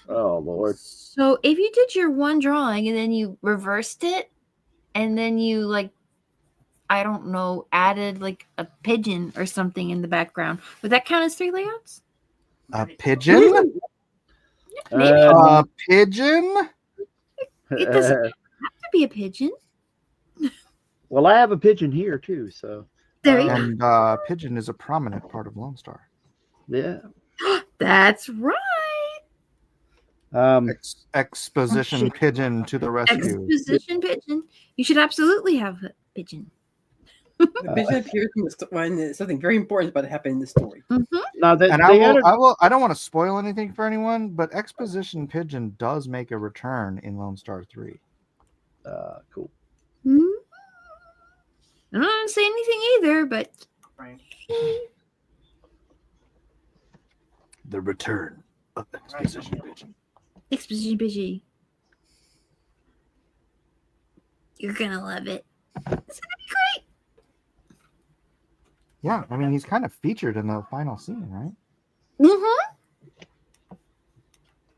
Oh Lord. So if you did your one drawing and then you reversed it and then you I don't know, added a pigeon or something in the background, would that count as 3 layouts? A pigeon? Maybe. A pigeon? It doesn't have to be a pigeon. Well, I have a pigeon here too, so There you go. And pigeon is a prominent part of Lone Star. Yeah. That's right. Exposition pigeon to the rescue. Exposition pigeon. You should absolutely have a pigeon. The pigeon appears when something very important is about to happen in the story. Now that And I don't want to spoil anything for anyone, but exposition pigeon does make a return in Lone Star 3. Cool. I don't say anything either, but the return of exposition pigeon. Exposition pigeon. You're gonna love it. It's gonna be great. Yeah, I mean, he's kind of featured in the final scene, right? What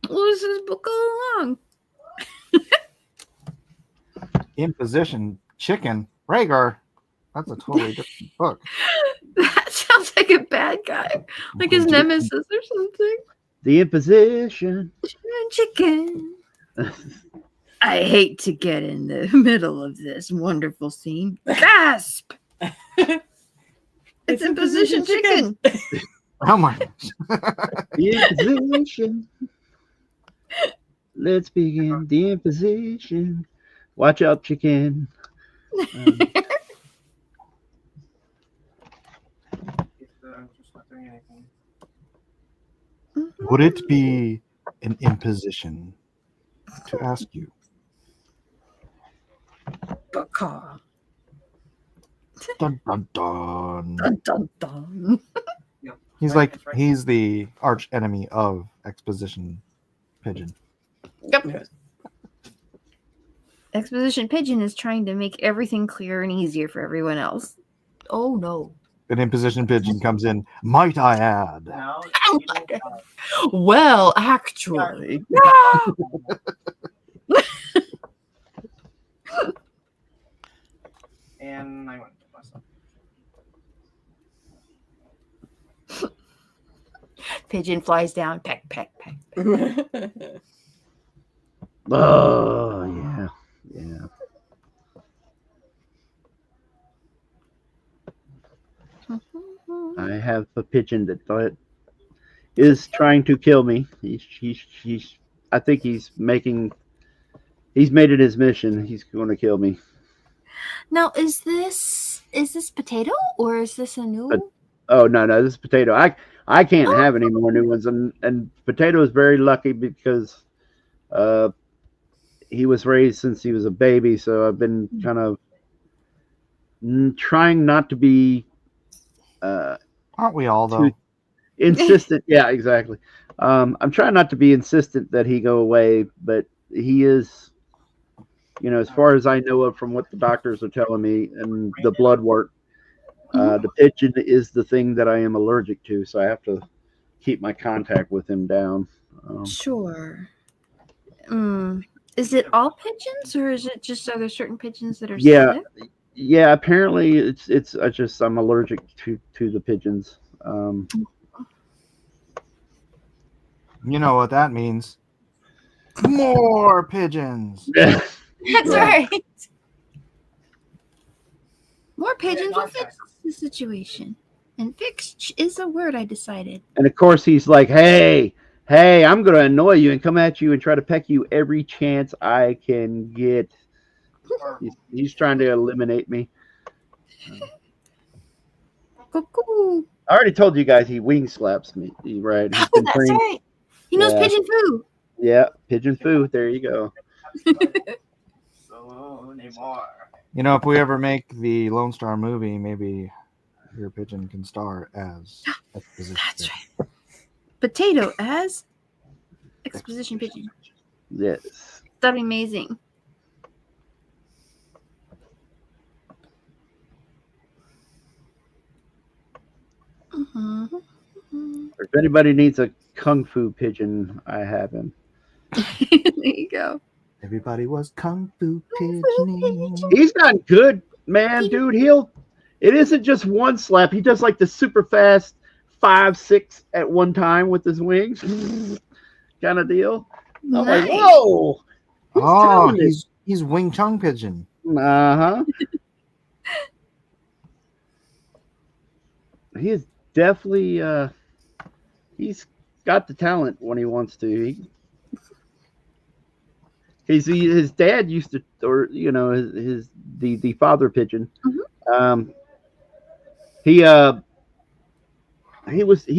was this book all along? Imposition chicken. Rhaegar. That's a totally different book. That sounds like a bad guy. Like his nemesis or something. The Imposition. Chicken. I hate to get in the middle of this wonderful scene. Gasp! It's Imposition chicken. Oh my gosh. The Imposition. Let's begin the Imposition. Watch out, chicken. Would it be an imposition to ask you? Baka. Dun, dun, dun. Dun, dun, dun. He's the arch enemy of exposition pigeon. Yep. Exposition pigeon is trying to make everything clearer and easier for everyone else. Oh no. An imposition pigeon comes in. Might I add? Well, actually. And I went to myself. Pigeon flies down. Peck, peck, peck. Oh yeah, yeah. I have a pigeon that is trying to kill me. He's I think he's made it his mission. He's going to kill me. Now, is this potato or is this a new? Oh no, this is Potato. I can't have any more new ones, and Potato is very lucky because he was raised since he was a baby. So I've been kind of trying not to be. Aren't we all though? Insistent, yeah, exactly. I'm trying not to be insistent that he go away, but he is. As far as I know of from what the doctors are telling me and the blood work, the pigeon is the thing that I am allergic to, so I have to keep my contact with him down. Sure. Is it all pigeons, or is it just are there certain pigeons that are Yeah, sick? yeah. Apparently, it's just I'm allergic to the pigeons. You know what that means? More pigeons. That's right. More pigeons will fix the situation. And fix is a word I decided. And of course, he's like, "Hey, I'm going to annoy you and come at you and try to peck you every chance I can get." He's trying to eliminate me. Cuckoo. I already told you guys he wing slaps me. Right? He's Oh, been that's trained. right. He knows Yeah. pigeon foo. Yeah, pigeon foo. There you go. So anymore. You know, if we ever make the Lone Star movie, maybe your pigeon can star as exposition. That's right. Potato as exposition pigeon. Yes. That'd be amazing. If anybody needs a kung fu pigeon, I have him. There you go. Everybody was kung fu pigeoning. He's not good, man, dude. It isn't just one slap. He does like the super fast 5, 6 at one time with his wings, kind of deal. I'm like, whoa! Oh, he's Wing Chun pigeon. Uh-huh. He is definitely he's got the talent when he wants to. His dad used to, or the father pigeon. He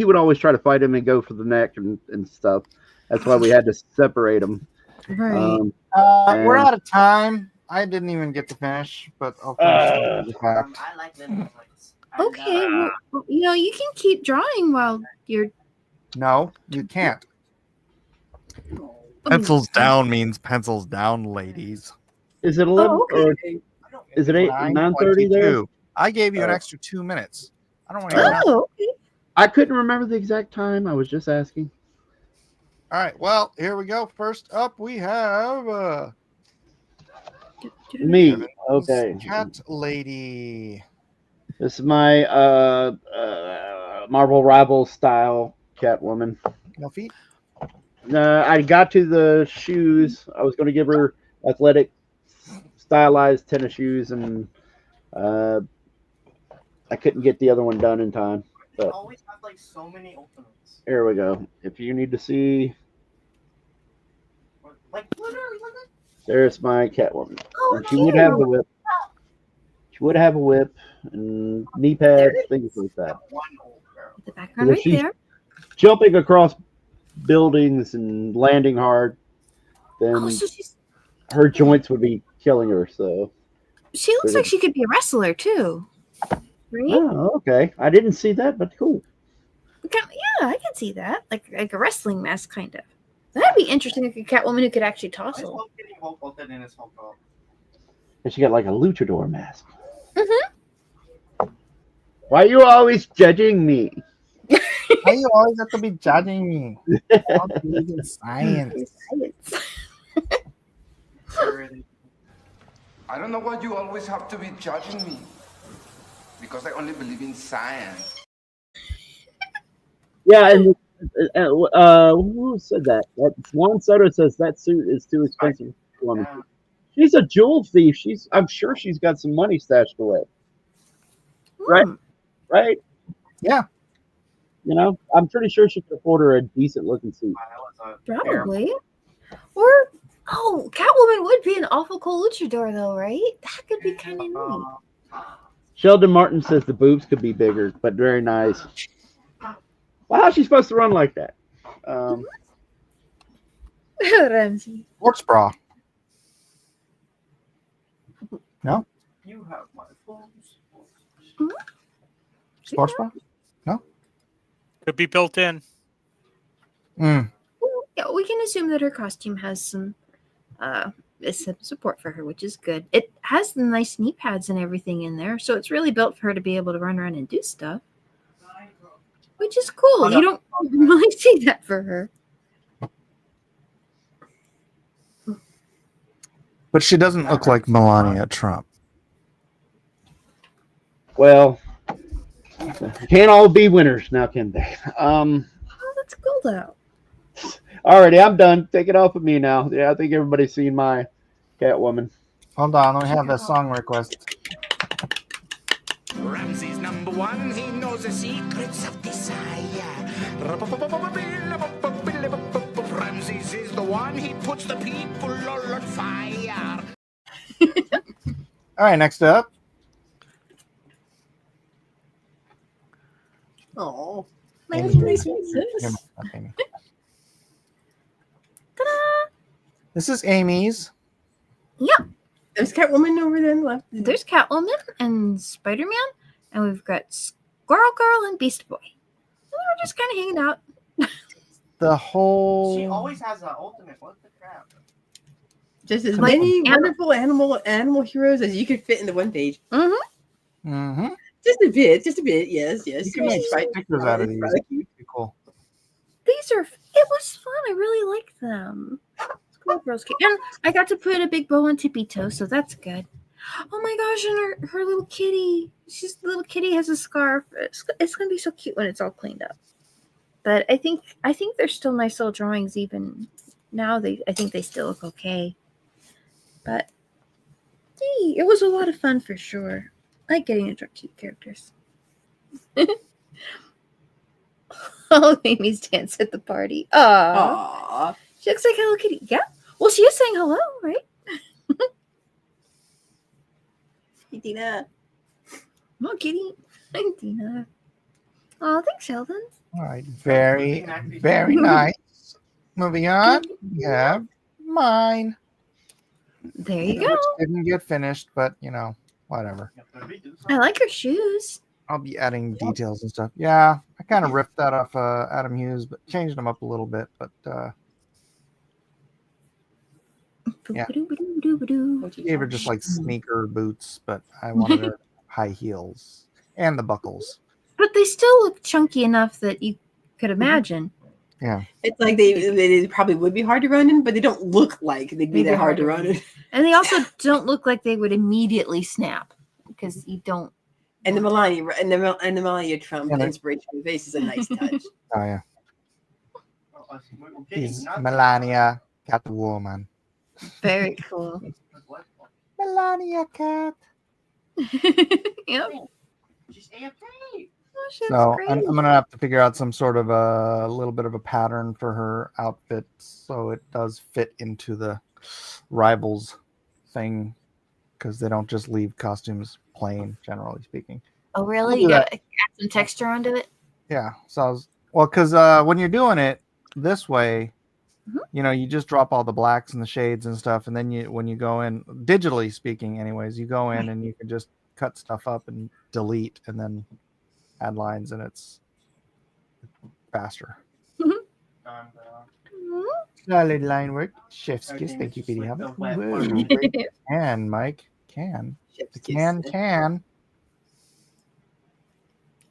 would always try to fight him and go for the neck and stuff. That's why we had to separate them. Right. We're out of time. I didn't even get to finish, but I'll finish the fact. I like little ones. Okay, well, you can keep drawing while you're. No, you can't. Pencils down means pencils down, ladies. Is it 11 or is it 9:30 there? I gave you an extra 2 minutes. I don't want to hear that. Oh, okay. I couldn't remember the exact time. I was just asking. All right. Well, here we go. First up, we have Me. Kevin's Okay. Cat Lady. This is my Marvel Rivals style Catwoman. No feet. I got to the shoes. I was going to give her athletic, stylized tennis shoes, and I couldn't get the other one done in time. But always have like so many ultimates. here we go. If you need to see, Like literally, there's my Catwoman. Oh, And she would have the whip. She would have a whip and knee pads, things like that. one old girl. The background right she's there. jumping across buildings and landing hard, then Oh, so her joints would be killing her. So she looks like she could be a wrestler too, right? oh, okay. I didn't see that, but cool. Yeah, I can see that, like a wrestling mask, kind of. That'd be interesting. Like a Catwoman who could actually tussle. And she got like a luchador mask. Mm-hmm. Why are you always judging me? Why you always have to be judging me? I believe in science. I don't know why you always have to be judging me. Because I only believe in science. Yeah, and who said that? That Juan Soto says that suit is too expensive for a woman. She's a jewel thief. I'm sure she's got some money stashed away. Right? Right? Yeah. You know, I'm pretty sure she could afford her a decent looking suit. Probably. Or Catwoman would be an awful cool luchador, though, right? That could be kind of neat. Sheldon Martin says the boobs could be bigger, but very nice. Well, how's she supposed to run like that? Ramsey. Sports bra. No? You have my full Sports bra? No? Could be built in. Mm. Yeah, we can assume that her costume has some support for her, which is good. It has the nice knee pads and everything in there, so it's really built for her to be able to run around and do stuff, which is cool. You don't really see that for her. But she doesn't look like Melania Trump. Well, can't all be winners now, can they? Oh, that's cool though. Alrighty, I'm done. Take it off of me now. Yeah, I think everybody's seen my Catwoman. Hold on, let me have a song request. Ramsey's number one, he knows the secrets of desire. Ramses is the one, he puts the people all on fire. All right, next up. Oh, Amy that's really sweet, sis. Not Amy. This is Amy's. Yep. There's Catwoman over there on the left. There's Catwoman and Spider-Man, and we've got Squirrel Girl and Beast Boy. And we're just kind of hanging out. The whole. She always has an ultimate. What the crap? Just as Like, many wonderful animal heroes as you could fit in the one page. Mm-hmm. Mm-hmm. Just a bit. Yes. You can make stickers out of these. Pretty cool. These are. It was fun. I really like them. Squirrel Girl's cute. And I got to put a big bow on Tippy Toe, so that's good. Oh my gosh! And her little kitty. The little kitty has a scarf. It's gonna be so cute when it's all cleaned up. But I think they're still nice little drawings even now. I think they still look okay. But hey, it was a lot of fun for sure. I like getting into cute characters. Oh, Amy's dance at the party. Aww. She looks like Hello Kitty. Yeah. Well, she is saying hello, right? Hey, Dina. Oh, Kitty. Hi, Dina. Oh, thanks, Sheldon. All right. Very, very nice. Moving on. We have mine. There you go. Which didn't get finished, but whatever. I like her shoes. I'll be adding details and stuff. Yeah, I kind of ripped that off Adam Hughes, but changed them up a little bit. But yeah, gave her just like sneaker boots, but I wanted her high heels and the buckles. But they still look chunky enough that you could imagine. Yeah, it's like they probably would be hard to run in, but they don't look like they'd be that hard to run in. And they also don't look like they would immediately snap because you don't. And the Melania Trump inspiration face is a nice touch. Oh yeah, he's Melania Catwoman. Very cool. Melania Cat. Yep. She's AFK. So I'm gonna have to figure out some sort of a little bit of a pattern for her outfit so it does fit into the Rivals thing, because they don't just leave costumes plain, generally speaking. Oh really? You gotta add some texture onto it? Yeah. So because when you're doing it this way, you just drop all the blacks and the shades and stuff, and then when you go in, digitally speaking anyways, you go in and you can just cut stuff up and delete and then add lines, and it's faster. Solid line work. Chef's kiss. Thank you, Petey Habit. Can, Mike. Can. The can.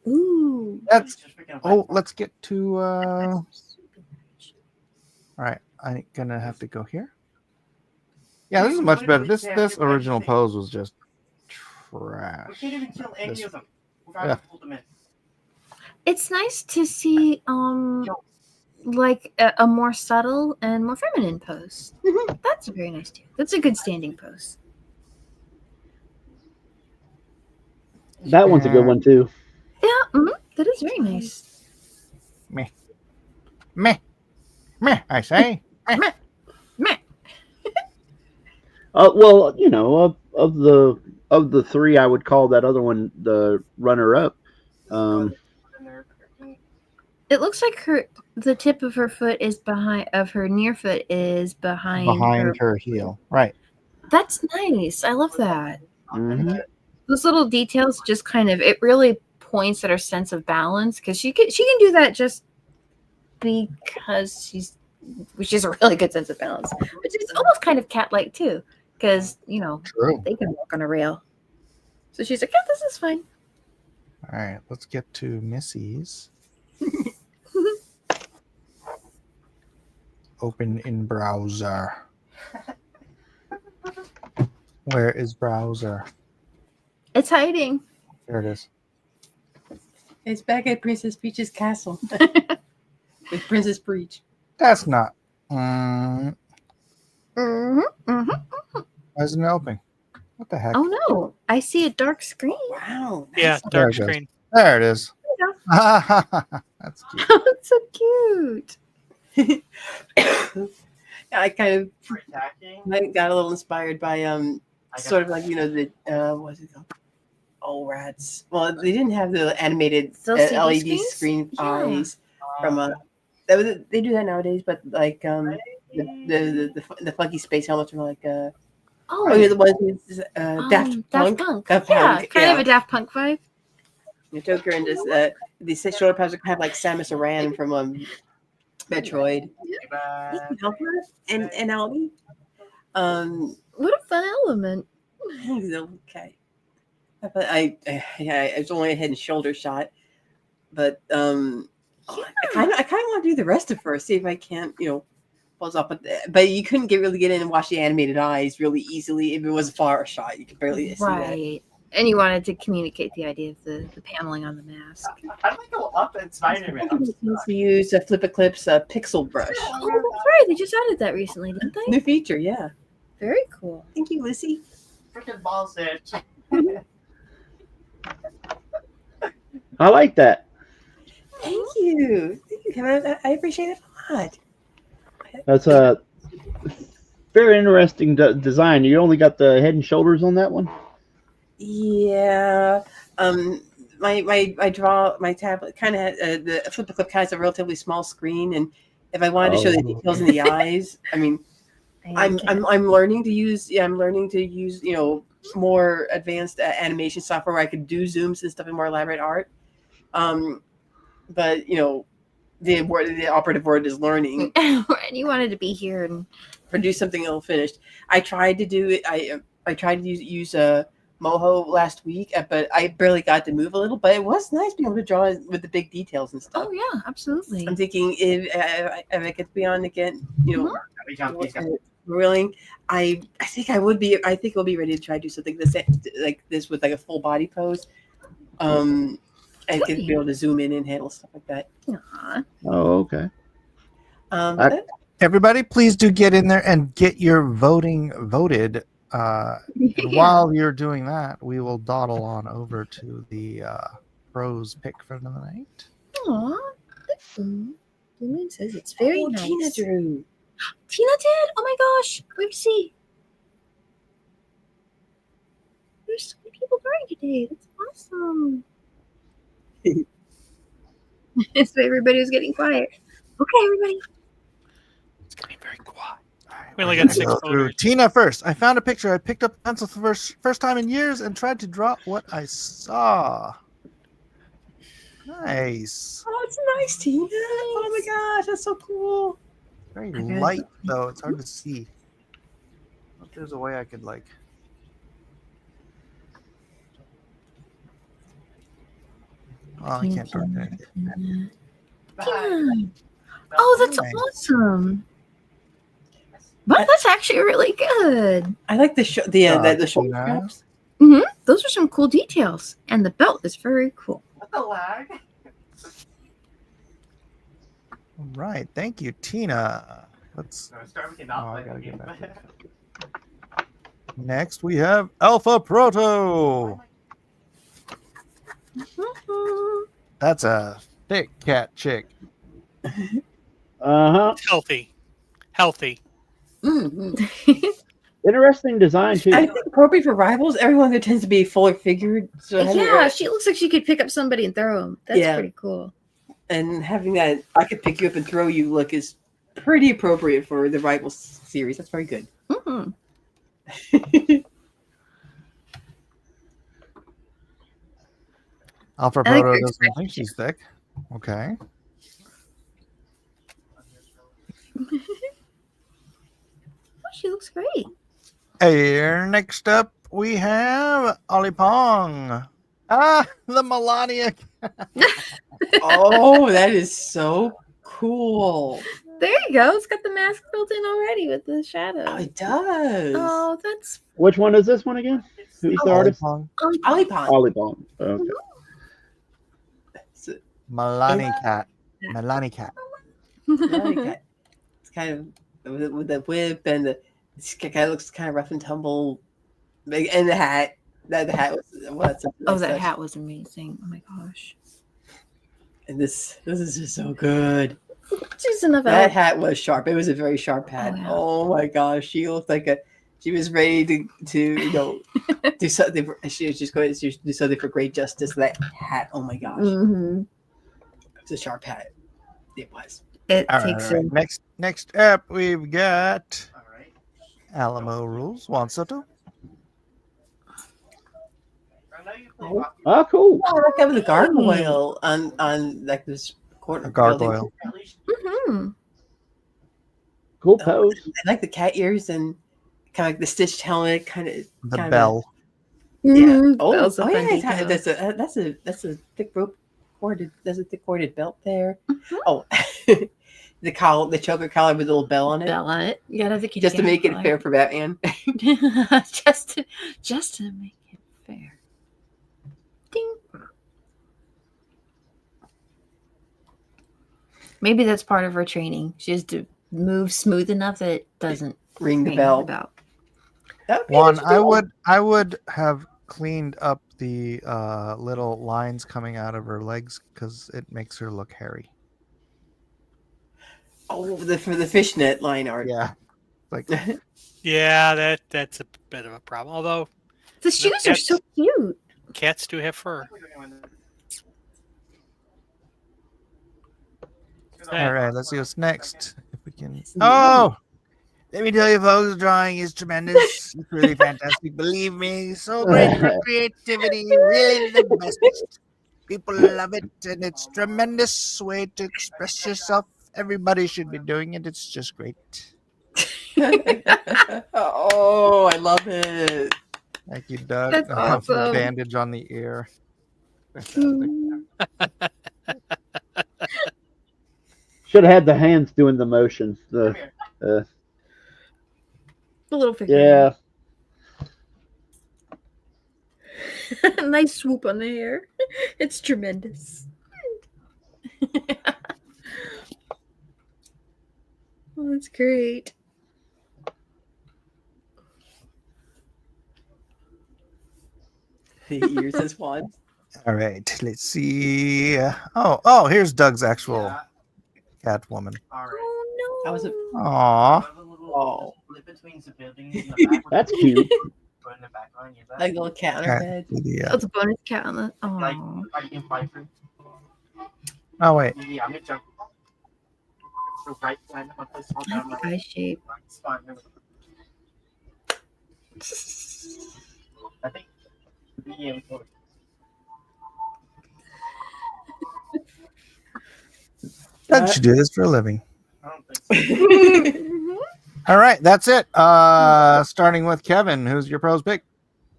Ooh. Let's get to all right. I'm gonna have to go here. Yeah, this is much better. This original pose was just trash. We can't even kill any of them without Yeah. ultimate. It's nice to see like a more subtle and more feminine pose. That's very nice too. That's a good standing pose. That one's a good one too. Yeah, that is very nice. Meh. I say. Meh. Well, of the three, I would call that other one the runner-up. It looks like the tip of her foot is her near foot is behind her heel. Right. That's nice. I love that. Mm-hmm. Those little details just it really points at her sense of balance, because she can do that just because she's a really good sense of balance. But it's almost kind of cat-like too, because True. they can walk on a rail. So she's like, yeah, this is fine. All right, let's get to Missy's. Open in browser. Where is browser? It's hiding. There it is. It's back at Princess Peach's castle with Princess Peach. That's not. Why isn't it open? What the heck? Oh no! I see a dark screen. Wow. Yeah, There dark it goes. screen. There it is. That's cute. That's so cute. I kind of Attacking. got a little inspired by sort of like the what's it called? Oh, rats! Well, they didn't have the animated Those CD LED screens? screen Yeah. eyes from they do that nowadays, but like the funky space helmets are like Oh, yeah, the ones with Daft Punk. Daft Yeah, Punk, kind of a Daft Punk vibe. The Joker and this these shoulder pads have like Samus Aran from Metroid. And Albie. What a fun element. Okay. It's only a head and shoulder shot, but I kind of want to do the rest of her, see if I can't, pulls off. But you couldn't really get in and watch the animated eyes really easily if it was a far shot. You could barely see that. Right. And you wanted to communicate the idea of the paneling on the mask. How do I go up in Spider-Man? To use a Flip Eclipse pixel brush. Oh, that's right. They just added that recently, didn't they? New feature, yeah. Very cool. Thank you, Lissy. Freaking ball stitch. I like that. Thank you, Kevin. I appreciate it a lot. That's a very interesting design. You only got the head and shoulders on that one? Yeah. My tablet kind of the Flip Clip has a relatively small screen, and if I wanted to show the details in the eyes, I mean, I'm learning to use more advanced animation software where I could do zooms and stuff and more elaborate art. But the operative word is learning. And you wanted to be here and produce something ill finished. I tried to do it. I tried to use Moho last week, but I barely got to move a little. But it was nice being able to draw with the big details and stuff. Oh yeah, absolutely. I'm thinking if I get to be on again, willing, I think I would be. I think we'll be ready to try to do something like this with like a full body pose. And get to be able to zoom in and handle stuff like that. Aww. Oh, okay. Everybody, please do get in there and get your voting voted. And while you're doing that, we will dawdle on over to the pros pick for the night. Aww. Blue Moon says it's very nice. Tina drew. Tina did? Oh my gosh. Let me see. There's so many people drawing today. That's awesome. So everybody was getting quiet. Okay, everybody. It's getting very quiet. We only got 6 photos. Tina first. I found a picture. I picked up a pencil for first time in years and tried to draw what I saw. Nice. Oh, it's nice, Tina. Nice. Oh my gosh, that's so cool. Very light though. It's hard to see. I hope there's a way I could like. Oh, I can't draw that. Oh, that's awesome. Wow, that's actually really good. I like the shoulder straps. Mm-hmm. Those are some cool details, and the belt is very cool. What the lag? All right, thank you, Tina. Let's. I gotta get back. Next, we have Alpha Proto. That's a thick cat chick. Healthy. Interesting design too. I think appropriate for rivals. Everyone there tends to be fuller figured. So yeah, she looks like she could pick up somebody and throw them. That's pretty cool. And having that I could pick you up and throw you look is pretty appropriate for the rivals series. That's very good. Mm-hmm. Alpha Proto doesn't think she's thick. Okay. Oh, she looks great. Hey, next up we have Ollie Pong. The Melania. Oh, that is so cool. There you go. It's got the mask built in already with the shadow. Oh, it does. Oh, that's. Which one is this one again? Who's the artist? Ollie Pong. Ollie Pong. Okay. Melania cat. Melania cat. It's kind of with the whip and the guy looks kind of rough and tumble, and the hat. That hat was that hat was amazing. Oh my gosh! And this is just so good. Just enough. That hat was sharp. It was a very sharp hat. Oh, yeah. Oh my gosh, she looked like She was ready to do something. She was just going to do something for great justice. That hat, oh my gosh, it's a sharp hat. It was. It All takes right. Next up, we've got Alamo Rules. Juan Soto. Oh, cool. Oh, look at the gargoyle on like this corner A gargoyle. building. Cool pose. I like the cat ears and kind of like the stitched helmet. The bell. Yeah. Oh, Bells up yeah. on That's a thick rope corded. There's a thick corded belt there. Oh, the collar, the choker collar with a little bell on it. Bell on it. You gotta have the kitty Just to cat make it collar. fair for Batman. just to make it fair. Ding. Maybe that's part of her training. She has to move smooth enough that it doesn't ring the bell. Juan, I would have cleaned up the little lines coming out of her legs because it makes her look hairy. Oh, for the fishnet line art. Yeah. Like Yeah, that's a bit of a problem. Although the shoes are so cute. Cats do have fur. All right, let's see what's next. If we can. Oh, let me tell you, folks, the drawing is tremendous. It's really fantastic. Believe me, so great for creativity. Really the best. People love it, and it's tremendous way to express yourself. Everybody should be doing it. It's just great. Oh, I love it. Thank you, Doug. That's awesome. The bandage on the ear. Should have had the hands doing the motions. The little figure. yeah. Nice swoop on the hair. It's tremendous. Oh, that's great. The ears as one. All right, let's see. Oh, here's Doug's actual Catwoman. Oh no. That was a Aw. oh. That's cute. Like a little cat on her head. Yeah. That's a bonus cat on the. Oh. Oh wait. Eye shape. I think Doug should do this for a living. I don't think so. All right, that's it. Starting with Kevin, who's your pros pick?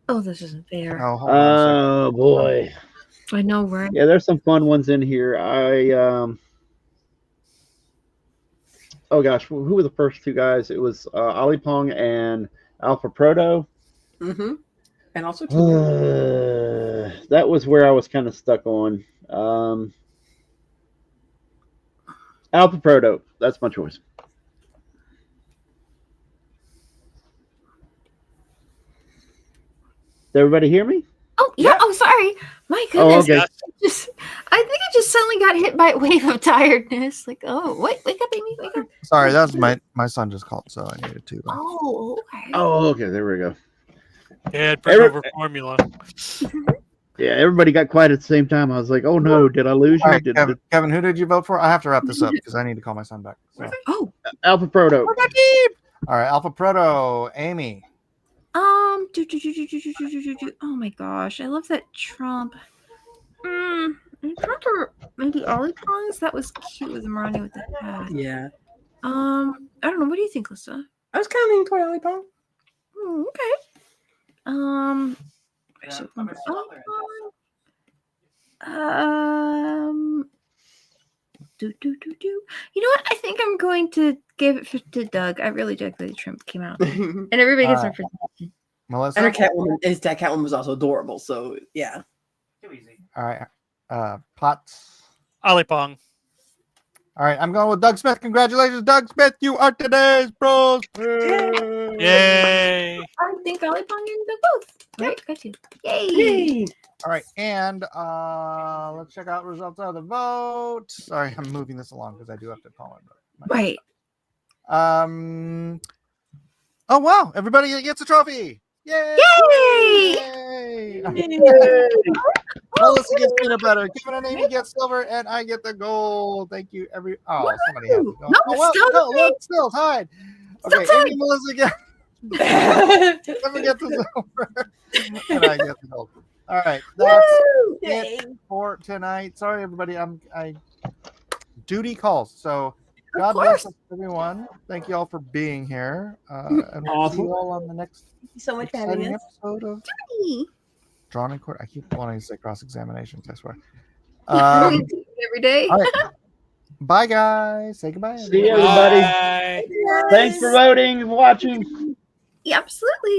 Oh, this isn't fair. Oh, hold on a second. Oh boy. I know, right? Yeah, there's some fun ones in here. Oh gosh, who were the first two guys? It was Ali Pong and Alpha Proto. Mm-hmm. And also That was where I was kind of stuck on. Alpha Proto. That's my choice. Did everybody hear me? Oh yeah. Oh, sorry. My goodness. Oh, okay. I think I just suddenly got hit by a wave of tiredness. Like, oh, wake up, Amy, wake up. Sorry, that was my son just called, so I needed to. Oh, okay. Oh, okay. There we go. Yeah, bring over formula. Yeah, everybody got quiet at the same time. I was like, "Oh no, did I lose All you?" right, Kevin, who did you vote for? I have to wrap this up because I need to call my son back. So. Oh, Alpha Proto. All right, Alpha Proto, Amy. Oh my gosh, I love that Trump. Trump or maybe Ollie Pongs? That was cute with Marani with the hat. Yeah. I don't know. What do you think, Lisa? I was kind of leaning toward Ali Pong. Okay. You know what? I think I'm going to give it to Doug. I really dug the Trump came out, and everybody gets their first. Melissa. And her Catwoman was also adorable. So yeah. Too easy. All right, Potts. Ali Pong. All right, I'm going with Doug Smith. Congratulations, Doug Smith. You are today's pros. Yay! I think Ollie Pong and Doug both. Right, got you. Yay! All right, and let's check out results of the vote. Sorry, I'm moving this along because I do have to call it. Right. Oh wow! Everybody gets a trophy! Yay! Yay! Yay! Melissa gets peanut butter. Kevin and Amy get silver, and I get the gold. Thank you, somebody has to go. No, Oh well, still no, me. look, still tied. Okay, Still Amy, tied. Melissa get. Kevin gets the silver, and I get the gold. All right, that's it for tonight. Sorry, everybody. I duty calls. So God bless us, everyone. Thank you all for being here. And we'll see you all on the next so much for having exciting us. episode of Drawn in Court. I keep wanting to say cross examinations, I swear. Every day. All right. Bye, guys. Say goodbye. See you, everybody. Bye. Thanks for voting and watching. Yeah, absolutely.